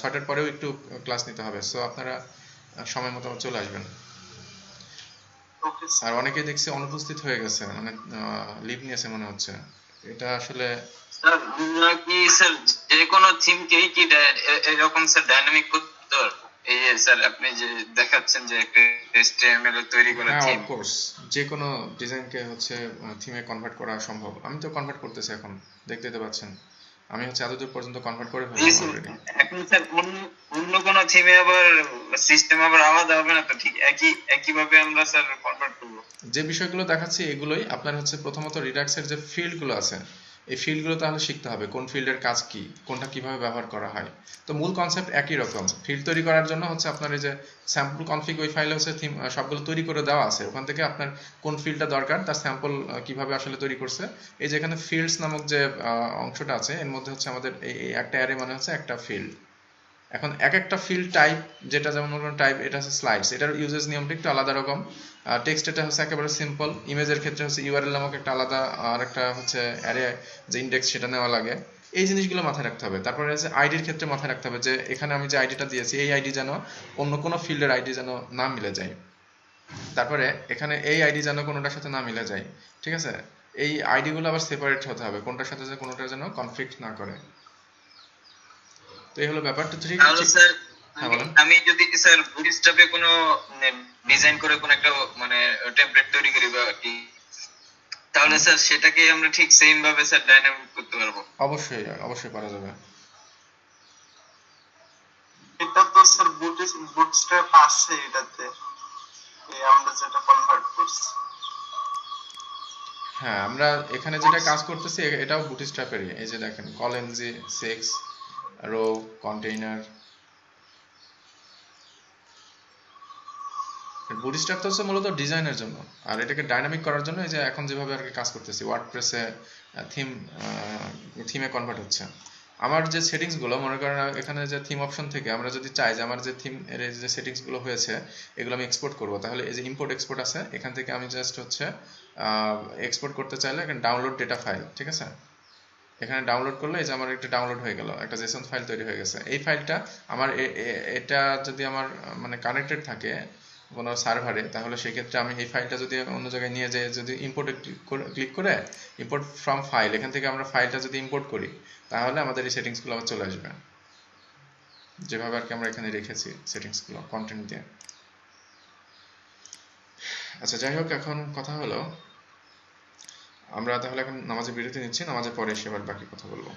6টার পরেও একটু ক্লাস নিতে হবে, সো আপনারা সময় মতো চলে আসবেন।
Okay sir.
আর অনেকেই দেখছি অনুপস্থিত হয়ে গেছে, মানে লিভ নিয়েছে মনে হচ্ছে, এটা আসলে
স্যার আমরা কি স্যার যে কোনো থিমকেই কি এরকম স্যার ডাইনামিক করতে পারবো? এই যে স্যার আপনি যে দেখাচ্ছেন যে একটা HTML এ তৈরি করা
হ্যাঁ
থিম।
অফকোর্স যে কোনো ডিজাইনকে হচ্ছে থিমে কনভার্ট করা সম্ভব। আমি তো কনভার্ট করতেছি এখন, দেখতেই তো পাচ্ছেন আমি হচ্ছে এতদূর পর্যন্ত কনভার্ট করে
জি
ফেললাম
স্যার,
অলরেডি।
এখন স্যার অন্য অন্য কোনো থিমে আবার সিস্টেম আবার আলাদা হবে না তো? ঠিক একই ভাবে আমরা স্যার কনভার্ট করবো?
যে বিষয়গুলো দেখাচ্ছি এগুলোই আপনার হচ্ছে প্রথমত রিডাক্সের যে ফিল্ডগুলো আছে এই ফিল্ডগুলো তাহলে শিখতে হবে, কোন ফিল্ডের কাজ কি, কোনটা কিভাবে ব্যবহার করা হয়। তো মূল কনসেপ্ট একই রকম। ফিল্ড তৈরি করার জন্য হচ্ছে আপনার এই যে স্যাম্পল কনফিগ, ওই ফাইলে হচ্ছে থিম সবগুলো তৈরি করে দেওয়া আছে, ওখান থেকে আপনার কোন ফিল্ডটা দরকার তার স্যাম্পল কিভাবে আসলে তৈরি করছে। এই যে এখানে ফিল্ডস নামক যে অংশটা আছে এর মধ্যে হচ্ছে আমাদের এই একটা অ্যারে মানে হচ্ছে একটা ফিল্ড। এখন এক একটা ফিল্ড টাইপ, যেটা যেমন ধরুন টাইপ, এটা হচ্ছে স্লাইডস, এটার ইউজেস নিয়মটা একটু আলাদা রকম। টেক্সট এটা হচ্ছে একেবারে সিম্পল। ইমেজের ক্ষেত্রে হচ্ছে ইউআরএল নামক একটা আলাদা আর একটা হচ্ছে অ্যারে যে ইন্ডেক্স সেটা নেওয়া লাগে। এই জিনিসগুলো মাথায় রাখতে হবে। তারপরে হচ্ছে আইডির ক্ষেত্রে মাথায় রাখতে হবে যে এখানে আমি যে আইডিটা দিয়েছি এই আইডি যেন অন্য কোনো ফিল্ডের আইডি যেন না মিলে যায়। তারপরে এখানে এই আইডি যেন কোনোটার সাথে না মিলে যায়, ঠিক আছে। এই আইডিগুলো আবার সেপারেট হতে হবে, কোনটার সাথে যে কোনোটা যেন কনফ্লিক্ট না করে। তো এই হলো ব্যাপার। তো ঠিক
তাহলে স্যার
হ্যাঁ
আমি
বলেন।
আমি যদি স্যার বুটস্ট্র্যাপে কোনো ডিজাইন করে কোনো একটা মানে টেমপ্লেট তৈরি করি বা কি, তাহলে স্যার সেটাকে আমরা ঠিক সেম ভাবে স্যার ডাইনামিক করতে পারবো?
অবশ্যই অবশ্যই পারা যাবে।
এটা তো স্যার বুটস্ট্র্যাপ আছে এটাতে, এই আমরা যেটা কনভার্ট করছি।
হ্যাঁ আমরা এখানে যেটা কাজ করতেছি এটাও বুটস্ট্র্যাপেরই। এই যে দেখেন কলএমজি 6 রো কন্টেইনার। বুটস্ট্র্যাপ তো হচ্ছে মূলত ডিজাইনের জন্য, আর এটাকে ডাইনামিক করার জন্য এই যে এখন যেভাবে আর কি কাজ করতেছি ওয়ার্ডপ্রেসে থিম থিমে কনভার্ট হচ্ছে। আমার যে সেটিংসগুলো মনে করেন এখানে যে থিম অপশন থেকে আমরা যদি চাই যে আমার যে থিম এর যে সেটিংসগুলো হয়েছে এগুলো আমি এক্সপোর্ট করব, তাহলে এই যে ইম্পোর্ট এক্সপোর্ট আছে এখান থেকে আমি জাস্ট হচ্ছে এক্সপোর্ট করতে চাইলে এখানে ডাউনলোড ডেটা ফাইল, ঠিক আছে, এখানে ডাউনলোড করলে এই যে আমার একটা ডাউনলোড হয়ে গেল, একটা জেসন ফাইল তৈরি হয়ে গেছে। এই ফাইলটা আমার এটা যদি আমার মানে কানেক্টেড থাকে কোনো সার্ভারে, তাহলে সেক্ষেত্রে আমি এই ফাইলটা যদি অন্য জায়গায় নিয়ে যাই, যদি ইম্পোর্টে ক্লিক করে ইম্পোর্ট ফ্রম ফাইল, এখান থেকে আমরা ফাইলটা যদি ইম্পোর্ট করি তাহলে আমাদের এই সেটিংসগুলো আবার চলে আসবে যেভাবে আর কি আমরা এখানে রেখেছি সেটিংসগুলো কন্টেন্ট দিয়ে। আচ্ছা যাই হোক, এখন কথা হলো আমরা তাহলে এখন নামাজে বিরতি নিচ্ছি, নামাজের পরে এসে আবার বাকি কথা বলবো।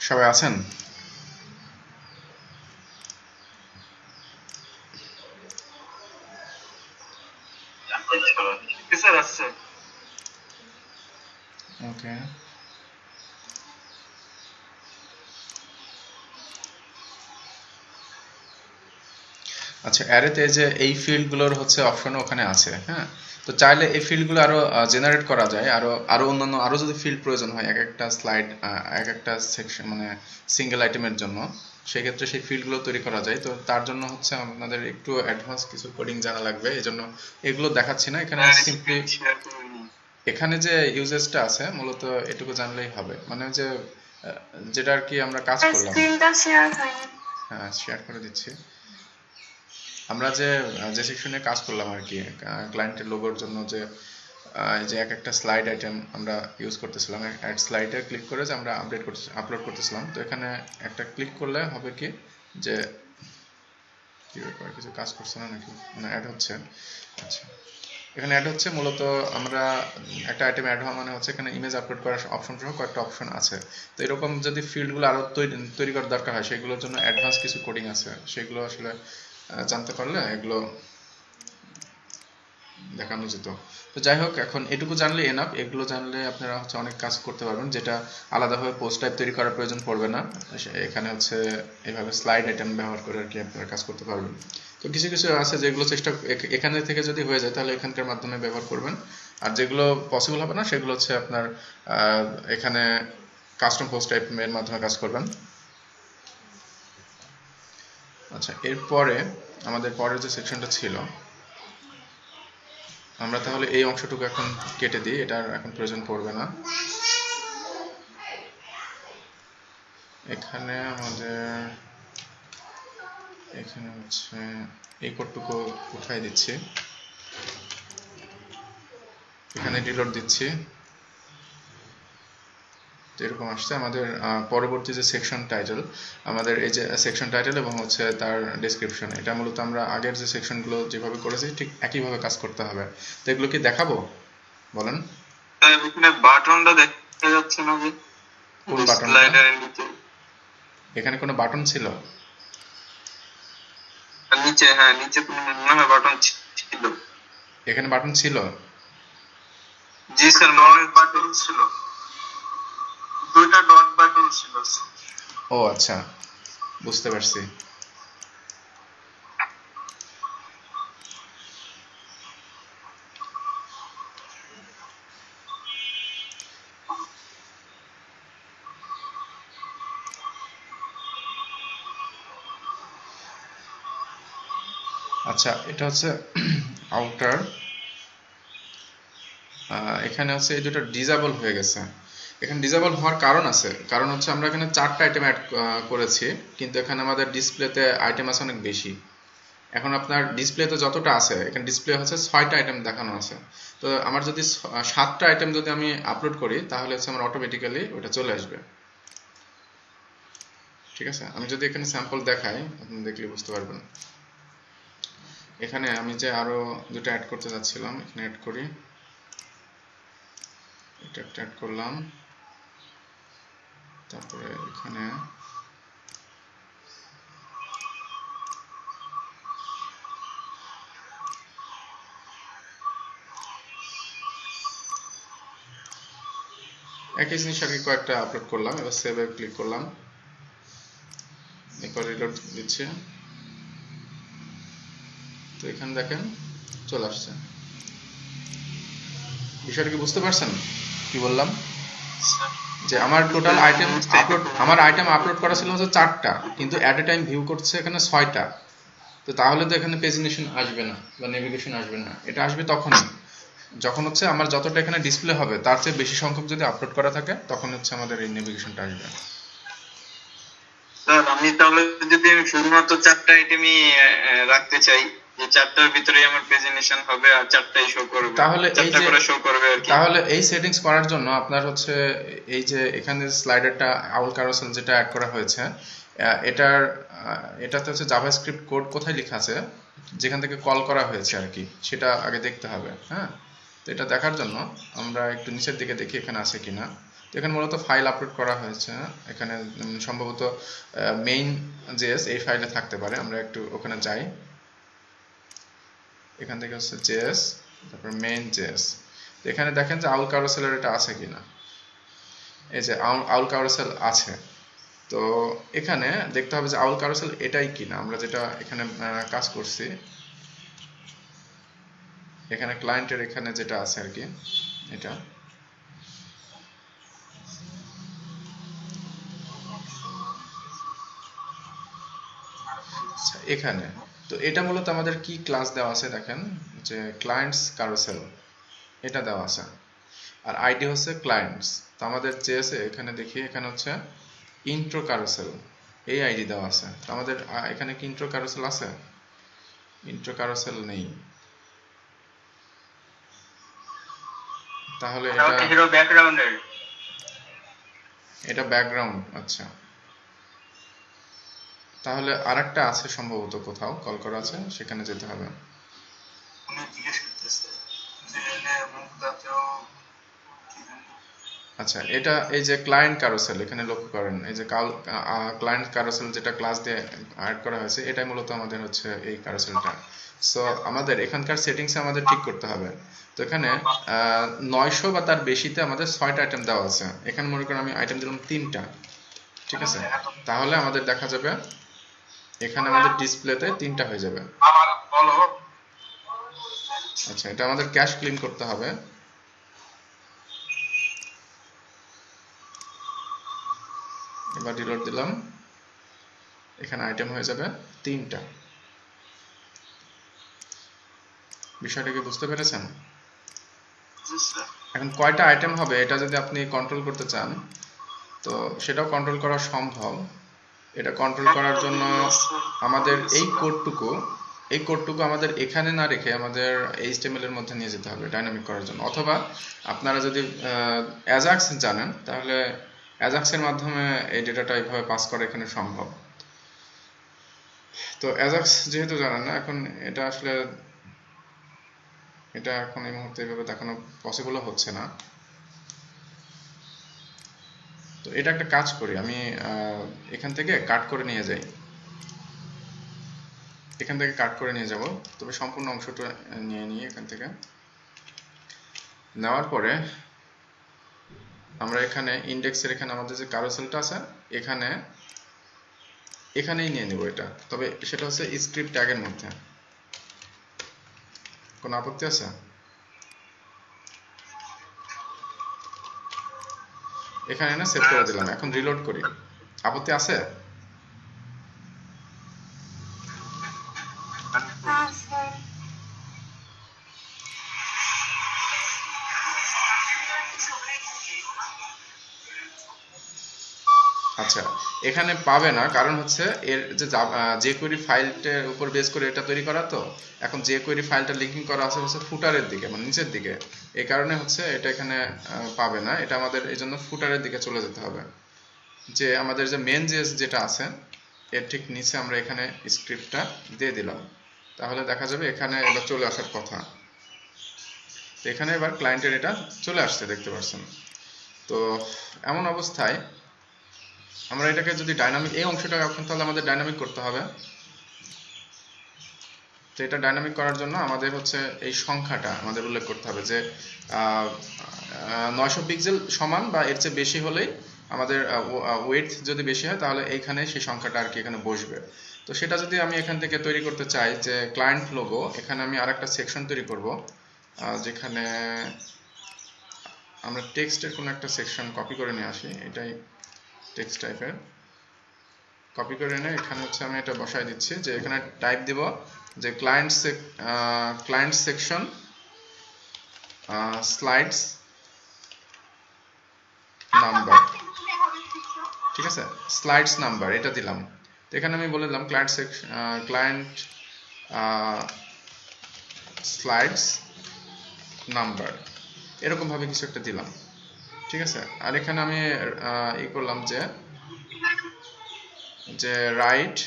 সবাই আছেন?
স্যার আসছে।
ওকে, আচ্ছা অ্যারেতে যে এই ফিল্ডগুলোর হচ্ছে অপশন ওখানে আছে, হ্যাঁ। তো চাইলে এই ফিল্ডগুলো আরো জেনারেট করা যায়, আরো অন্যান্য আরো যদি ফিল্ড প্রয়োজন হয় এক একটা স্লাইড, এক একটা সেকশন মানে সিঙ্গেল আইটেমের জন্য, সেক্ষেত্রে সেই ফিল্ডগুলো তৈরি করা যায়। তো তার জন্য হচ্ছে আপনাদের একটু অ্যাডভান্স কিছু কোডিং জানা লাগবে, এই জন্য এগুলো দেখাচ্ছি না এখানে। সিম্পলি এখানে যে ইউজেসটা আছে মূলত এটুকু জানলেই হবে, মানে যে যেটা আর কি আমরা কাজ করলাম।
স্ক্রিনটা শেয়ার হয়নি।
হ্যাঁ, শেয়ার করে দিচ্ছি। আমরা যে যে সেকশনে কাজ করলাম আর কি, ক্লায়েন্টের লোগোর জন্য যে যে এক একটা স্লাইড আইটেম আমরা ইউজ করতেছিলাম, অ্যাড স্লাইডে ক্লিক করে যে আমরা আপলোড করতেছিলাম। তো এখানে একটা ক্লিক করলে হবে কি যে কি ব্যাপার, কিছু কাজ করছে না নাকি, না অ্যাড হচ্ছে। আচ্ছা, এখানে অ্যাড হচ্ছে মূলত আমরা একটা আইটেম অ্যাড হওয়া মানে হচ্ছে এখানে ইমেজ আপলোড করার অপশন সহ কয়েকটা অপশন আছে। তো এরকম যদি ফিল্ডগুলো আরো তৈরি করার দরকার হয়, সেগুলোর জন্য অ্যাডভান্স কিছু কোডিং আছে, সেগুলো আসলে জানতে পারলে এগুলো দেখানো যেত। তো যাই হোক, এখন এটুকু জানলে এনাফ। এগুলো জানলে আপনারা হচ্ছে অনেক কাজ করতে পারবেন, যেটা আলাদাভাবে পোস্ট টাইপ তৈরি করার প্রয়োজন পড়বে না। এখানে হচ্ছে এইভাবে স্লাইড আইটেম ব্যবহার করে আর কি আপনারা কাজ করতে পারবেন। তো কিছু কিছু আছে যেগুলো চেষ্টা এখানে থেকে যদি হয়ে যায় তাহলে এখানকার মাধ্যমে ব্যবহার করবেন, আর যেগুলো পসিবল হবে না সেগুলো হচ্ছে আপনার এখানে কাস্টম পোস্ট টাইপের মাধ্যমে কাজ করবেন। আচ্ছা, এরপরে আমাদের পরের যে সেকশনটা ছিল, আমরা তাহলে এই অংশটুকু এখন কেটে দিই, এটার এখন প্রয়োজন পড়বে না। এখানে আমাদের এখানে হচ্ছে এই কোডটুকু উঠাই দিচ্ছি, এখানে রিলোড দিচ্ছি। এরকম আসছে আমাদের পরবর্তী যে সেকশন টাইটেল, আমাদের এই যে সেকশন টাইটেল এবং হচ্ছে তার ডেসক্রিপশন, এটা মূলত আমরা আগের যে সেকশনগুলো যেভাবে করেছি ঠিক একইভাবে কাজ করতে হবে। তো এগুলো কি দেখাবো বলেন?
এখানে বাটনটা দেখা যাচ্ছে না যে
কোন বাটন?
স্লাইডারের নিচে,
এখানে কোনো বাটন ছিল?
নিচে, হ্যাঁ নিচে কোনো মনে হয় বাটন ছিল।
এখানে বাটন ছিল?
জি স্যার,
ডট বাটন ছিল, দুইটা ডট বাটন ছিল।
ও আচ্ছা, বুঝতে পারছি। আচ্ছা, এটা হচ্ছে আউটার। এখানে হচ্ছে এই দুটো ডিসেবল হয়ে গেছে। এখানে ডিসেবল হওয়ার কারণ আছে, কারণ হচ্ছে আমরা এখানে 4টা আইটেম অ্যাড করেছি, কিন্তু এখানে আমাদের ডিসপ্লেতে আইটেম আছে অনেক বেশি। এখন আপনার ডিসপ্লেতে যতটা আছে, এখানে ডিসপ্লে হচ্ছে 6টা আইটেম দেখানো আছে। তো আমার যদি 7টা আইটেম যদি আমি আপলোড করি তাহলে হচ্ছে আমার অটোমেটিক্যালি ওটা চলে আসবে। ঠিক আছে, আমি যদি এখানে স্যাম্পল দেখাই আপনি দেখলে বুঝতে পারবেন। এখানে আমি যে আরো দুটো অ্যাড করতে যাচ্ছিলাম, এখানে অ্যাড করি, এটা একটা অ্যাড করলাম, তারপরে এখানে একই জিনিস আগে কয়েকটা আপলোড করলাম। এবার সেভে ক্লিক করলাম, এরপর রিলোড দিচ্ছে। তো এখানে দেখেন চলে আসছে। বিষয়টা কি বুঝতে পারছেন কি বললাম? যে আমার টোটাল আইটেম আপলোড, আমার আইটেম আপলোড করা ছিল হচ্ছে 4টা, কিন্তু অ্যাট এ টাইম ভিউ করছে এখানে 6টা। তো তাহলে তো এখানে পেজিনেশন আসবে না বা নেভিগেশন আসবে না। এটা আসবে তখনই যখন হচ্ছে আমার যতটা এখানে ডিসপ্লে হবে তার চেয়ে বেশি সংখ্যক যদি আপলোড করা থাকে, তখন হচ্ছে আমাদের এই নেভিগেশনটা আসবে।
স্যার আমি তাহলে যদি আমি শুধুমাত্র 4টা আইটেমই রাখতে চাই, যে 4টার ভিতরেই আমার প্রেজেন্টেশন হবে আর 4টাই শো করবে,
তাহলে এই
4টা
যে
করে শো করবে আর কি।
তাহলে এই সেটিংস করার জন্য আপনার হচ্ছে এই যে এখানে স্লাইডারটা আউল ক্যারোসেল যেটা অ্যাড করা হয়েছে, এটাতে হচ্ছে জাভাস্ক্রিপ্ট কোড কোথায় লেখা আছে, যেখান থেকে কল করা হয়েছে আর কি, সেটা আগে দেখতে হবে। হ্যাঁ, তো এটা দেখার জন্য আমরা একটু নিচের দিকে দেখি এখানে আছে কিনা। তো এখানে মূলত ফাইল আপলোড করা হয়েছে, এখানে সম্ভবত মেইন জেএস এই ফাইলে থাকতে পারে। আমরা একটু ওখানে যাই, এখান থেকে হচ্ছে জেএস, তারপর মেইন জেএস। এখানে দেখেন যে আউল ক্যারোসেলের এটা আছে কিনা, এই যে আউল ক্যারোসেল আছে। তো এখানে দেখতে হবে যে আউল ক্যারোসেল এটাই কিনা, আমরা যেটা এখানে কাজ করছি, এখানে ক্লায়েন্টের এখানে যেটা আছে আর কি, এটা এখানে। তো এটা মূলত আমাদের কি ক্লাস দেওয়া আছে দেখেন, যে ক্লায়েন্টস ক্যারোসেল এটা দেওয়া আছে, আর আইডি হচ্ছে ক্লায়েন্টস। তো আমাদের জেএস এখানে দেখি, এখানে হচ্ছে ইন্ট্রো ক্যারোসেল এই আইডি দেওয়া আছে। তো আমাদের এখানে কি ইন্ট্রো ক্যারোসেল আছে? ইন্ট্রো ক্যারোসেল নেই, তাহলে এটা ব্যাকগ্রাউন্ড। আচ্ছা, তাহলে আরেকটা আছে সম্ভবত, কোথাও কল করা আছে, সেখানে যেতে হবে।
উনি জিজ্ঞেস করতেছে যে এনে মুখদাতেও কি জানি।
আচ্ছা, এটা এই যে ক্লায়েন্ট ক্যারোসেল, এখানে লক্ষ্য করেন এই যে ক্লায়েন্ট ক্যারোসেল যেটা ক্লাস দিয়ে অ্যাড করা হয়েছে, এটাই মূলত আমাদের হচ্ছে এই ক্যারোসেলটা। সো আমাদের এখানকার সেটিংসে আমাদের ঠিক করতে হবে। তো এখানে 900 বা তার বেশিতে আমাদের 6টা আইটেম দেওয়া আছে, এখানে মনে করেন আমি আইটেম দিলাম 3টা, ঠিক আছে? তাহলে আমাদের দেখা যাবে এখানে আমাদের ডিসপ্লেতে 3টা হয়ে যাবে।
আবার বলো।
আচ্ছা, এটা আমাদের ক্যাশ ক্লিন করতে হবে। এবার রিলোড দিলাম, এখানে আইটেম হয়ে যাবে 3টা। বিষয়টা কি বুঝতে পেরেছেন? এখন কয়টা আইটেম হবে এটা যদি আপনি কন্ট্রোল করতে চান, তো সেটাও কন্ট্রোল করা সম্ভব। এটা কন্ট্রোল করার জন্য আমাদের এই কোডটুকু আমাদের এখানে না রেখে আমাদের HTML এর মধ্যে নিয়ে যেতে হবে ডাইনামিক করার জন্য। অথবা আপনারা যদি অ্যাজাক্স জানেন, তাহলে অ্যাজাক্সের মাধ্যমে এই ডেটাটা এইভাবে পাস করা এখানে সম্ভব। তো অ্যাজাক্স যেহেতু জানেন না, এখন এটা আসলে এটা এখন এই মুহূর্তে এইভাবে দেখানো পসিবলও হচ্ছে না। তো এটা একটা কাজ করি, আমি এখান থেকে কাট করে নিয়ে যাই, এখান থেকে কাট করে নিয়ে যাব। তবে সম্পূর্ণ অংশটা নিয়ে নিই এখান থেকে। নেওয়ার পরে আমরা এখানে ইন্ডেক্সের এখানে আমাদের যে ক্যারোসেলটা আছে এখানেই নিয়ে নেব এটা। তবে সেটা হচ্ছে স্ক্রিপ্ট ট্যাগের মধ্যে। কোনো আপত্তি আছে? এখানে না সেভ করে দিলাম, এখন রিলোড করি। আপত্তি আছে? আচ্ছা, এখানে পাবে না, কারণ হচ্ছে এর যে jQuery ফাইলটার উপর বেস করে এটা তৈরি করা। তো এখন jQuery ফাইলটা লিঙ্কিং করা আছে হচ্ছে ফুটারের দিকে, মানে নিচের দিকে। এই কারণে হচ্ছে এটা এখানে পাবে না, এটা আমাদের এই জন্য ফুটারের দিকে চলে যেতে হবে। যে আমাদের যে মেন জেএস যেটা আছে এর ঠিক নিচে আমরা এখানে স্ক্রিপ্টটা দিয়ে দিলাম, তাহলে দেখা যাবে এখানে এবার চলে আসার কথা। তো এখানে এবার ক্লায়েন্টের এটা চলে আসছে, দেখতে পাচ্ছেন। তো এমন অবস্থায় আমরা এটাকে যদি ডাইনামিক, এই অংশটা এখন তাহলে আমাদের ডাইনামিক করতে হবে। তো এটা ডাইনামিক করার জন্য আমাদের হচ্ছে এই সংখ্যাটা আমাদের উল্লেখ করতে হবে যে 900 পিক্সেল সমান বা এর চেয়ে বেশি হলেই আমাদের ওয়েট যদি বেশি হয় তাহলে এইখানে সেই সংখ্যাটা আর কি এখানে বসবে। তো সেটা যদি আমি এখান থেকে তৈরি করতে চাই যে ক্লায়েন্ট লোগো, এখানে আমি আরেকটা সেকশন তৈরি করব, যেখানে আমরা টেক্সটের কোনো একটা সেকশন কপি করে নিয়ে আসি। এটাই টেক্সট টাইপের কপি করে এনে এখানে হচ্ছে আমি এটা বসাই দিচ্ছি, যে এখানে টাইপ দিব যে ক্লায়েন্ট সেকশন স্লাইডস নাম্বার, ঠিক আছে? স্লাইডস নাম্বার এটা দিলাম। তো এখানে আমি বলে দিলাম ক্লায়েন্ট স্লাইডস নাম্বার, এরকম ভাবে কিছু একটা দিলাম, ঠিক আছে? আর এখানে আমি ই করলাম যে write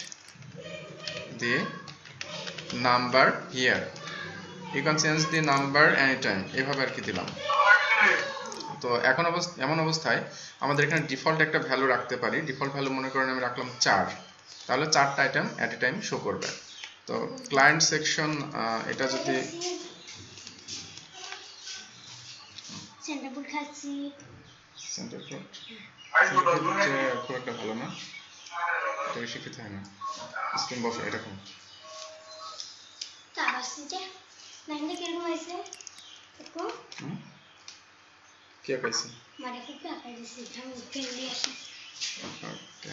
the number here, you can change the number any time, এভাবে আর কি দিলাম। তো এমন অবস্থায় আমাদের এখানে ডিফল্ট একটা ভ্যালু রাখতে পারি। ডিফল্ট ভ্যালু মনে করেন আমি রাখলাম 4, তাহলে 4টা item at a time show করবে। তো ক্লায়েন্ট সেকশন এটা যদি
সেন্টারপুর খাচ্ছি
সেন্টারফুট খুব একটা ভালো না, এটাকে শিখতে হয় না। স্ক্রিন বসে এরকম
চাপ আসছে যে লাইনটা কিরকম হয়েছে দেখো
কি আঁকাইছি।
মানে খুব আঁকাই দিচ্ছি আমি ফ্রেন্ডলি আসি।
ওকে,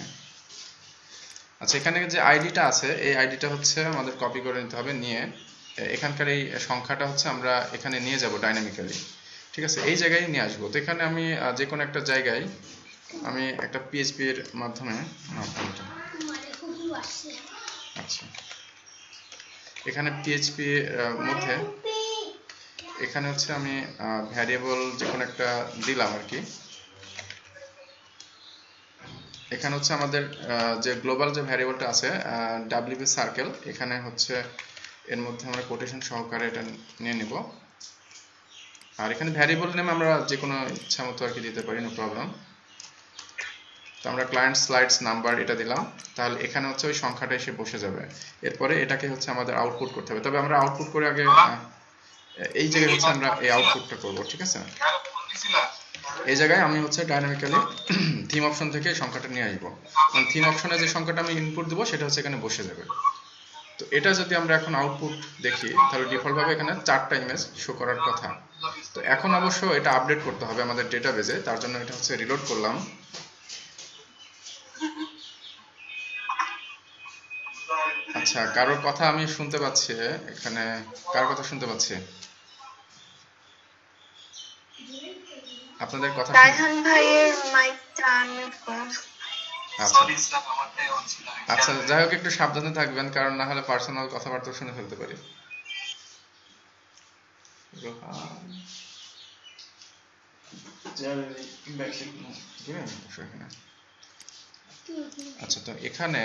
আচ্ছা এখানে যে আইডিটা আছে এই আইডিটা হচ্ছে আমাদের কপি করে নিতে হবে, নিয়ে এখানকার এই সংখ্যাটা হচ্ছে আমরা এখানে নিয়ে যাব ডাইনামিক্যালি, ঠিক আছে, এই জায়গায় নিয়ে আসবো। তো এখানে আমি যে কোনো একটা জায়গায় আমি একটা পিএইচপি এর মাধ্যমে
মানে খুব আসছে
আচ্ছা এখানে পিএইচপি মধ্যে এখানে হচ্ছে আমি ভ্যারিয়েবল যে কোনো একটা দিলাম আর কি। এখানে হচ্ছে আমাদের যে গ্লোবাল যে ভ্যারিয়েবলটা আছে ডাব্লিউপি সার্কেল, এখানে হচ্ছে এর মধ্যে আমরা কোটেশন সহকারে এটা নিয়ে নিব। আর এখানে ভ্যারিয়েবল নেম আমরা যে কোনো ইচ্ছা মতো আর কি দিতে পারি, নো প্রবলেম। তো আমরা ক্লায়েন্ট স্লাইডস নাম্বার এটা দিলাম, তাহলে এখানে হচ্ছে ওই সংখ্যাটা এসে বসে যাবে। এরপরে এটাকে হচ্ছে আমাদের আউটপুট করতে হবে, তবে আমরা আউটপুট করে আগে এই জায়গায় হচ্ছে আমরা এই আউটপুটটা করব, ঠিক আছে। এই জায়গায় আমি হচ্ছে ডাইনামিক্যালি থিম অপশন থেকে সংখ্যাটা নিয়ে আসবো, কারণ থিম অপশনে যে সংখ্যাটা আমি ইনপুট দেবো সেটা হচ্ছে এখানে বসে যাবে। তো এটা যদি আমরা এখন আউটপুট দেখি তাহলে ডিফল্ট ভাবে এখানে 4টা ইমেজ শো করার কথা। তো এখন অবশ্য এটা আপডেট করতে হবে আমাদের ডেটাবেজে, তার জন্য এটা হচ্ছে রিলোড করলাম। আচ্ছা কারোর কথা আমি শুনতে পাচ্ছি, এখানে কার কথা শুনতে পাচ্ছি? আপনাদের কথা
রায়হান ভাইয়ের মাইকটা আনমিউট করুন।
আচ্ছা যাই হোক একটু সাবধানে থাকবেন, কারণ না হলে পার্সোনাল কথাবার্তা শুনে ফেলতে পারি। আচ্ছা তো এখানে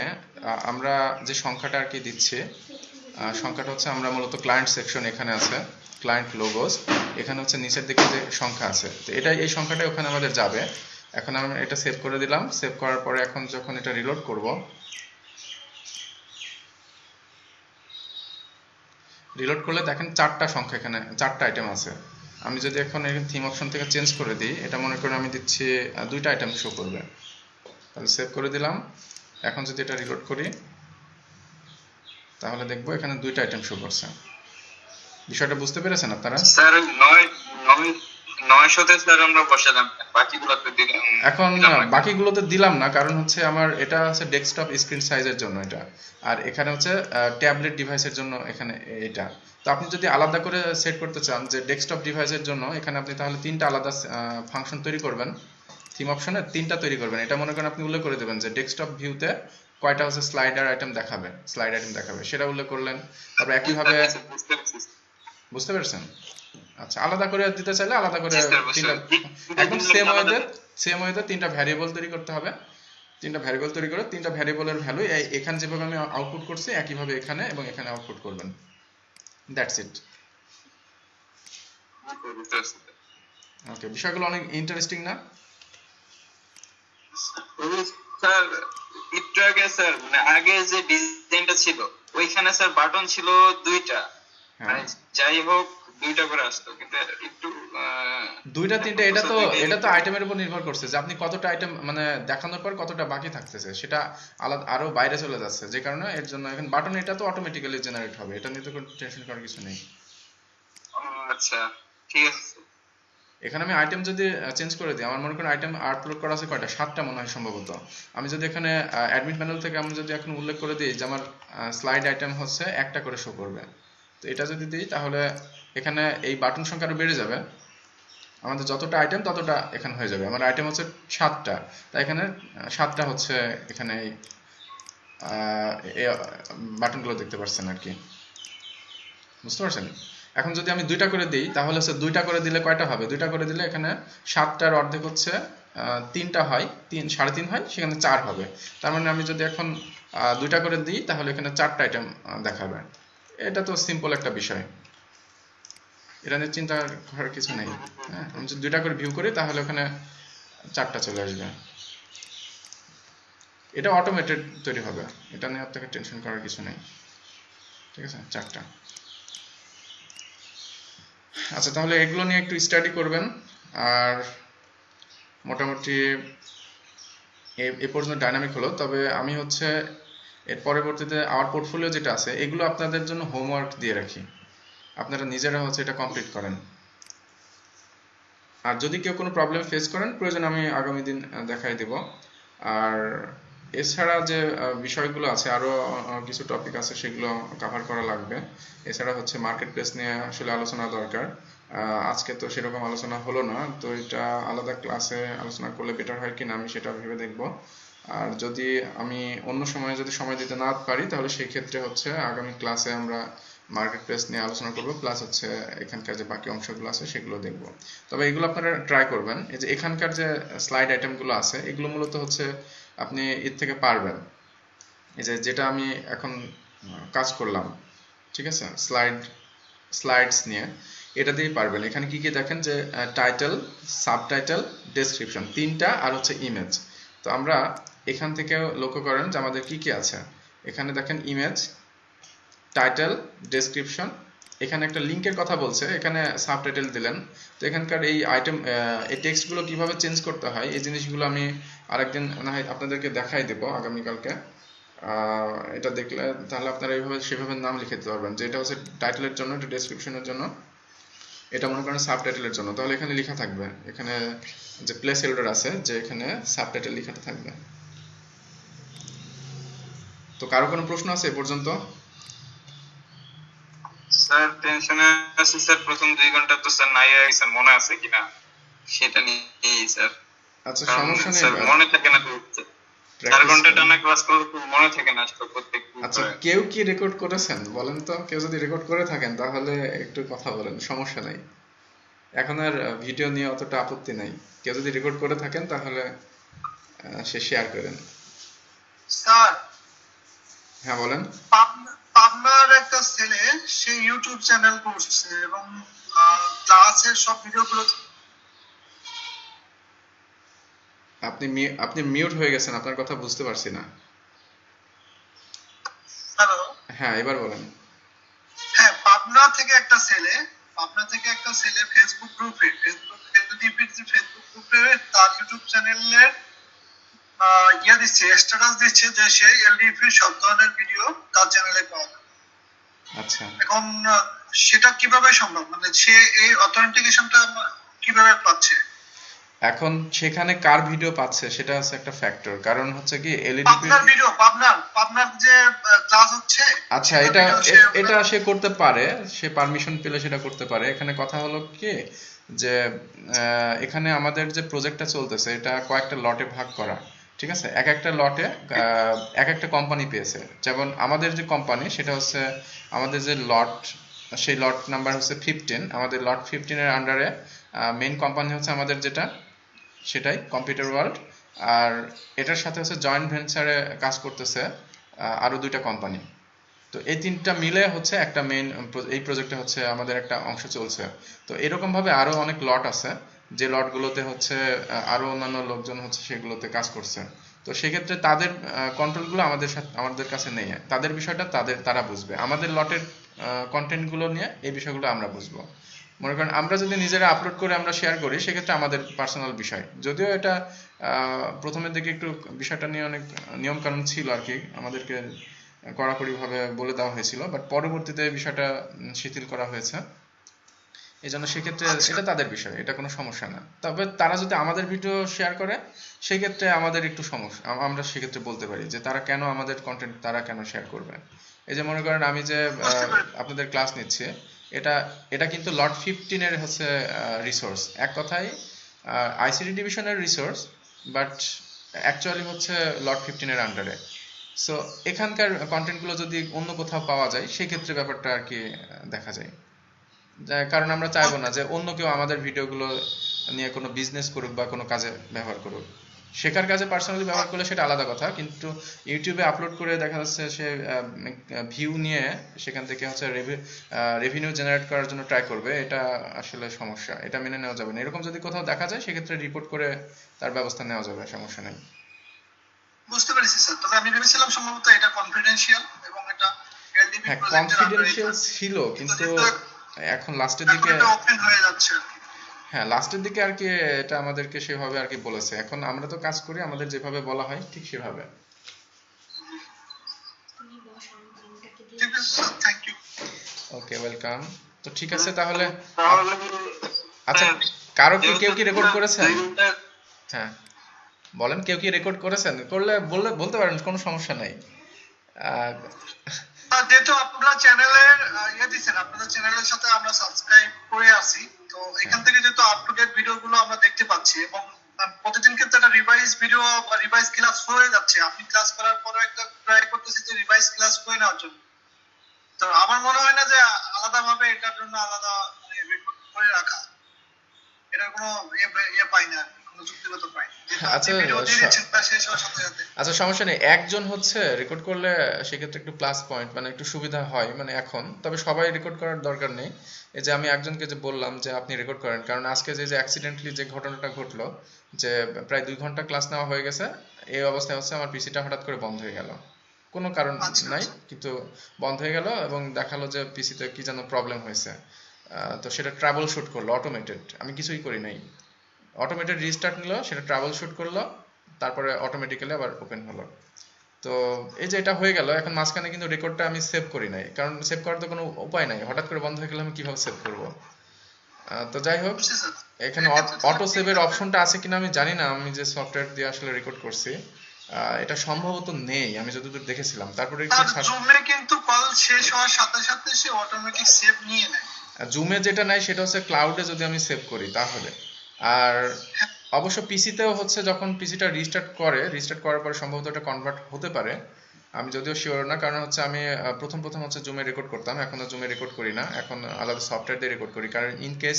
আমরা যে সংখ্যাটা আর কি দিচ্ছি, সংখ্যাটা হচ্ছে আমরা মূলত ক্লায়েন্ট সেকশন এখানে আছে, ক্লায়েন্ট লোগোস, এখানে হচ্ছে নিচের দিকে যে সংখ্যা আছে, তো এটা এই সংখ্যাটা ওখানে আমাদের যাবে। এখন আমরা এটা সেভ করে দিলাম, সেভ করার পরে এখন যখন এটা রিলোড করব, রিলোড করলে দেখেন 4টা সংখ্যা, এখানে 4টা আইটেম আছে। আমি যদি এখন এখানে থিম অপশন থেকে চেঞ্জ করে দিই, এটা মনে করেন আমি দিচ্ছি 2টা আইটেম শো করবে, তাহলে সেভ করে দিলাম। এখন যদি এটা রিলোড করি তাহলে দেখবো এখানে 2টা আইটেম শো করছে। বিষয়টা বুঝতে পেরেছেন আপনারা?
স্যার 900তে স্যার আমরা বসালাম, বাকিগুলোতে দিলাম।
এখন বাকিগুলোতে দিলাম না, কারণ হচ্ছে আমার এটা হচ্ছে ডেস্কটপ স্ক্রিন সাইজের জন্য এটা, আর এখানে হচ্ছে ট্যাবলেট ডিভাইসের জন্য এখানে এটা। তো আপনি যদি আলাদা করে সেট করতে চান যে ডেস্কটপ ডিভাইসের জন্য, এখানে আপনি তাহলে 3টা আলাদা ফাংশন তৈরি করবেন, থিম অপশনে 3টা তৈরি করবেন। এটা মনে করেন আপনি উল্লেখ করে দেবেন যে ডেস্কটপ ভিউতে কয়টা হচ্ছে স্লাইডার আইটেম দেখাবে, স্লাইড আইটেম দেখাবে, সেটা উল্লেখ করলেন। তারপর একইভাবে বুঝতে পেরেছেন? আচ্ছা আলাদা করে দিতে চাইলে আলাদা করে 3টা, একদম সেম ওয়েতে 3টা ভ্যারিয়েবল তৈরি করতে হবে। 3টা ভ্যারিয়েবল তৈরি করে 3টা ভ্যারিয়েবলের ভ্যালু এখানে যেভাবে আমি আউটপুট করছি একইভাবে এখানে এবং এখানে আউটপুট করবেন। That's it. ওকে, বিষয়গুলো অনেক ইন্টারেস্টিং না?
স্যার একটু আগে স্যার মানে আগে যে ডিজাইনটা ছিল ওইখানে স্যার বাটন ছিল 2টা, মানে যাই হোক 2টা করে আসতো, কিন্তু একটু
2টা 3টা এটা তো আইটেমের উপর নির্ভর করছে যে আপনি কতটা আইটেম মানে দেখানোর পর কতটা বাকি থাকতেছে, সেটা আলাদা আরো বাইরে চলে যাচ্ছে, যে কারণে এর জন্য এখন বাটন এটা তো অটোমেটিক্যালি জেনারেট হবে, এটা নিয়ে তো কোনো টেনশন করার কিছু নেই।
আচ্ছা ঠিক আছে।
এখানে আমি আইটেম যদি চেঞ্জ করে দিই, আমার মনে করেন আইটেম আপলোড করা আছে কয়টা, 7টা মনে হয় সম্ভবত। আমি যদি এখানে অ্যাডমিন প্যানেল থেকে আমি যদি এখন উল্লেখ করে দিই যে আমার স্লাইড আইটেম হচ্ছে 1টা করে শো করবে, তো এটা যদি দিই তাহলে এখানে এই বাটন সংখ্যা আরো বেড়ে যাবে, আমাদের যতটা আইটেম ততটা এখানে হয়ে যাবে। আমার আইটেম হচ্ছে 7টা, তাই এখানে 7টা হচ্ছে এখানে বাটনগুলো দেখতে পাচ্ছেন আর কি, বুঝতে পারছেন? এখন যদি আমি 2টা করে দিই তাহলে হচ্ছে 2টা করে দিলে কয়টা হবে, 2টা করে দিলে এখানে 7টার অর্ধেক হচ্ছে 3টা হয়, 3.5 হয়, সেখানে 4 হবে। তার মানে আমি যদি এখন 2টা করে দিই তাহলে এখানে 4টা আইটেম দেখাবে। এটা তো সিম্পল একটা বিষয়। এটা নিয়ে চিন্তা করার কিছু নেই। হ্যাঁ, আমি যদি 2টা করে ভিউ করি তাহলে ওখানে 4টা চলে আসবে। এটা অটোমেটেড তৈরি হবে, এটা নিয়ে আপনাকে টেনশন করার কিছু নেই। ঠিক আছে, 4টা। আচ্ছা, তাহলে এগুলো নিয়ে একটু স্টাডি করবেন। আর মোটামুটি এ পর্যন্ত ডাইনামিক হলো। তবে আমি হচ্ছে এর পরবর্তীতে আমার পোর্টফোলিও যেটা আছে এগুলো আপনাদের জন্য হোমওয়ার্ক দিয়ে রাখি, আপনারা নিজেরা হচ্ছে এটা কমপ্লিট করেন। আর যদি কেউ কোনো প্রবলেম ফেস করেন প্রয়োজন আমি আগামী দিন দেখাই দেব। আর এছাড়া যে বিষয়গুলো আছে আরো কিছু টপিক আছে সেগুলো কভার করা লাগবে। এছাড়া হচ্ছে মার্কেট প্লেস নিয়ে আসলে আলোচনা দরকার। আজকে তো সেরকম আলোচনা হলো না, তো এটা আলাদা ক্লাসে আলোচনা করলে বেটার হয় কিনা আমি সেটা ভেবে দেখব। আর যদি আমি অন্য সময়ে যদি সময় দিতে না পারি তাহলে সেই ক্ষেত্রে হচ্ছে আগামী ক্লাসে আমরা মার্কেট প্লেস নিয়ে আলোচনা করব, প্লাস হচ্ছে এখানকার যে বাকি অংশগুলো আছে সেগুলো দেখব। তবে এগুলো আপনারা ট্রাই করবেন। এই যে এখানকার যে স্লাইড আইটেমগুলো আছে এগুলো মূলত হচ্ছে আপনি এর থেকে পারবেন। এই যে যেটা আমি এখন কাজ করলাম, ঠিক আছে, স্লাইডস নিয়ে, এটা দিয়েই পারবেন। এখানে কি কি দেখেন যে টাইটেল, সাবটাইটেল, ডেসক্রিপশন 3টা, আর হচ্ছে ইমেজ। তো আমরা এখান থেকে লক্ষ্য করেন যে আমাদের কি কি আছে। এখানে দেখেন ইমেজ, টাইটেল, ডেসক্রিপশন, এখানে একটা লিংকের কথা বলছে, এখানে সাবটাইটেল দিলেন। তো এখানকার এই আইটেম এই টেক্সটগুলো কিভাবে চেঞ্জ করতে হয় এই জিনিসগুলো আমি আরেকদিন না হয় আপনাদেরকে দেখাই দেব আগামীকালকে। এটা দেখলে তাহলে আপনারা এইভাবে সেভাবে নাম লিখে দিতে পারবেন, যে এটা হচ্ছে টাইটেলের জন্য, এটা ডেসক্রিপশনের জন্য, এটা মনে করেন সাবটাইটেলের জন্য। তাহলে এখানে লেখা থাকবে, এখানে যে প্লেস হোল্ডার আছে যে এখানে সাবটাইটেল লেখাটা থাকবে। তো কারো কোনো প্রশ্ন আছে এ পর্যন্ত?
স্যার টেনশনে আছি স্যার, প্রথম 2 ঘন্টা তো স্যার নাই হয়ে গেছে, মনে আছে কিনা সেটা নিয়ে স্যার।
আচ্ছা, সমস্যা নেই,
স্যার মনে থাকে না তো, 4 ঘন্টা টানা ক্লাস করলে তো মনে থাকে না তো প্রত্যেক।
আচ্ছা, কেউ কি রেকর্ড করেছেন বলেন তো? কেউ যদি রেকর্ড করে থাকেন তাহলে একটু কথা বলেন, সমস্যা নাই। এখন আর ভিডিও নিয়ে অতটা আপত্তি নাই। কেউ যদি রেকর্ড করে থাকেন তাহলে সে শেয়ার করেন।
স্যার,
হ্যাঁ বলেন।
পাবনার একটা ছেলে সে ইউটিউব চ্যানেল করছে এবং ক্লাসের সব ভিডিওগুলো।
আপনি মিউট হয়ে গেছেন, আপনার কথা বুঝতে পারছি না।
হ্যালো,
হ্যাঁ, এবার বলেন।
হ্যাঁ, পাবনা থেকে একটা ছেলে ফেসবুক গ্রুপে ফেসবুক গ্রুপে তার ইউটিউব চ্যানেলের দিচ্ছে, স্ট্যাটাস দিচ্ছে যে সে এলডিপি সব ধরনের ভিডিও তার চ্যানেলে পাওয়া যাবে।
আচ্ছা,
এখন সেটা কিভাবে সম্ভব, মানে সে এই অথেন্টিকেশনটা কিভাবে পাচ্ছে?
এখন সেখানে কার ভিডিও পাচ্ছে সেটা হচ্ছে একটা ফ্যাক্টর। কারণ হচ্ছে কি এলইডি
পাবনার যে ক্লাস হচ্ছে।
আচ্ছা, এটা সে করতে পারে, সে পারমিশন পেলে সেটা করতে পারে। এখানে কথা হলো কি যে এখানে আমাদের যে প্রজেক্টটা চলতেছে এটা কয়েকটা লটে ভাগ করা, ঠিক আছে। এক একটা লটে এক একটা কোম্পানি পেয়েছে। যেমন আমাদের যে কোম্পানি সেটা হচ্ছে আমাদের যে লট, সেই লট নাম্বার হচ্ছে 15। আমাদের লট 15 এর আন্ডারে মেইন কোম্পানি হচ্ছে আমাদের যেটা, সেটাই কম্পিউটার ওয়ার্ল্ড। আর এটার সাথে হচ্ছে জয়েন্ট ভেঞ্চারে কাজ করতেছে আরো 2টা কোম্পানি। তো এই 3টা মিলে হচ্ছে একটা মেইন, এই প্রজেক্টে হচ্ছে আমাদের একটা অংশ চলছে। তো এরকম ভাবে আরো অনেক লট আছে, যে লটগুলোতে হচ্ছে আরো অন্যান্য লোকজন হচ্ছে সেগুলোতে কাজ করছে। তো সেক্ষেত্রে তাদের কন্ট্রোলগুলো আমাদের কাছে নেই। তাদের বিষয়টা তারা বুঝবে। আমাদের লটের কন্টেন্টগুলো নিয়ে এই বিষয়গুলো আমরা বুঝবো। মনে করেন আমরা যদি নিজেরা আপলোড করে আমরা শেয়ার করি সেক্ষেত্রে আমাদের পার্সোনাল বিষয়। যদিও এটা প্রথমের দিকে একটু বিষয়টা নিয়ে অনেক নিয়ম কানুন ছিল আর কি, আমাদেরকে কড়াকড়িভাবে বলে দেওয়া হয়েছিল, বাট পরবর্তীতে বিষয়টা শিথিল করা হয়েছে। এই জন্য সেক্ষেত্রে এটা তাদের বিষয়, এটা কোনো সমস্যা না। তবে তারা যদি আমাদের ভিডিও শেয়ার করে সেক্ষেত্রে আমাদের একটু সমস্যা, আমরা সেক্ষেত্রে বলতে পারি যে তারা কেন আমাদের কন্টেন্ট তারা কেন শেয়ার করবে। এই যে মনে করেন আমি যে আপনাদের ক্লাস নিচ্ছি, এটা কিন্তু লট 15 এর হচ্ছে রিসোর্স। এক কথায় আইসিটি ডিভিশনের রিসোর্স, বাট অ্যাকচুয়ালি হচ্ছে লট 15 এর আন্ডারে। সো এখানকার কন্টেন্টগুলো যদি অন্য কোথাও পাওয়া যায় সেক্ষেত্রে ব্যাপারটা আর কি দেখা যায়। কারণ আমরা চাইবো না যে অন্য কেউ আমাদের ভিডিওগুলো নিয়ে কোনো বিজনেস করুক বা কোনো কাজে ব্যবহার করুক। শেখার কাজে পার্সোনালি ব্যবহার করলে সেটা আলাদা কথা, কিন্তু ইউটিউবে আপলোড করে দেখা যাচ্ছে সে ভিউ নিয়ে সেখান থেকে হচ্ছে রেভিনিউ জেনারেট করার জন্য ট্রাই করবে, এটা আসলে সমস্যা, এটা মেনে নেওয়া যাবে না। এরকম যদি কোথাও দেখা যায় সেক্ষেত্রে রিপোর্ট করে তার ব্যবস্থা নেওয়া যাবে, সমস্যা নেই।
বুঝতে পেরেছি স্যার, তবে আমি ভেবেছিলাম সম্ভবত এটা কনফিডেন্সিয়াল এবং এটা এলডিপি
হ্যাঁ
প্রজেক্টের
কনফিডেন্সিয়াল ছিল, কিন্তু এখন লাস্টের দিকে
এটা ওপেন হয়ে যাচ্ছে আর কি।
হ্যাঁ লাস্টের দিকে আর কি এটা আমাদেরকে সেভাবে আর কি বলেছে। এখন আমরা তো কাজ করি আমাদের যেভাবে বলা হয় ঠিক সেভাবে।
তুমি বসো, আমি তিনটাকে দিয়ে
ঠিক আছে sir, thank you.
Okay welcome. তো ঠিক আছে তাহলে
তাহলে
আচ্ছা
হ্যাঁ,
কারো কি কেউ
যেহেতু
কি রেকর্ড করেছেন?
2 ঘন্টা
হ্যাঁ বলেন, কেউ কি রেকর্ড করেছেন? করলে বলতে পারেন, কোনো সমস্যা নাই। আহ,
যেহেতু আপনারা চ্যানেলের ইয়ে দিচ্ছেন, আপনাদের চ্যানেলের সাথে আমরা সাবস্ক্রাইব করে আছি, তো এখান থেকে যেহেতু আপ টু ডেট ভিডিওগুলো আমরা দেখতে পাচ্ছি এবং প্রতিদিন কিন্তু একটা রিভাইজ ভিডিও বা রিভাইজ ক্লাস হয়ে যাচ্ছে। আমি ক্লাস করার পরে একটা ট্রাই করতেছি যে রিভাইজ ক্লাস করে নেওয়ার জন্য। তো আমার মনে হয় না যে আলাদাভাবে এটার জন্য আলাদা রেকর্ড করে রাখা, এটার কোনো ইয়ে পাই না, কোনো যুক্তিগত পাই না। যেহেতু আপনি
আচ্ছা,
ভিডিও দিয়ে দিচ্ছেন তা শেষ হওয়ার সাথে সাথে।
আচ্ছা সমস্যা নেই, একজন হচ্ছে রেকর্ড করলে সেক্ষেত্রে একটু প্লাস পয়েন্ট, মানে একটু সুবিধা হয় মানে এখন। তবে সবাই রেকর্ড করার দরকার নেই। এই যে আমি একজনকে যে বললাম যে আপনি রেকর্ড করেন, কারণ আজকে যে অ্যাক্সিডেন্টলি যে ঘটনাটা ঘটলো, যে প্রায় 2 ঘন্টা ক্লাস নেওয়া হয়ে গেছে, এই অবস্থায় হচ্ছে আমার পিসিটা হঠাৎ করে বন্ধ হয়ে গেল, কোনো কারণ
আচ্ছা,
নাই, কিন্তু বন্ধ হয়ে গেল এবং দেখালো যে পিসিতে কি যেন প্রবলেম হয়েছে। তো সেটা ট্রাবল শুট করলো অটোমেটেড, আমি কিছুই করি নাই, অটোমেটেড রিস্টার্ট নিল, সেটা ট্রাবল শুট করলো, তারপরে অটোমেটিক্যালি আবার ওপেন হলো। তো এই যে এটা হয়ে গেল, এখন মাঝখানে কিন্তু রেকর্ডটা আমি সেভ করি নাই, কারণ সেভ করার তো কোনো উপায় নাই, হঠাৎ করে বন্ধ হয়ে গেলে আমি কিভাবে সেভ করব। তো যাই হোক,
বুঝছি স্যার।
এখানে অটো সেভের অপশনটা আছে কিনা আমি জানি না, আমি যে সফটওয়্যার দিয়ে আসলে রেকর্ড করছি এটা সম্ভবত নেই, আমি যতদূর দেখেছিলাম। তারপরে
আর জুমে কিন্তু কল শেষ হওয়ার সাথে সাথে সে অটোমেটিক সেভ নিয়ে নেয়।
জুমে যেটা নাই সেটা হচ্ছে ক্লাউডে যদি আমি সেভ করি তাহলে। আর অবশ্য পিসিতেও হচ্ছে যখন পিসিটা রিস্টার্ট করার পরে সম্ভবত এটা কনভার্ট হতে পারে, আমি যদিও শিওর না, কারণ হচ্ছে আমি প্রথম হচ্ছে জুমে রেকর্ড করতাম, এখন জুমে রেকর্ড করি না, এখন আলাদা সফটওয়্যার দিয়ে রেকর্ড করি, কারণ ইন কেস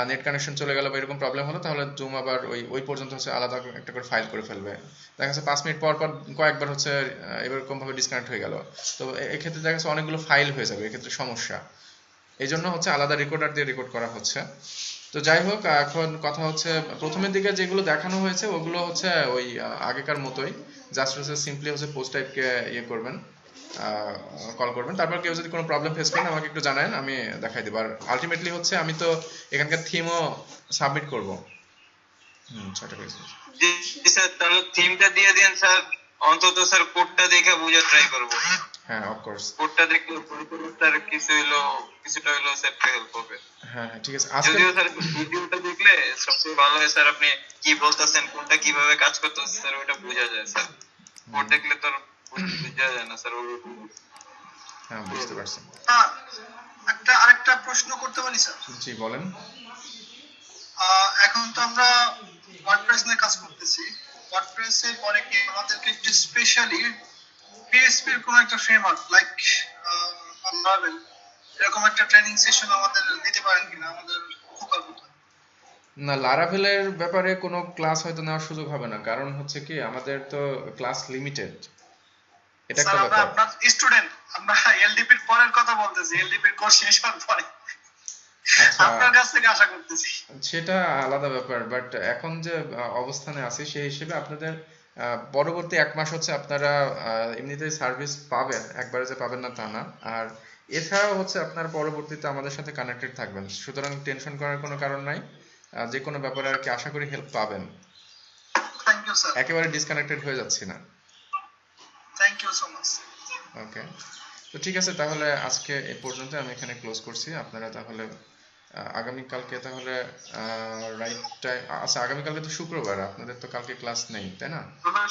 নেট কানেকশন চলে গেল বা এরকম প্রবলেম হলো, তাহলে জুম আবার ওই পর্যন্ত হচ্ছে আলাদা একটা করে ফাইল করে ফেলবে। দেখা যাচ্ছে 5 মিনিট পর কয়েকবার হচ্ছে এরকম ভাবে ডিসকানেক্ট হয়ে গেল, তো এক্ষেত্রে দেখা যাচ্ছে অনেকগুলো ফাইল হয়ে যাবে, এক্ষেত্রে সমস্যা। এই জন্য হচ্ছে আলাদা রেকর্ডার দিয়ে রেকর্ড করা হচ্ছে। তো যাই হোক, এখন কথা হচ্ছে প্রথমের দিকে যেগুলো দেখানো হয়েছে ওগুলো হচ্ছে ওই আগেকার মতোই, জাস্ট হচ্ছে সিম্পলি হচ্ছে পোস্ট টাইপকে ইয়ে করবেন, কল করবেন, তারপর কেউ যদি কোনো প্রবলেম ফেস করেন আমাকে একটু জানান, আমি দেখাই দেবো। আর আলটিমেটলি হচ্ছে আমি তো এখানকার থিমও সাবমিট করব। ছয়টা পেয়েছি।
জি স্যার, তাহলে থিমটা দিয়ে দিন স্যার, অন্তত স্যার কোডটা দেখে বোঝার ট্রাই করব।
হ্যাঁ অফকোর্স।
কোডটা দেখলে স্যার কিছুটা হলো স্যার হেল্প হবে।
হ্যাঁ ঠিক আছে। আজকে
যদিও স্যার ভিডিওটা দেখলে সবচেয়ে ভালো হয় স্যার, আপনি কি বলতেছেন কোনটা কিভাবে কাজ করতেছে স্যার ওটা বোঝা যায় স্যার, কোড দেখলে তো বোঝা যায় না স্যার।
হ্যাঁ বুঝতে পারছি।
আরেকটা প্রশ্ন করতে পারি স্যার?
জি বলেন।
এখন তো আমরা ওয়ার্ডপ্রেস নিয়ে কাজ করতেছি, ওয়ার্ডপ্রেসে পরে কি আমাদেরকে একটু স্পেশালি PHP এর কোনো একটা ফ্রেমওয়ার্ক লাইক লারাভেল এরকম একটা ট্রেনিং সেশন আমাদের দিতে পারেন কিনা আমাদের উপকার হতো?
না, লারাভেলের ব্যাপারে কোনো ক্লাস হয়তো নেওয়ার সুযোগ হবে না, কারণ হচ্ছে কি আমাদের তো ক্লাস লিমিটেড, এটা একটা
স্যার আমরা
ব্যাপার।
আপনার স্টুডেন্ট, আমরা এলডিপির পরের কথা বলতেছি, এলডিপির কোর্স শেষ হওয়ার পরে
আচ্ছা
আপনার কাছ থেকে আশা করতেছি।
সেটা আলাদা ব্যাপার, বাট এখন যে অবস্থানে আছি সেই হিসেবে আপনাদের পরবর্তী 1 মাস হচ্ছে আপনারা এমনিতেই সার্ভিস পাবেন, একবারে যে পাবেন না তা না। আর এছাড়াও হচ্ছে আপনার পরবর্তীতে আমাদের সাথে কানেক্টেড থাকবেন, সুতরাং টেনশন করার কোনো কারণ নাই, যে কোনো ব্যাপারে আর কি আশা করি হেল্প পাবেন,
থ্যাংক ইউ স্যার।
একেবারে ডিসকানেক্টেড হয়ে যাচ্ছি না।
Thank you so much.
Okay, তো ঠিক আছে, তাহলে আজকে এই পর্যন্ত আমি এখানে ক্লোজ করছি। আপনারা তাহলে আগামীকালকে তাহলে রাইট টাইম, আচ্ছা আগামীকালকে তো শুক্রবার, আপনাদের তো কালকে ক্লাস নেই তাই না?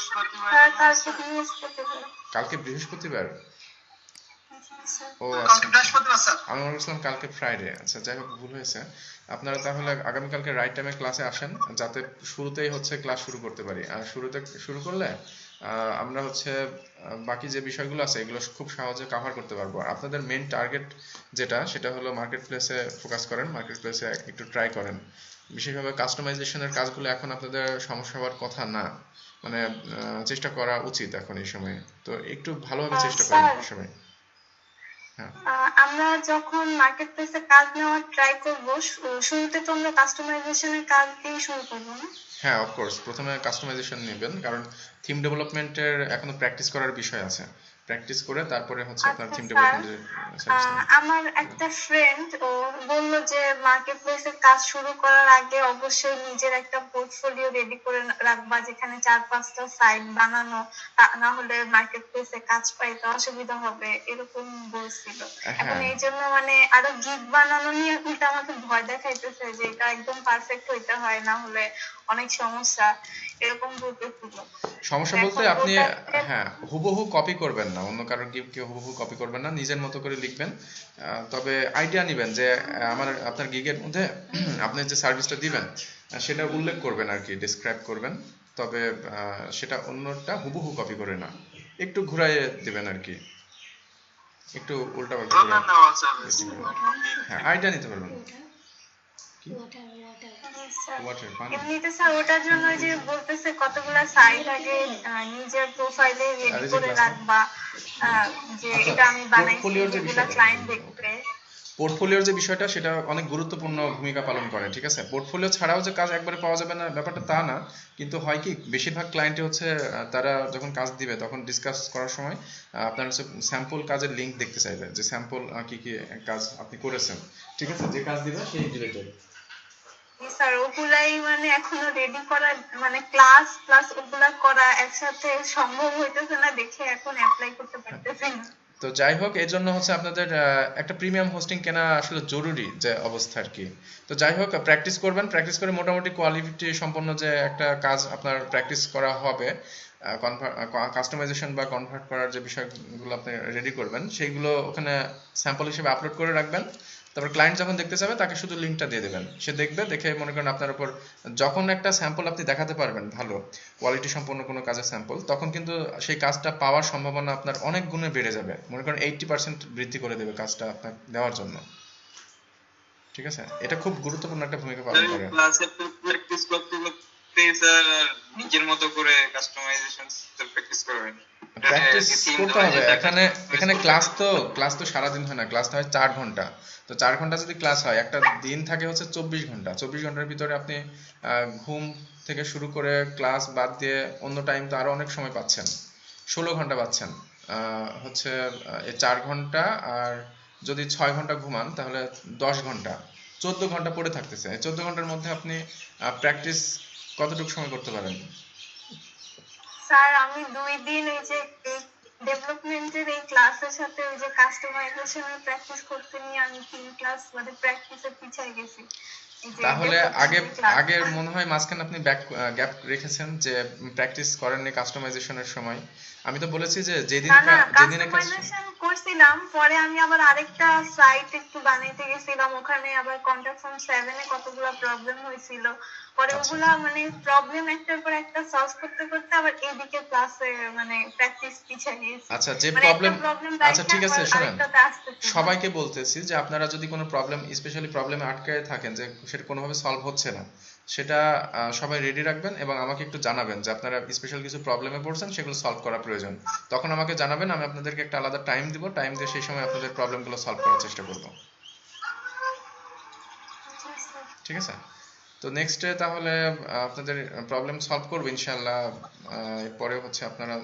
স্যার কালকে বৃহস্পতিবার।
কালকে বৃহস্পতিবার? ও
কালকে
আচ্ছা,
বৃহস্পতিবার স্যার।
আমি মনে করছিলাম কালকে ফ্রাইডে। আচ্ছা যাই হোক, ভুল হয়েছে। আপনারা তাহলে আগামীকালকে রাইট টাইমে ক্লাসে আসেন, যাতে শুরুতেই হচ্ছে ক্লাস শুরু করতে পারি। আর শুরুতে শুরু করলে আমরা হচ্ছে বাকি যে বিষয়গুলো আছে এগুলো খুব সহজে কভার করতে পারবো। আর আপনাদের মেইন টার্গেট যেটা, সেটা হলো মার্কেট প্লেসে ফোকাস করেন, মার্কেট প্লেসে একটু ট্রাই করেন, বিশেষভাবে কাস্টমাইজেশনের কাজগুলো এখন আপনাদের সমস্যা হওয়ার কথা না, মানে চেষ্টা করা উচিত এখন এই সময়ে। তো একটু ভালোভাবে চেষ্টা করেন
স্যার,
সবাই। হ্যাঁ
আমরা যখন মার্কেট প্লেসে কাজ নেওয়ার ট্রাই করব, শুরুতে তো আমরা কাস্টমাইজেশনের কাজ দিয়ে শুরু করবো না?
হ্যাঁ, অফকোর্স প্রথমে কাস্টমাইজেশন নেবেন, কারণ থিম ডেভেলপমেন্টের এখনো প্র্যাকটিস করার বিষয় আছে। প্র্যাকটিস করে তারপরে হচ্ছে আপনার
আচ্ছা
থিম
স্যার,
ডেভেলপমেন্টের সার্ভিস নেবেন।
আমার একটা ফ্রেন্ড ও বললো যে মার্কেট প্লেসে কাজ শুরু করার আগে অবশ্যই নিজের একটা পোর্টফোলিও রেডি করে রাখবা, যেখানে 4-5টা সাইট বানানো, না হলে মার্কেট প্লেসে কাজ পাইতে অসুবিধা হবে, এরকম বলছিল। এখন
হ্যাঁ,
এই জন্য মানে আরো গিগ বানানো নিয়ে উল্টা আমাকে ভয় দেখাইতেছে যে এটা একদম পারফেক্ট হইতে হয়, না হলে অনেক সমস্যা, এরকম বলতেছিল।
সমস্যা বলতে
এখন
আপনি
ওটাতে
হ্যাঁ হুবহু কপি করবেন না, অন্য কারোর গিফটকে হুবহু কপি করবেন না, নিজের মতো করে লিখবেন। তবে আইডিয়া নেবেন যে আপনার গিগের মধ্যে আপনি যে সার্ভিসটা দিবেন সেটা উল্লেখ করবেন আর কি, ডিসক্রাইব করবেন। তবে সেটা অন্যটা হুবহু কপি করে না, একটু ঘুরাইয়ে দিবেন আর কি, একটু উল্টাপাল্টা করে
ধরে নেওয়া যাবে
বেশি করে। হ্যাঁ, আইডিয়া নিতে পারবেন। কি
ওয়াটার ওয়াটার
স্যার,
ওয়াটার পানি?
এমনিতে স্যার ওটার জন্য যে বলতেছে কতগুলা সাইট আগে নিজের প্রোফাইলে
আর
রেডি
এই যে
করে
ক্লাসটা
রাখবা, যে
আচ্ছা,
এটা আমি বানাইছি,
পোর্টফোলিওর যে
যেগুলা
বিষয়টা,
ক্লায়েন্ট দেখবে।
পোর্টফোলিওর যে বিষয়টা সেটা অনেক গুরুত্বপূর্ণ ভূমিকা পালন করে, ঠিক আছে? পোর্টফোলিও ছাড়াও যে কাজ একবারে পাওয়া যাবে না ব্যাপারটা তা না, কিন্তু হয় কি বেশিরভাগ ক্লায়েন্টে হচ্ছে তারা যখন কাজ দিবে তখন ডিসকাস করার সময় আপনার হচ্ছে স্যাম্পল কাজের লিংক দেখতে চাইবে, যে স্যাম্পল কি কি কাজ আপনি করেছেন, ঠিক আছে? যে কাজ দিবে সেই রিলেটেড।
স্যার ওগুলাই মানে এখনো রেডি করা, মানে ক্লাস প্লাস ওগুলা করা একসাথে সম্ভব হইতেছে না দেখে এখন অ্যাপ্লাই করতে পারতেছি না।
তো যাই হোক, এর জন্য হচ্ছে আপনাদের একটা প্রিমিয়াম হোস্টিং কেনা আসলে জরুরি যে অবস্থা আর কি। তো যাই হোক, প্র্যাকটিস করবেন, প্র্যাকটিস করে মোটামুটি কোয়ালিটি সম্পন্ন যে একটা কাজ আপনার প্র্যাকটিস করা হবে, কাস্টমাইজেশন বা কনভার্ট করার যে বিষয়গুলো আপনি রেডি করবেন সেইগুলো ওখানে স্যাম্পল হিসেবে আপলোড করে রাখবেন। তারপর ক্লায়েন্ট যখন দেখতে যাবে তাকে শুধু লিঙ্কটা দিয়ে দেবেন, সে দেখবে, দেখে মনে করেন আপনার উপর যখন একটা স্যাম্পল আপনি দেখাতে পারবেন ভালো কোয়ালিটি সম্পন্ন কোনো কাজের স্যাম্পল, তখন কিন্তু সেই কাজটা পাওয়ার সম্ভাবনা আপনার অনেক গুণে বেড়ে যাবে, মনে করেন 80% বৃদ্ধি করে দেবে কাজটা আপনার দেওয়ার জন্য, ঠিক আছে? এটা খুব গুরুত্বপূর্ণ একটা ভূমিকা পালন করে।
ক্লাসে প্র্যাকটিস করতে করতে স্যার নিজের মতো করে কাস্টমাইজেশন প্র্যাকটিস করবেন।
প্র্যাকটিস করতে হবে। এখানে ক্লাস তো সারাদিন হয় না, ক্লাসটা হয় 4 ঘন্টা। তো 4 ঘন্টা যদি ক্লাস হয়, একটা দিন থাকে হচ্ছে 24 ঘন্টা। 24 ঘন্টার ভিতরে আপনি ঘুম থেকে শুরু করে ক্লাস বাদ দিয়ে অন্য টাইম তো আরো অনেক সময় পাচ্ছেন, 16 ঘন্টা পাচ্ছেন। হচ্ছে এই 4 ঘন্টা আর যদি 6 ঘন্টা ঘুমান তাহলে 10 ঘন্টা, 14 ঘন্টা পড়ে থাকতেছে। এই 14 ঘন্টার মধ্যে আপনি প্র্যাকটিস কতটুকু সময় করতে পারেন?
স্যার আমি 2 দিন ওই যে ডেভেলপমেন্টের এই ক্লাসের সাথে ওই যে কাস্টমাইজেশনের প্র্যাকটিস করতে নিয়ে আমি 3 ক্লাস মানে প্র্যাকটিসে পিছিয়ে গেছি। এই যে
তাহলে
ডেভেলপমেন্টের ক্লাস
আগে মনে হয় মাঝখানে আপনি গ্যাপ রেখেছেন, যে প্র্যাকটিস করেননি কাস্টমাইজেশনের সময়। আমি তো বলেছি যে
না না
যেদিনে কাজ
কাস্টমাইজেশন করছিলাম, পরে আমি আবার আরেকটা সাইট একটু বানাইতে গেছিলাম, ওখানে আবার কন্টাক্ট ফর্ম 7 এ কতগুলো প্রবলেম হয়েছিল, পরে
আচ্ছা
ওগুলা মানে প্রবলেম একটার পর একটা সলভ করতে করতে আবার এইদিকে ক্লাসে মানে প্র্যাকটিস পিছিয়ে গিয়েছি।
আচ্ছা, যে
মানে একটা
প্রবলেম
প্রবলেম
আচ্ছা ঠিক আছে, শুনেন,
আরেকটাতে আসতেছে না।
সবাইকে বলতেছি যে আপনারা যদি কোনো প্রবলেম, স্পেশালি প্রবলেমে আটকে থাকেন যে সেটা কোনোভাবে সলভ হচ্ছে না, সেটা সবাই রেডি রাখবেন এবং আমাকে একটু জানাবেন যে আপনারা স্পেশাল কিছু প্রবলেমে পড়ছেন, সেগুলো সলভ করা প্রয়োজন। তখন আমাকে জানাবেন, আমি আপনাদেরকে একটা আলাদা টাইম দিব, টাইম দিয়ে সেই সময় আপনাদের প্রবলেমগুলো সলভ করার চেষ্টা করব,
আচ্ছা, স্যার।
ঠিক আছে? তো নেক্সট ডে তাহলে আপনাদের প্রবলেম সলভ করবো ইনশাআল্লাহ। এরপরে হচ্ছে আপনারা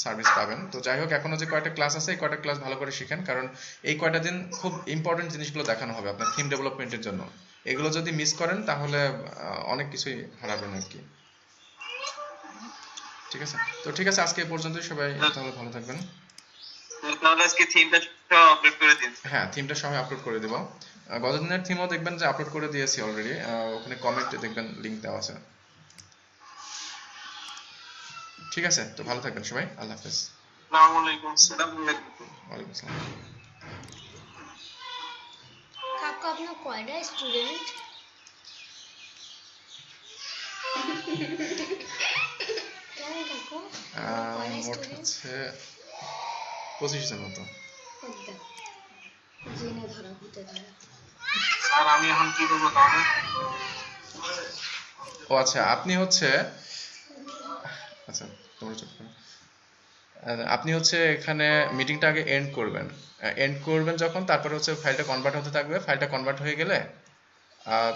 সার্ভিস পাবেন। তো যাই হোক, এখনো যে কয়টা ক্লাস আছে এই কয়টা ক্লাস ভালো করে শিখেন, কারণ এই কয়টা দিন খুব ইম্পর্টেন্ট জিনিসগুলো দেখানো হবে আপনার থিম ডেভেলপমেন্টের জন্য। এগুলো যদি মিস করেন তাহলে অনেক কিছুই হারাবেন আর কি, ঠিক আছে? তো ঠিক আছে, আজকে এই পর্যন্তই, সবাই তাহলে ভালো থাকবেন।
তাহলে আজকে থিমটা সব আপলোড করে দিন।
হ্যাঁ, থিমটা সহ আপলোড করে দেব। গতদিনের থিমও দেখবেন যে আপলোড করে দিয়েছি অলরেডি, ওখানে কমেন্টে দেখবেন লিংক দেওয়া আছে, ঠিক আছে? তো ভালো থাকবেন সবাই, আল্লাহ হাফেজ।
আসসালামু আলাইকুম স্যার।
ওয়ালাইকুম আসসালাম।
কাকু আপনার কয়টা স্টুডেন্ট? কেন কাকু কয়টা
মোট
স্টুডেন্ট?
হচ্ছে 25 জন মতো।
জেনে ধরা ভূতে ধরা।
স্যার আমি এখন কি করবো তাহলে?
ও আচ্ছা, আপনি হচ্ছে, আচ্ছা তোমরা চুপ করো। আপনি হচ্ছে এখানে মিটিংটা আগে এন্ড করবেন, যখন, তারপরে হচ্ছে ফাইলটা কনভার্ট হতে থাকবে, ফাইলটা কনভার্ট হয়ে গেলে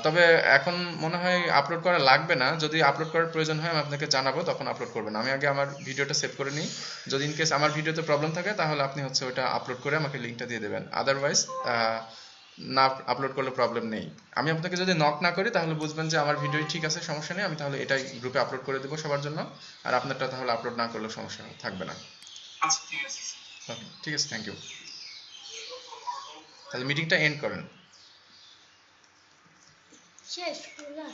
তবে এখন মনে হয় আপলোড করা লাগবে না, যদি আপলোড করার প্রয়োজন হয় আমি আপনাকে জানাবো, তখন আপলোড করবেন। আমি আগে আমার ভিডিওটা সেভ করে নিই, যদি ইন কেস আমার ভিডিওতে প্রবলেম থাকে তাহলে আপনি হচ্ছে ওটা আপলোড করে আমাকে লিঙ্কটা দিয়ে দেবেন, আদারওয়াইজ না আপলোড করলে প্রবলেম নেই। আমি আপনাকে যদি নক না করি তাহলে বুঝবেন যে আমার ভিডিও ঠিক আছে, সমস্যা নেই, আমি তাহলে এটাই গ্রুপে আপলোড করে দেবো সবার জন্য, আর আপনারটা তাহলে আপলোড না করলে সমস্যা থাকবে না।
আচ্ছা ঠিক আছে।
ওকে, ঠিক আছে, থ্যাংক ইউ। তাহলে মিটিংটা এন্ড করেন।
শেষ, খোলা।